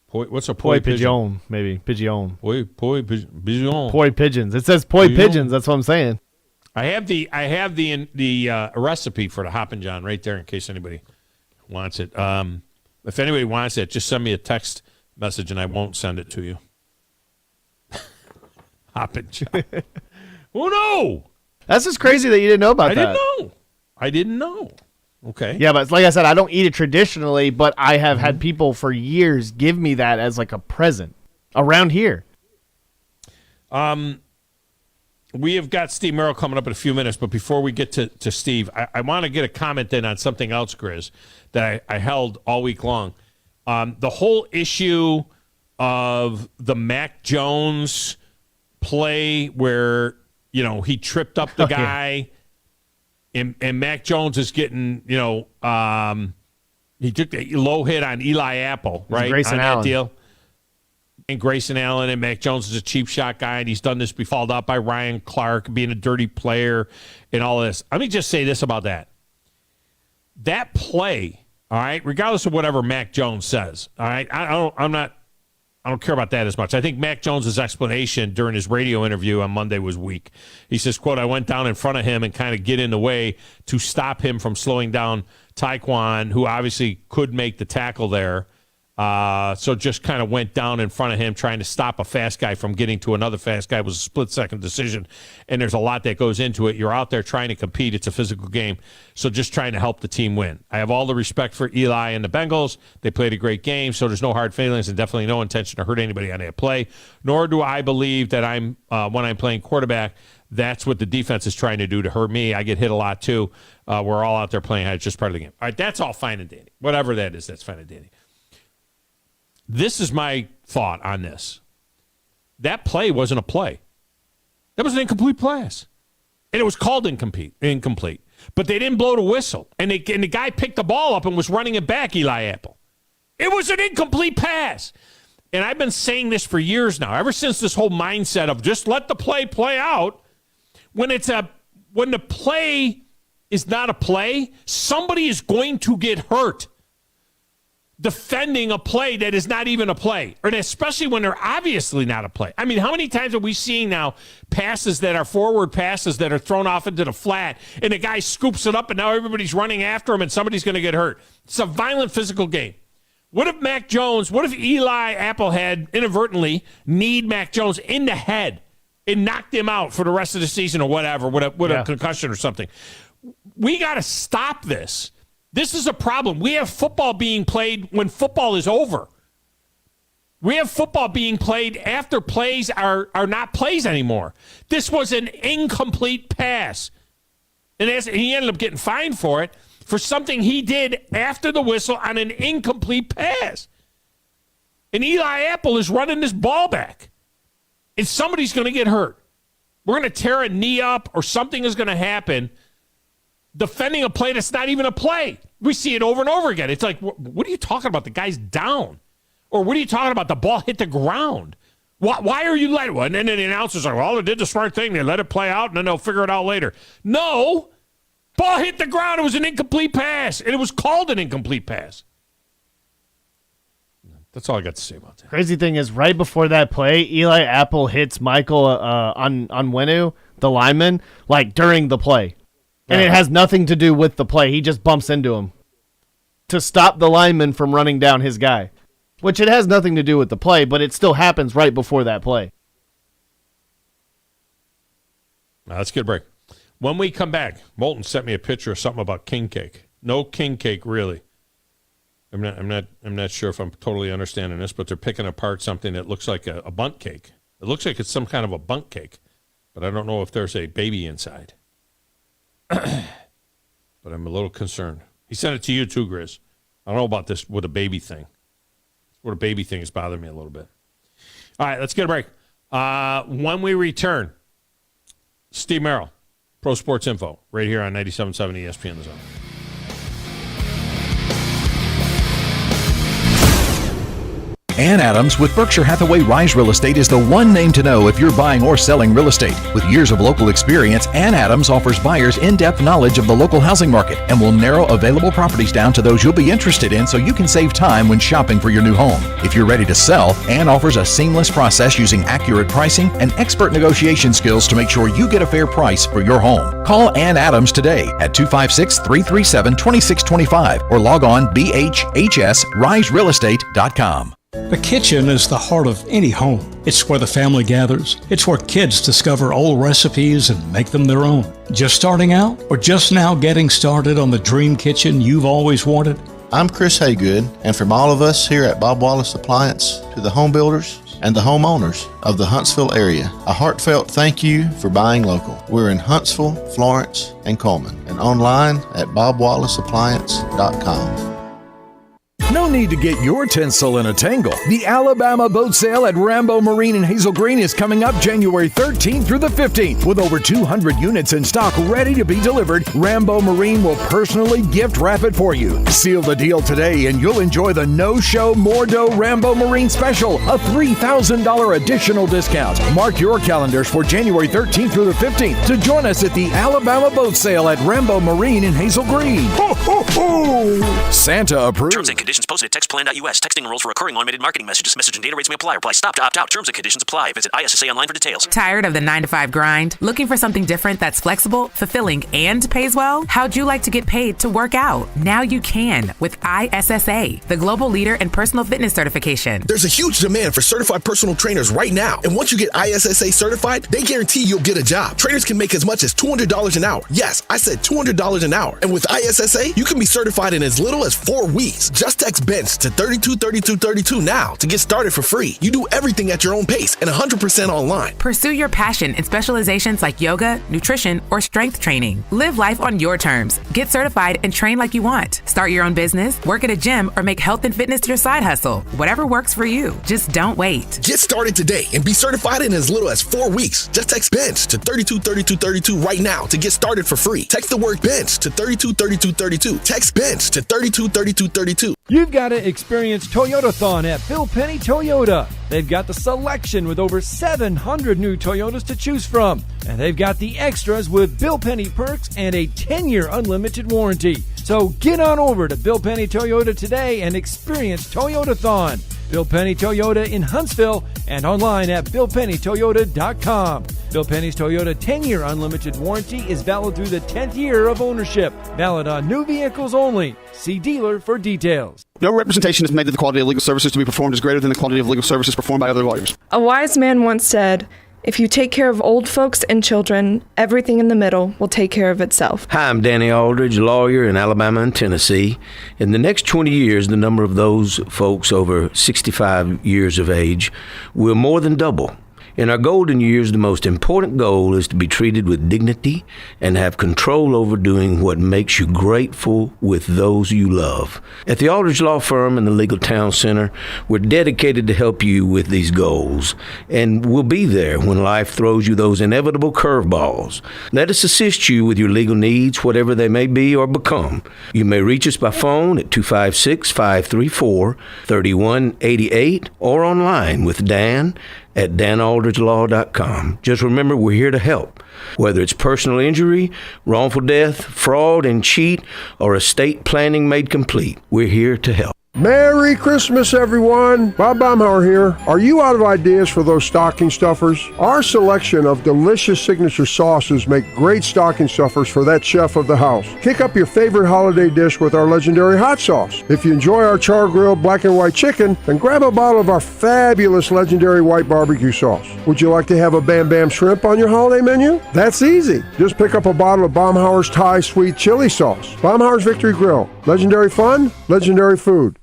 What's a poi pigeon? Pigeon, maybe. Pigeon. Poi pigeon. Poi pigeons. It says poi pigeons. That's what I'm saying. I have the recipe for the Hoppin' John right there in case anybody wants it. If anybody wants it, just send me a text message and I won't send it to you. Hoppin' John. Who knew? That's just crazy that you didn't know about that. I didn't know. Okay. Yeah, but like I said, I don't eat it traditionally, but I have had people for years give me that as like a present around here. We have got Steve Merrill coming up in a few minutes, but before we get to Steve, I want to get a comment in on something else, Grizz, that I held all week long. The whole issue of the Mac Jones play where, he tripped up the guy. And Mac Jones is getting, he took the low hit on Eli Apple, right? Grayson Allen. That deal. And Grayson Allen, and Mac Jones is a cheap shot guy, and he's done this before, fouled out by Ryan Clark, being a dirty player and all this. Let me just say this about that. That play, all right, regardless of whatever Mac Jones says, all right, I don't care about that as much. I think Mac Jones' explanation during his radio interview on Monday was weak. He says, quote, I went down in front of him and kind of get in the way to stop him from slowing down Tyquan, who obviously could make the tackle there. So just kind of went down in front of him trying to stop a fast guy from getting to another fast guy. It was a split-second decision, and there's a lot that goes into it. You're out there trying to compete. It's a physical game, so just trying to help the team win. I have all the respect for Eli and the Bengals. They played a great game, so there's no hard feelings and definitely no intention to hurt anybody on that play, nor do I believe that when I'm playing quarterback, that's what the defense is trying to do to hurt me. I get hit a lot, too. We're all out there playing. It's just part of the game. All right, that's all fine and dandy. Whatever that is, that's fine and dandy. This is my thought on this. That play wasn't a play. That was an incomplete pass. And it was called incomplete. But they didn't blow the whistle. And the guy picked the ball up and was running it back, Eli Apple. It was an incomplete pass. And I've been saying this for years now, ever since this whole mindset of just let the play out. When the play is not a play, somebody is going to get hurt. defending a play that is not even a play, or especially when they're obviously not a play. I mean, how many times are we seeing now passes that are forward passes that are thrown off into the flat, and the guy scoops it up, and now everybody's running after him, and somebody's going to get hurt? It's a violent physical game. What if Eli Apple had inadvertently kneed Mac Jones in the head and knocked him out for the rest of the season or whatever, with a concussion or something? We got to stop this. This is a problem. We have football being played when football is over. We have football being played after plays are not plays anymore. This was an incomplete pass. And he ended up getting fined for it, for something he did after the whistle on an incomplete pass. And Eli Apple is running this ball back. And somebody's going to get hurt. We're going to tear a knee up, or something is going to happen defending a play that's not even a play. We see it over and over again. It's like, what are you talking about? The guy's down. Or what are you talking about? The ball hit the ground. Why are you letting it? And then the announcers are, well, they did the smart thing. They let it play out, and then they'll figure it out later. No. Ball hit the ground. It was an incomplete pass, and it was called an incomplete pass. That's all I got to say about that. Crazy thing is, right before that play, Eli Apple hits Michael Onwenu, the lineman, like during the play. And it has nothing to do with the play. He just bumps into him to stop the lineman from running down his guy, which it has nothing to do with the play, but it still happens right before that play. Now, let's get a break. When we come back, Moulton sent me a picture of something about king cake. No king cake, really. I'm not sure if I'm totally understanding this, but they're picking apart something that looks like a bundt cake. It looks like it's some kind of a bundt cake, but I don't know if there's a baby inside. But I'm a little concerned. He sent it to you too, Grizz. I don't know about this with a baby thing. What a baby thing is bothering me a little bit. All right, let's get a break. When we return, Steve Merrill, Pro Sports Info, right here on 97.7 ESPN The Zone. Ann Adams with Berkshire Hathaway Rise Real Estate is the one name to know if you're buying or selling real estate. With years of local experience, Ann Adams offers buyers in-depth knowledge of the local housing market and will narrow available properties down to those you'll be interested in so you can save time when shopping for your new home. If you're ready to sell, Ann offers a seamless process using accurate pricing and expert negotiation skills to make sure you get a fair price for your home. Call Ann Adams today at 256-337-2625 or log on bhhsriserealestate.com. The kitchen is the heart of any home. It's where the family gathers. It's where kids discover old recipes and make them their own. Just starting out or just now getting started on the dream kitchen you've always wanted? I'm Chris Haygood, and from all of us here at Bob Wallace Appliance to the home builders and the homeowners of the Huntsville area, a heartfelt thank you for buying local. We're in Huntsville, Florence, and Coleman, and online at bobwallaceappliance.com. No need to get your tinsel in a tangle. The Alabama Boat Sale at Rambo Marine in Hazel Green is coming up January 13th through the 15th. With over 200 units in stock ready to be delivered, Rambo Marine will personally gift wrap it for you. Seal the deal today and you'll enjoy the No-Show More Dough Rambo Marine Special, a $3,000 additional discount. Mark your calendars for January 13th through the 15th to join us at the Alabama Boat Sale at Rambo Marine in Hazel Green. Ho, ho, ho! Santa approved. Terms and conditions posted at textplan.us. Texting enrolls for recurring automated marketing messages. Message and data rates may apply. Reply STOP to opt out. Terms and conditions apply. Visit ISSA online for details. Tired of the 9-to-5 grind? Looking for something different that's flexible, fulfilling, and pays well? How'd you like to get paid to work out? Now you can with ISSA, the global leader in personal fitness certification. There's a huge demand for certified personal trainers right now. And once you get ISSA certified, they guarantee you'll get a job. Trainers can make as much as $200 an hour. Yes, I said $200 an hour. And with ISSA, you can be certified in as little as 4 weeks. Just text BENCH to 323232 now to get started for free. You do everything at your own pace and 100% online. Pursue your passion in specializations like yoga, nutrition, or strength training. Live life on your terms. Get certified and train like you want. Start your own business, work at a gym, or make health and fitness your side hustle. Whatever works for you. Just don't wait. Get started today and be certified in as little as 4 weeks. Just text BENCH to 323232 right now to get started for free. Text the word BENCH to 323232. Text BENCH to 323232. You've got to experience Toyotathon at Bill Penny Toyota. They've got the selection with over 700 new Toyotas to choose from. And they've got the extras with Bill Penny perks and a 10-year unlimited warranty. So get on over to Bill Penny Toyota today and experience Toyota-thon. Bill Penny Toyota in Huntsville and online at BillPennyToyota.com. Bill Penny's Toyota 10-year unlimited warranty is valid through the 10th year of ownership. Valid on new vehicles only. See dealer for details. No representation is made that the quality of legal services to be performed is greater than the quality of legal services performed by other lawyers. A wise man once said, "If you take care of old folks and children, everything in the middle will take care of itself." Hi, I'm Danny Aldridge, lawyer in Alabama and Tennessee. In the next 20 years, the number of those folks over 65 years of age will more than double. In our golden years, the most important goal is to be treated with dignity and have control over doing what makes you grateful with those you love. At the Aldridge Law Firm and the Legal Town Center, we're dedicated to help you with these goals, and we'll be there when life throws you those inevitable curveballs. Let us assist you with your legal needs, whatever they may be or become. You may reach us by phone at 256-534-3188 or online with Dan at danaldridgelaw.com. Just remember, we're here to help. Whether it's personal injury, wrongful death, fraud and cheat, or estate planning made complete, we're here to help. Merry Christmas, everyone. Bob Baumhauer here. Are you out of ideas for those stocking stuffers? Our selection of delicious signature sauces make great stocking stuffers for that chef of the house. Kick up your favorite holiday dish with our legendary hot sauce. If you enjoy our char-grilled black and white chicken, then grab a bottle of our fabulous legendary white barbecue sauce. Would you like to have a Bam Bam shrimp on your holiday menu? That's easy. Just pick up a bottle of Baumhauer's Thai sweet chili sauce. Baumhauer's Victory Grill. Legendary fun, legendary food.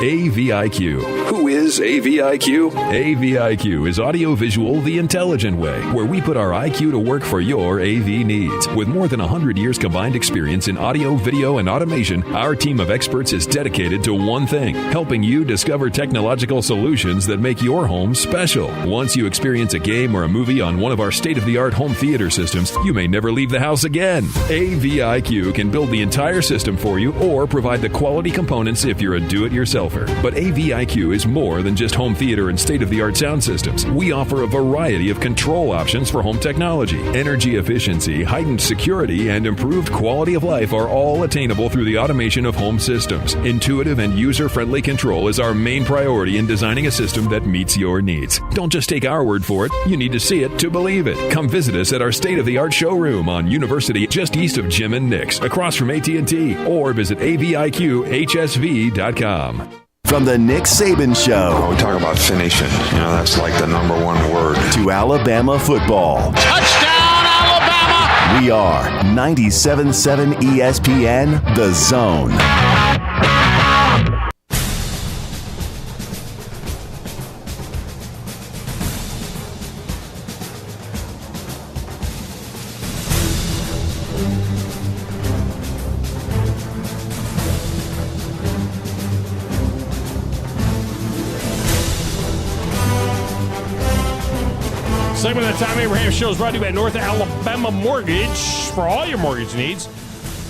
AVIQ. Who is AVIQ? AVIQ is audiovisual the intelligent way, where we put our IQ to work for your AV needs. With more than 100 years combined experience in audio, video, and automation, our team of experts is dedicated to one thing: helping you discover technological solutions that make your home special. Once you experience a game or a movie on one of our state-of-the-art home theater systems, you may never leave the house again. AVIQ can build the entire system for you or provide the quality components if you're a do-it-yourselfer. But AVIQ is more than just home theater and state-of-the-art sound systems. We offer a variety of control options for home technology. Energy efficiency, heightened security, and improved quality of life are all attainable through the automation of home systems. Intuitive and user-friendly control is our main priority in designing a system that meets your needs. Don't just take our word for it. You need to see it to believe it. Come visit us at our state-of-the-art showroom on University, just east of Jim and Nick's, across from AT&T, or visit aviqhsv.com. From the Nick Saban Show. We talk about finishing. That's like the number one word. To Alabama football. Touchdown, Alabama! We are 97.7 ESPN, The Zone. Segment of the Tom Abraham Show is brought to you by North Alabama Mortgage for all your mortgage needs.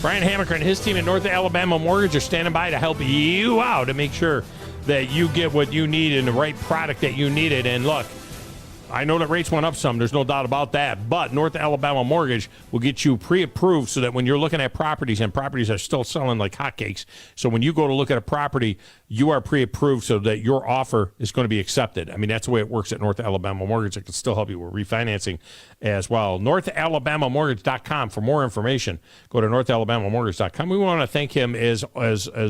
Brian Hammaker and his team at North Alabama Mortgage are standing by to help you out to make sure that you get what you need and the right product that you needed. And look, I know that rates went up some. There's no doubt about that. But North Alabama Mortgage will get you pre-approved so that when you're looking at properties, and properties are still selling like hotcakes, so when you go to look at a property, you are pre-approved so that your offer is going to be accepted. I mean, that's the way it works at North Alabama Mortgage. It can still help you with refinancing as well. NorthAlabamaMortgage.com for more information. Go to NorthAlabamaMortgage.com. We want to thank him as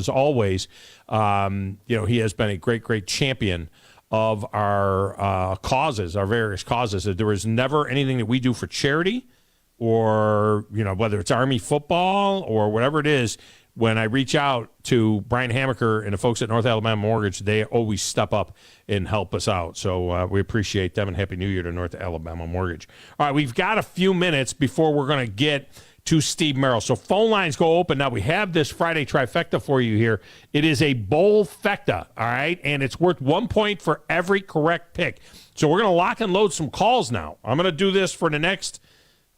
always. He has been a great champion of our causes, our various causes. There is never anything that we do for charity or, whether it's Army football or whatever it is. When I reach out to Brian Hammaker and the folks at North Alabama Mortgage, they always step up and help us out. So we appreciate them, and Happy New Year to North Alabama Mortgage. All right, we've got a few minutes before we're going to get to Steve Merrill. So phone lines go open. Now we have this Friday trifecta for you here. It is a bowl-fecta, all right? And it's worth 1 point for every correct pick. So we're going to lock and load some calls now. I'm going to do this for the next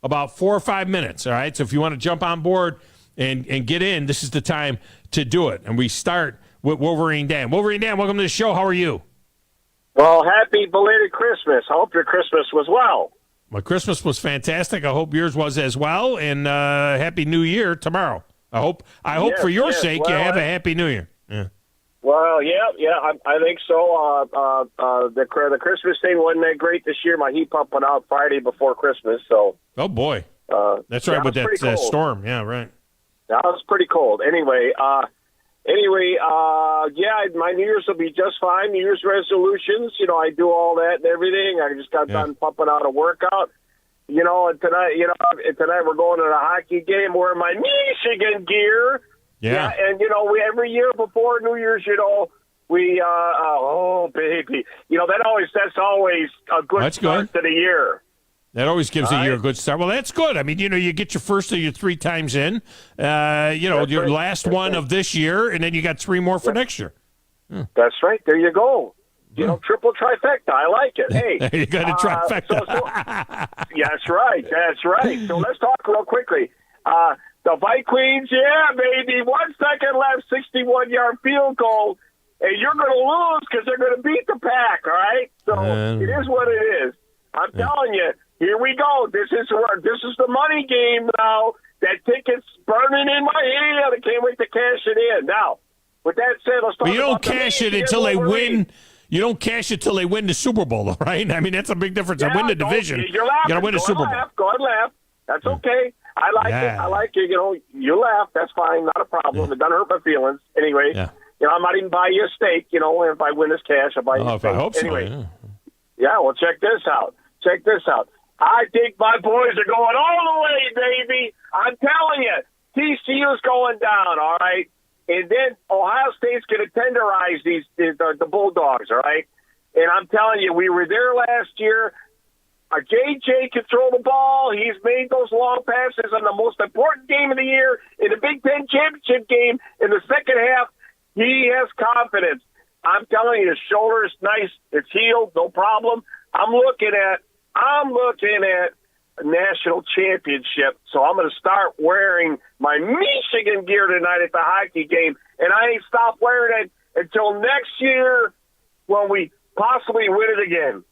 about 4 or 5 minutes, all right? So if you want to jump on board and get in, this is the time to do it. And we start with Wolverine Dan. Wolverine Dan, welcome to the show. How are you? Well, happy belated Christmas. I hope your Christmas was well. My Christmas was fantastic. I hope yours was as well. And Happy New Year tomorrow. I hope for your sake you have a Happy New Year. Yeah. Well, yeah, I think so. The Christmas thing wasn't that great this year. My heat pump went out Friday before Christmas, so. Oh boy, that's right with that storm. Yeah, right. That was pretty cold. Anyway, my New Year's will be just fine. New Year's resolutions, I do all that and everything. I just got done pumping out a workout. And tonight we're going to the hockey game. Wearing my Michigan gear. Yeah. And we every year before New Year's, we oh baby, that's always a good start to the year. That always gives a year a good start. Well, that's good. I mean, you get your first of your 3 times in, your last one of this year, and then you got 3 more for next year. That's right. There you go. Triple trifecta. I like it. Hey, you got a trifecta. That's right. That's right. So let's talk real quickly. The Vikings, baby. 1 second left, 61-yard field goal, and you're going to lose because they're going to beat the Pack. All right. So it is what it is. I'm telling you. Here we go. This is the money game now. That ticket's burning in my hand. I can't wait to cash it in. Now, with that said, let's talk about you don't cash it until they win. You don't cash it till they win the Super Bowl, though, right? I mean, that's a big difference. I win the division. You're laughing. You got to win the Super Bowl. Go ahead, laugh. That's okay. I like it. I like it. You laugh. That's fine. Not a problem. It doesn't hurt my feelings. Anyway, I might even buy you a steak. If I win this cash, I'll buy you a steak. I hope so. Anyway, well, check this out. I think my boys are going all the way, baby. I'm telling you, TCU's going down, all right? And then Ohio State's going to tenderize the Bulldogs, all right? And I'm telling you, we were there last year. JJ can throw the ball. He's made those long passes on the most important game of the year in the Big Ten championship game. In the second half, he has confidence. I'm telling you, his shoulder is nice. It's healed, no problem. I'm looking at a national championship, so I'm going to start wearing my Michigan gear tonight at the hockey game, and I ain't stop wearing it until next year when we possibly win it again.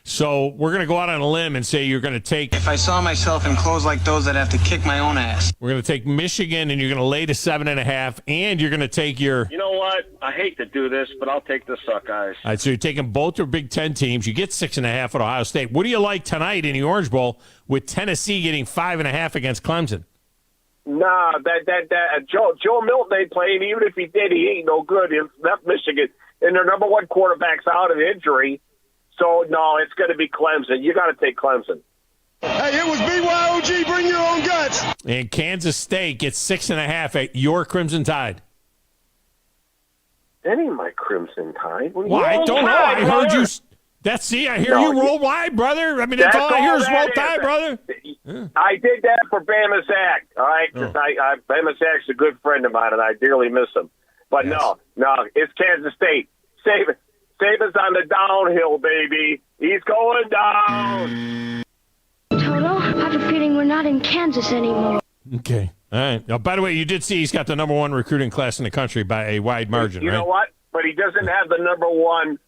So we're going to go out on a limb and say you're going to take... If I saw myself in clothes like those, I'd have to kick my own ass. We're going to take Michigan, and you're going to lay to 7.5, and you're going to take your... You know what? I hate to do this, but I'll take the Suckeyes. All right, so you're taking both your Big Ten teams. You get 6.5 at Ohio State. What do you like tonight in the Orange Bowl with Tennessee getting 5.5 against Clemson? Nah, Joe Milton ain't playing. Even if he did, he ain't no good. He left Michigan, and their number one quarterback's out of injury. So, no, it's going to be Clemson. You got to take Clemson. Hey, it was BYOG. Bring your own guts. And Kansas State gets 6.5 at your Crimson Tide. That ain't my Crimson Tide. Well, I don't know. I heard you. I hear you roll wide, brother. I mean, that's all I hear is roll tide, brother. I did that for Bama Zach, all right? Because Bama Zach's a good friend of mine, and I dearly miss him. But no, it's Kansas State. Save it. Saban's on the downhill, baby. He's going down. Toto, I have a feeling we're not in Kansas anymore. Okay. All right. Now, by the way, you did see he's got the number 1 recruiting class in the country by a wide margin, You know what? But he doesn't have the number 1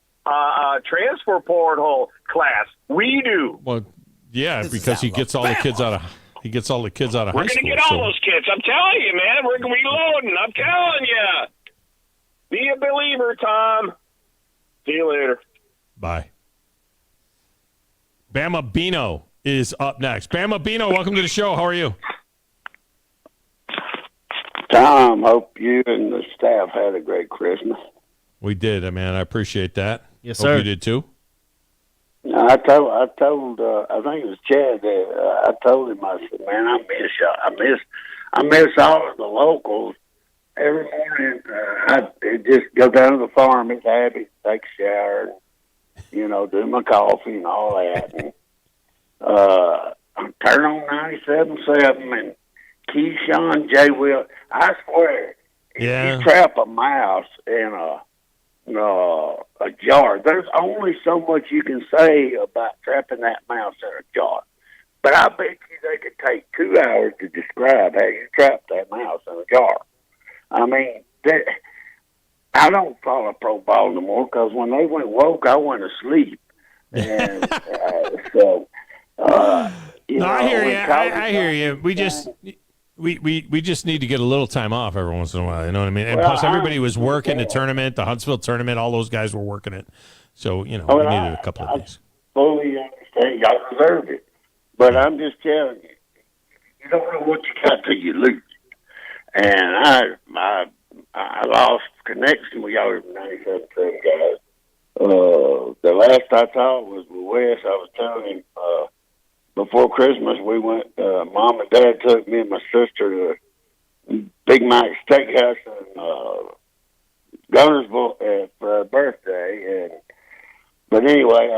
transfer portal class. We do. Well, yeah, because he gets all the kids out of high school. We're going to get all those kids. I'm telling you, man. We're reloading. I'm telling you. Be a believer, Tom. See you later. Bye. Bama Bino is up next. Bama Bino, welcome to the show. How are you? Tom, hope you and the staff had a great Christmas. We did, man. I appreciate that. Yes, hope sir. You did too. I told. I think it was Chad. I told him. I said, "Man, I miss y'all. I miss all of the locals. Every morning, I just go down to the farm. It's happy, take a shower, do my coffee and all that. And, turn on 97.7 and Keyshawn J. Will. I swear, if you trap a mouse in a jar, there's only so much you can say about trapping that mouse in a jar. But I bet you they could take 2 hours to describe how you trap that mouse in a jar. I mean, I don't follow pro ball no more because when they went woke, I went to sleep. And I hear you. I hear you. We just need to get a little time off every once in a while. You know what I mean? And Well, plus, everybody was working the tournament, the Huntsville tournament. All those guys were working it. So, we needed a couple of days. Fully understand. Y'all deserve it. But I'm just telling you, you don't know what you got till you lose. And I lost connection with y'all in 97 guys. The last I talked was with Wes. I was telling him before Christmas we went. Mom and Dad took me and my sister to Big Mike's Steakhouse in Gunnersville for her birthday. But anyway,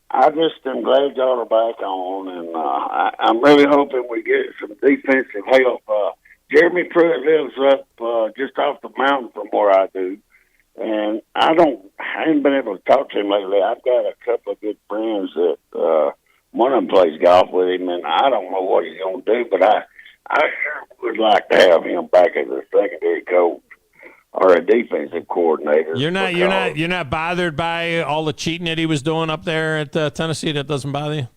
I just am glad y'all are back on, and I'm really hoping we get some defensive help. Jeremy Pruitt lives up just off the mountain from where I do, and I haven't been able to talk to him lately. I've got a couple of good friends that one of them plays golf with him, and I don't know what he's going to do, but I sure would like to have him back as a secondary coach or a defensive coordinator. You're not bothered by all the cheating that he was doing up there at Tennessee? That doesn't bother you?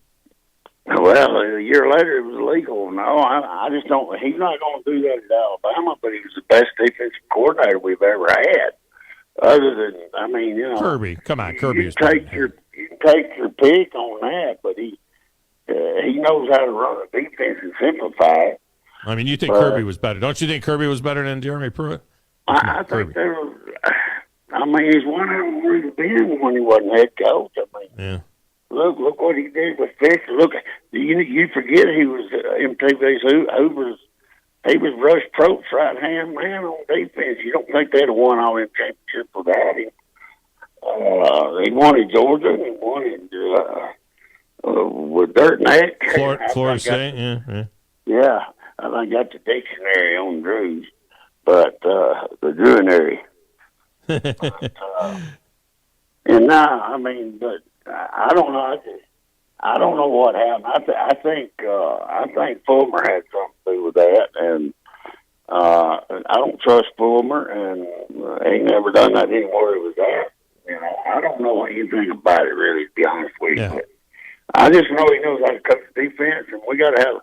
Well, a year later it was legal. No, I just don't. He's not going to do that at Alabama, but he was the best defensive coordinator we've ever had. Other than, Kirby. Come on, Kirby. You can take your pick on that, but he knows how to run a defense and simplify it. I mean, you think Kirby was better? Don't you think Kirby was better than Jeremy Pruitt? I think there was. He's one of them where he's been when he wasn't head coach. Yeah. Look what he did with Fisher. Look, you forget he was MTV's Hoover's. He was Rush Prote's right hand man on defense. You don't think they'd have won all them championships without him? He won at Georgia. And he won with Dirt Neck. Florida State. Yeah. Yeah, I think I got the dictionary on Drew's, but the Drewinary. And now, but I don't know. I don't know what happened. I think Fulmer had something to do with that, and I don't trust Fulmer, and he never done that anywhere he was at. I don't know anything about it really, to be honest with you. Yeah. But I just know he knows how to coach defense, and we got to have.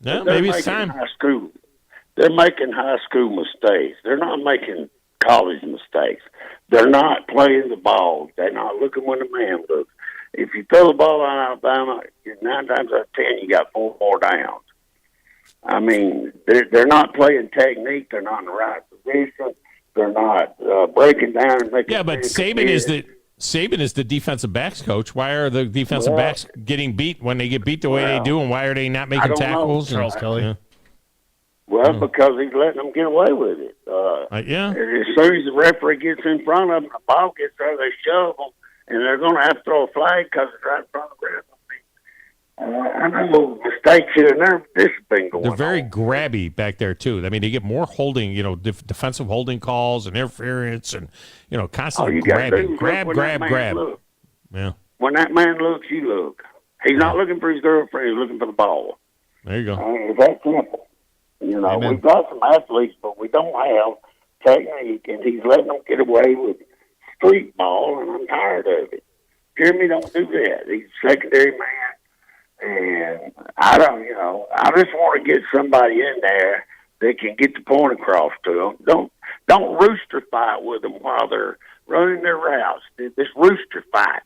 Yeah, maybe it's time. They're making high school mistakes. They're not making college mistakes. They're not playing the ball. They're not looking when the man looks. If you throw the ball on Alabama, 9 times out of 10, you got 4 more downs. They're not playing technique. They're not in the right position. They're not breaking down and making. Yeah, but Saban is the defensive backs coach. Why are the defensive backs getting beat when they get beat the way they do, and why are they not making tackles? Charles Kelly. Yeah. Well, because he's letting them get away with it. Yeah. As soon as the referee gets in front of them, the ball gets there, they shove them, and they're going to have to throw a flag because it's right in front of the referee. I know mistakes here and there, but this has been going on. They're very grabby back there, too. They get more holding, defensive holding calls and interference and, constantly grabbing. Grab. Look. Yeah. When that man looks, you look. He's not looking for his girlfriend. He's looking for the ball. There you go. It's that simple. Amen. We've got some athletes, but we don't have technique, and he's letting them get away with street ball, and I'm tired of it. Jeremy don't do that. He's a secondary man, and I just want to get somebody in there that can get the point across to them. Don't rooster fight with them while they're running their routes. This rooster fight.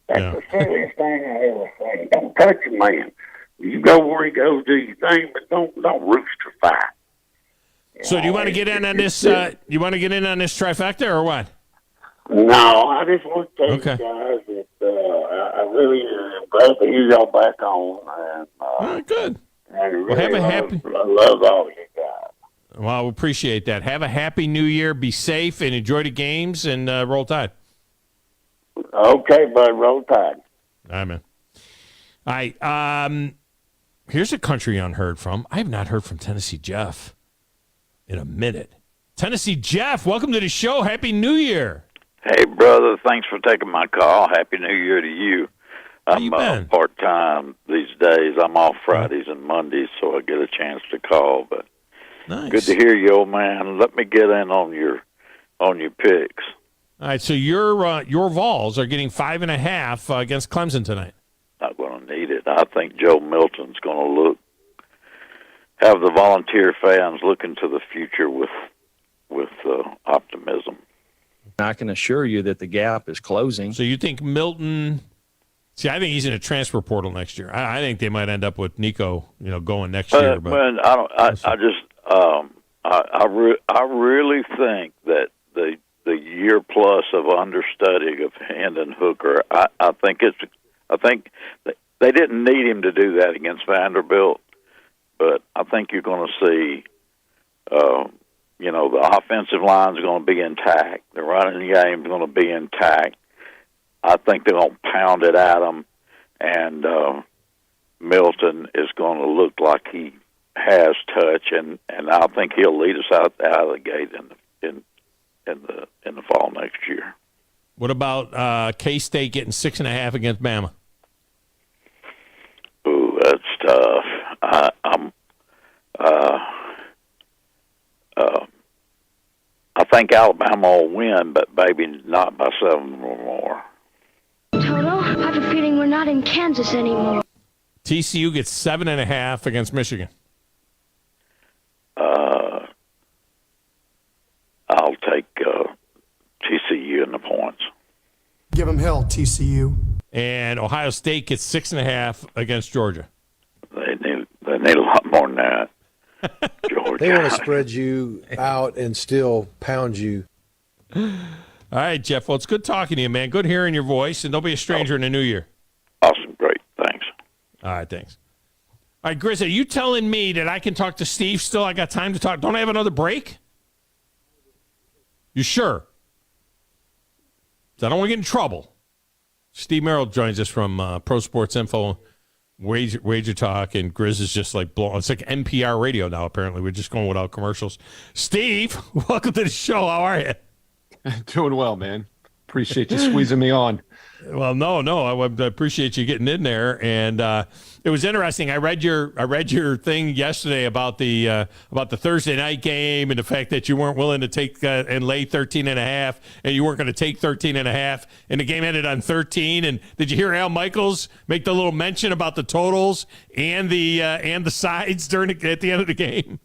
That's the silliest thing I ever seen. Don't touch a man. You go where he goes, do your thing, but don't rooster fight. So do you want to get in on this? You want to get in on this trifecta or what? No, I just want to tell you guys that I really am glad to hear y'all back on. And, good. And Well, have a happy. I love all you guys. Well, we appreciate that. Have a happy New Year. Be safe and enjoy the games and roll tide. Okay, bud. Roll tide. All right, man. All right. Here's a country unheard from. I have not heard from Tennessee Jeff in a minute. Tennessee Jeff, welcome to the show. Happy New Year. Hey, brother. Thanks for taking my call. Happy New Year to you. How you been? Part-time these days. I'm off Fridays and Mondays, so I get a chance to call. But nice. Good to hear you, old man. Let me get in on your picks. All right, so your Vols are getting 5.5 against Clemson tonight. Not going to need it. I think Joe Milton's going to look have the Volunteer fans looking to the future with optimism. I can assure you that the gap is closing. So you think Milton? See, I think he's in a transfer portal next year. I think they might end up with Nico, going next year. But I don't. I really think that the year plus of understudying of Hendon Hooker. I think they didn't need him to do that against Vanderbilt, but I think you're going to see. The offensive line is going to be intact. The running game is going to be intact. I think they're going to pound it at them, and Milton is going to look like he has touch, and I think he'll lead us out of the gate in the fall next year. What about K-State getting 6.5 against Bama? Ooh, that's tough. I think Alabama will win, but maybe not by 7 or more. Toto, I have a feeling we're not in Kansas anymore. TCU gets 7.5 against Michigan. I'll take TCU in the points. Give them hell, TCU. And Ohio State gets 6.5 against Georgia. They need a lot more than that. Georgia. They want to spread you out and still pound you. All right, Jeff. Well, it's good talking to you, man. Good hearing your voice, and don't be a stranger in the new year. Awesome. Great. Thanks. All right, thanks. All right, Grizz, are you telling me that I can talk to Steve still? I got time to talk. Don't I have another break? You sure? I don't want to get in trouble. Steve Merrill joins us from Pro Sports Info, Wager Talk, and Grizz is just like blowing. It's like NPR radio now, apparently. We're just going without commercials. Steve, welcome to the show. How are you? Doing well, man. Appreciate you squeezing me on. Well, no, I appreciate you getting in there, and it was interesting. I read your thing yesterday about the Thursday night game and the fact that you weren't willing to take and lay 13.5, and you weren't going to take 13.5, and the game ended on 13. And did you hear Al Michaels make the little mention about the totals and the sides at the end of the game?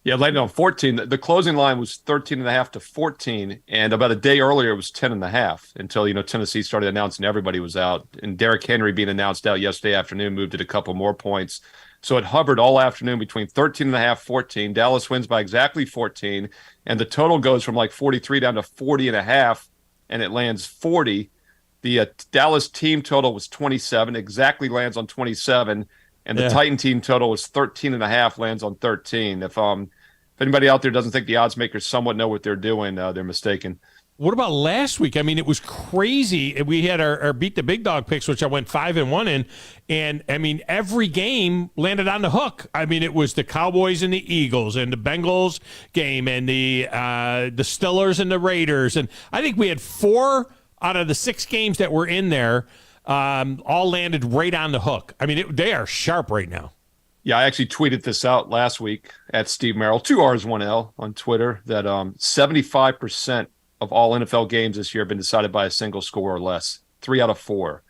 Yeah, landed on 14. The closing line was 13.5 to 14, and about a day earlier it was 10.5 until Tennessee started announcing everybody was out, and Derrick Henry being announced out yesterday afternoon moved it a couple more points. So it hovered all afternoon between 13.5, 14. Dallas wins by exactly 14, and the total goes from like 43 down to 40.5, and it lands 40. The Dallas team total was 27, exactly lands on 27. And the Titan team total was 13.5, lands on 13. If anybody out there doesn't think the odds makers somewhat know what they're doing, they're mistaken. What about last week? I mean, it was crazy. We had our Beat the Big Dog picks, which I went 5-1 in. And, I mean, every game landed on the hook. I mean, it was the Cowboys and the Eagles and the Bengals game and the Steelers and the Raiders. And I think we had 4 out of the 6 games that were in there all landed right on the hook. I mean, they are sharp right now. Yeah, I actually tweeted this out last week at Steve Merrill, 2Rs1L on Twitter, that 75% of all NFL games this year have been decided by a single score or less, 3 out of 4.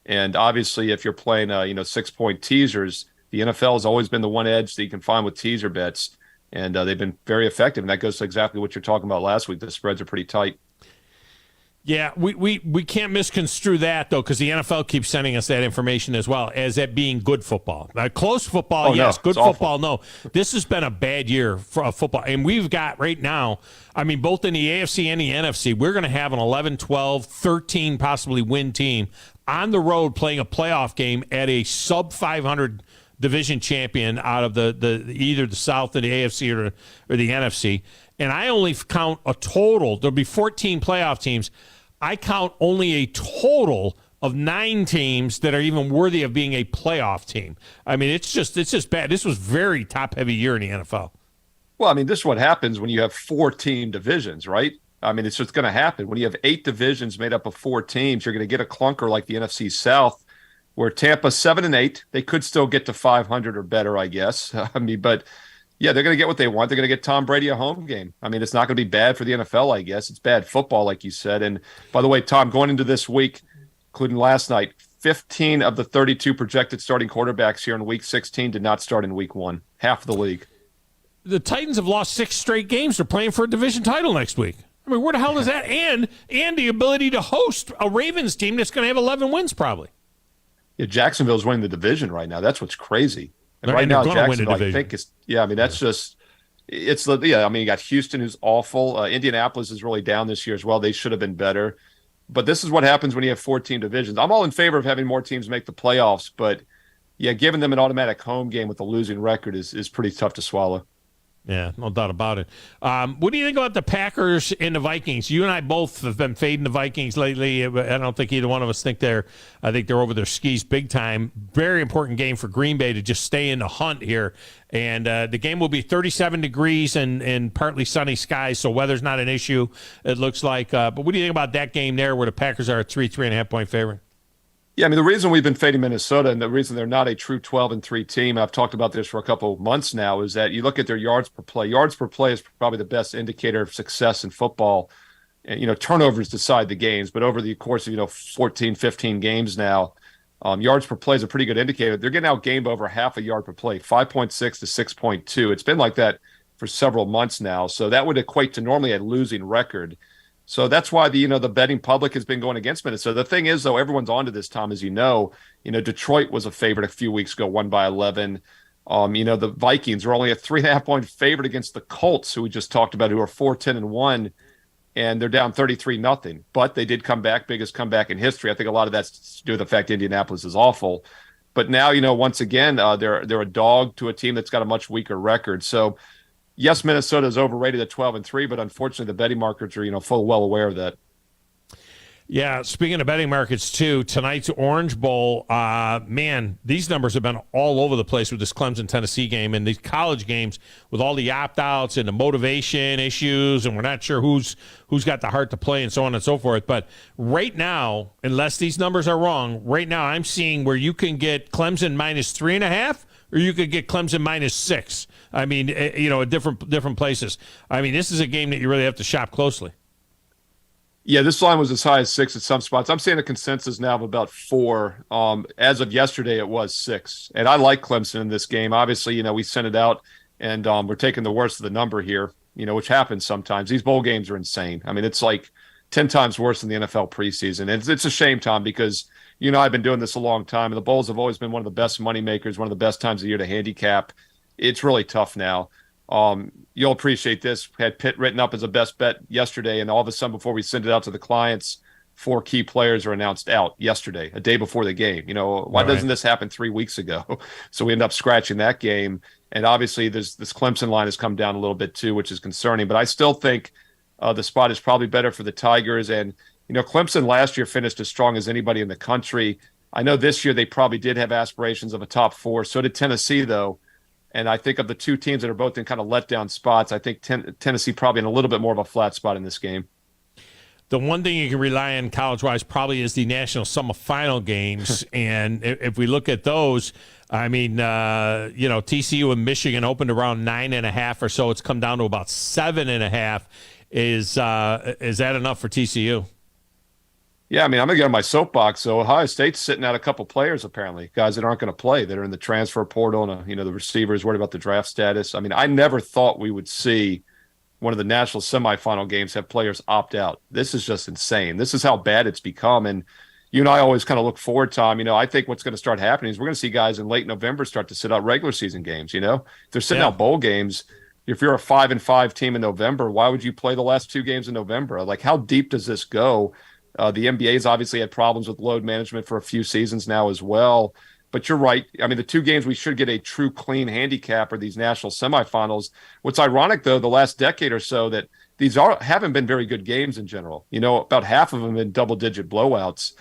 And obviously, if you're playing 6-point teasers, the NFL has always been the one edge that you can find with teaser bets, and they've been very effective. And that goes to exactly what you're talking about last week. The spreads are pretty tight. Yeah, we can't misconstrue that, though, because the NFL keeps sending us that information as well, as that being good football. Close football, yes. No, good football, no. This has been a bad year for football. And we've got right now, I mean, both in the AFC and the NFC, we're going to have an 11, 12, 13 possibly win team on the road playing a playoff game at a sub-500 division champion out of the either the South or the AFC or the NFC. And I only count a total. There'll be 14 playoff teams. I count only a total of 9 teams that are even worthy of being a playoff team. I mean, it's just bad. This was very top-heavy year in the NFL. Well, I mean, this is what happens when you have 4-team divisions, right? I mean, it's just going to happen. When you have 8 divisions made up of 4 teams, you're going to get a clunker like the NFC South, where Tampa's 7-8. They could still get to 500 or better, I guess. I mean, but yeah, they're going to get what they want. They're going to get Tom Brady a home game. I mean, it's not going to be bad for the NFL, I guess. It's bad football, like you said. And by the way, Tom, going into this week, including last night, 15 of the 32 projected starting quarterbacks here in Week 16 did not start in Week 1. Half the league. The Titans have lost 6 straight games. They're playing for a division title next week. I mean, where the hell is that? And the ability to host a Ravens team that's going to have 11 wins probably. Yeah, Jacksonville's winning the division right now. That's what's crazy. And right and now, they're gonna win the Jacksonville, I division. think, is I mean, that's just it's the I mean, you got Houston, who's awful. Indianapolis is really down this year as well. They should have been better. But this is what happens when you have 14 divisions. I'm all in favor of having more teams make the playoffs, but yeah, giving them an automatic home game with a losing record is pretty tough to swallow. Yeah, no doubt about it. What do you think about the Packers and the Vikings? You and I both have been fading the Vikings lately. I don't think either one of us think I think they're over their skis big time. Very important game for Green Bay to just stay in the hunt here. And the game will be 37 degrees and partly sunny skies, so weather's not an issue, it looks like. But what do you think about that game there where the Packers are a 3.5 point favorite? Yeah, I mean, the reason we've been fading Minnesota and the reason they're not a true 12-3 team, I've talked about this for a couple of months now, is that you look at their yards per play. Yards per play is probably the best indicator of success in football. And, turnovers decide the games. But over the course of, 14, 15 games now, yards per play is a pretty good indicator. They're getting outgained over half a yard per play, 5.6 to 6.2. It's been like that for several months now. So that would equate to normally a losing record. So that's why the betting public has been going against Minnesota. The thing is, though, everyone's onto this, Tom, as you know. Detroit was a favorite a few weeks ago, won by 11. The Vikings are only a 3.5 point favorite against the Colts, who we just talked about, who are 4-10-1, and they're down 33-0. But they did come back, biggest comeback in history. I think a lot of that's to do with the fact Indianapolis is awful. But now, once again, they're a dog to a team that's got a much weaker record. So, yes, Minnesota is overrated at 12-3, but unfortunately, the betting markets are full well aware of that. Yeah, speaking of betting markets too, tonight's Orange Bowl, man, these numbers have been all over the place with this Clemson-Tennessee game and these college games with all the opt-outs and the motivation issues, and we're not sure who's got the heart to play and so on and so forth. But right now, unless these numbers are wrong, right now I'm seeing where you can get Clemson -3.5, or you could get Clemson -6. I mean, at different places. I mean, this is a game that you really have to shop closely. Yeah, this line was as high as 6 at some spots. I'm seeing a consensus now of about 4. As of yesterday, it was 6. And I like Clemson in this game. Obviously, we sent it out, and we're taking the worst of the number here, which happens sometimes. These bowl games are insane. I mean, it's like 10 times worse than the NFL preseason. And it's a shame, Tom, because, I've been doing this a long time, and the bowls have always been one of the best money makers, one of the best times of the year to handicap. It's really tough now. You'll appreciate this. Had Pitt written up as a best bet yesterday, and all of a sudden, before we send it out to the clients, 4 key players are announced out yesterday, a day before the game. Why doesn't this happen 3 weeks ago? So we end up scratching that game. And obviously, this Clemson line has come down a little bit too, which is concerning. But I still think the spot is probably better for the Tigers. And Clemson last year finished as strong as anybody in the country. I know this year they probably did have aspirations of a top 4. So did Tennessee, though. And I think of the two teams that are both in kind of letdown spots, I think Tennessee probably in a little bit more of a flat spot in this game. The one thing you can rely on college-wise probably is the national semifinal games. And if we look at those, I mean, TCU and Michigan opened around 9.5 or so. It's come down to about 7.5. Is that enough for TCU? Yeah, I mean, I'm going to get on my soapbox. So Ohio State's sitting out a couple players, apparently, guys that aren't going to play, that are in the transfer portal, and, the receivers worried about the draft status. I mean, I never thought we would see one of the national semifinal games have players opt out. This is just insane. This is how bad it's become. And you and I always kind of look forward, Tom. I think what's going to start happening is we're going to see guys in late November start to sit out regular season games. If they're sitting out bowl games, if you're a 5-5 team in November, why would you play the last 2 games in November? Like, how deep does this go? The NBA's obviously had problems with load management for a few seasons now as well. But you're right. I mean, the 2 games we should get a true clean handicap are these national semifinals. What's ironic, though, the last decade or so, that these haven't been very good games in general. About half of them in double-digit blowouts.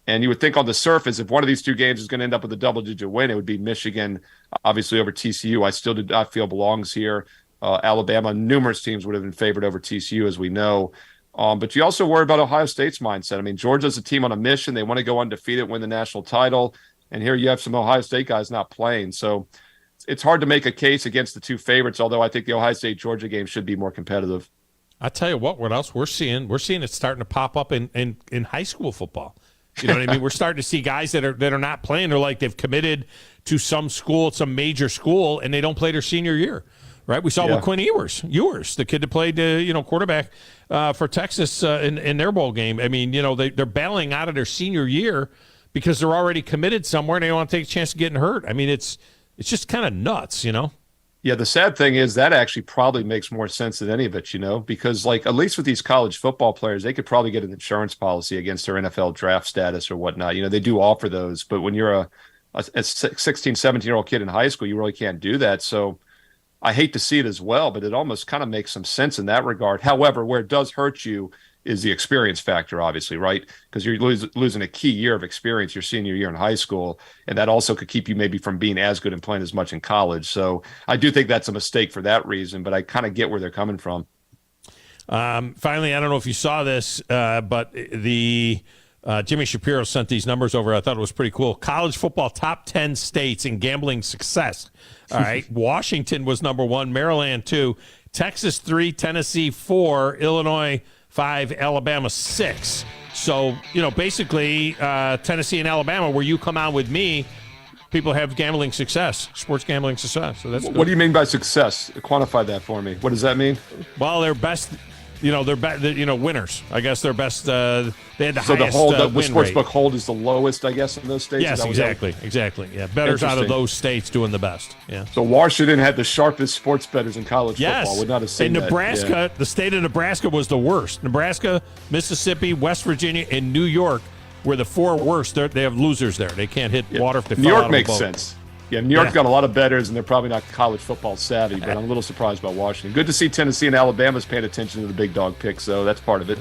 And you would think on the surface, if one of these 2 games is going to end up with a double-digit win, it would be Michigan, obviously, over TCU. I still do not feel belongs here. Alabama, numerous teams would have been favored over TCU, as we know. But you also worry about Ohio State's mindset. I mean, Georgia's a team on a mission. They want to go undefeated, win the national title. And here you have some Ohio State guys not playing. So it's hard to make a case against the 2 favorites, although I think the Ohio State-Georgia game should be more competitive. I tell you what else we're seeing? We're seeing it starting to pop up in high school football. You know what I mean? We're starting to see guys that are not playing. They're like they've committed to some school, some major school, and they don't play their senior year. Right? We saw with Quinn Ewers, the kid that played quarterback for Texas in their bowl game. I mean, they're bailing out of their senior year because they're already committed somewhere and they don't want to take a chance of getting hurt. I mean, it's just kind of nuts, Yeah, the sad thing is that actually probably makes more sense than any of it, because like at least with these college football players, they could probably get an insurance policy against their NFL draft status or whatnot. They do offer those, but when you're a 16, 17-year-old kid in high school, you really can't do that. So I hate to see it as well, but it almost kind of makes some sense in that regard. However, where it does hurt you is the experience factor, obviously, right? Because you're losing a key year of experience your senior year in high school, and that also could keep you maybe from being as good and playing as much in college. So I do think that's a mistake for that reason, but I kind of get where they're coming from. Finally, I don't know if you saw this, but the Jimmy Shapiro sent these numbers over. I thought it was pretty cool. College football top 10 states in gambling success. All right. Washington was number 1, Maryland 2, Texas 3, Tennessee 4, Illinois 5, Alabama 6. So, basically Tennessee and Alabama, where you come out with me, people have gambling success, sports gambling success. So that's good. What do you mean by success? Quantify that for me. What does that mean? Well, they're best. They're winners. I guess they're best. They had the highest the win sportsbook rate. hold is the lowest, I guess, in those states. Yes, exactly. Yeah, bettors out of those states doing the best. Yeah. So Washington had the sharpest sports bettors in college football. Would not have seen and Nebraska, the state of Nebraska was the worst. Nebraska, Mississippi, West Virginia, and New York were the 4 worst. They have losers there. They can't hit water if they New fall York out makes of a boat. sense. Yeah, New York's got a lot of bettors, and they're probably not college football savvy, but I'm a little surprised by Washington. Good to see Tennessee and Alabama's paying attention to the big dog picks, so that's part of it.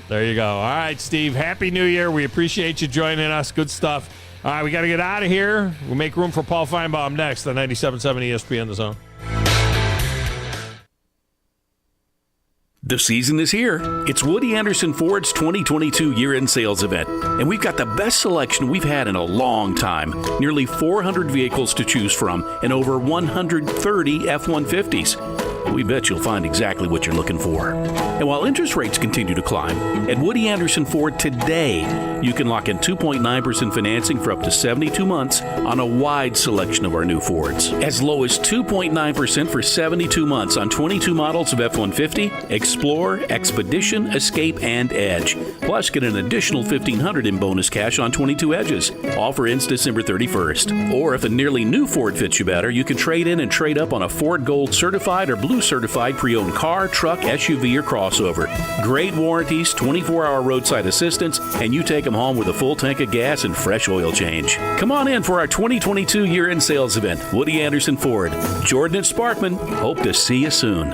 There you go. All right, Steve, Happy New Year. We appreciate you joining us. Good stuff. All right, we got to get out of here. We'll make room for Paul Feinbaum next on 97.7 ESPN The Zone. The season is here. It's Woody Anderson Ford's 2022 year-end sales event, and we've got the best selection we've had in a long time. Nearly 400 vehicles to choose from and over 130 F-150s. We bet you'll find exactly what you're looking for. And while interest rates continue to climb, at Woody Anderson Ford today, you can lock in 2.9% financing for up to 72 months on a wide selection of our new Fords. As low as 2.9% for 72 months on 22 models of F-150, Explorer, Expedition, Escape, and Edge. Plus, get an additional $1,500 in bonus cash on 22 Edges. Offer ends December 31st. Or if a nearly new Ford fits you better, you can trade in and trade up on a Ford Gold Certified or Blue Certified pre-owned car, truck, SUV, or crossover. Great warranties, 24-hour roadside assistance, and you take them home with a full tank of gas and fresh oil change. Come on in for our 2022 year-end sales event. Woody Anderson Ford. Jordan and Sparkman. Hope to see you soon.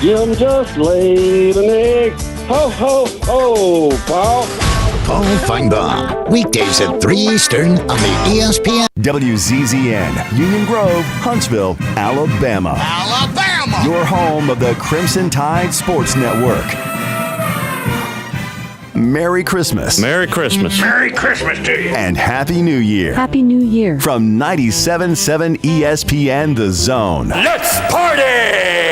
Jim just laid an egg. Ho, ho, ho, Paul. Paul Feinbaum. Weekdays at 3 Eastern on the ESPN. WZZN, Union Grove, Huntsville, Alabama. Alabama! Your home of the Crimson Tide Sports Network. Merry Christmas. Merry Christmas. Merry Christmas to you. And Happy New Year. Happy New Year. From 97.7 ESPN The Zone. Let's party!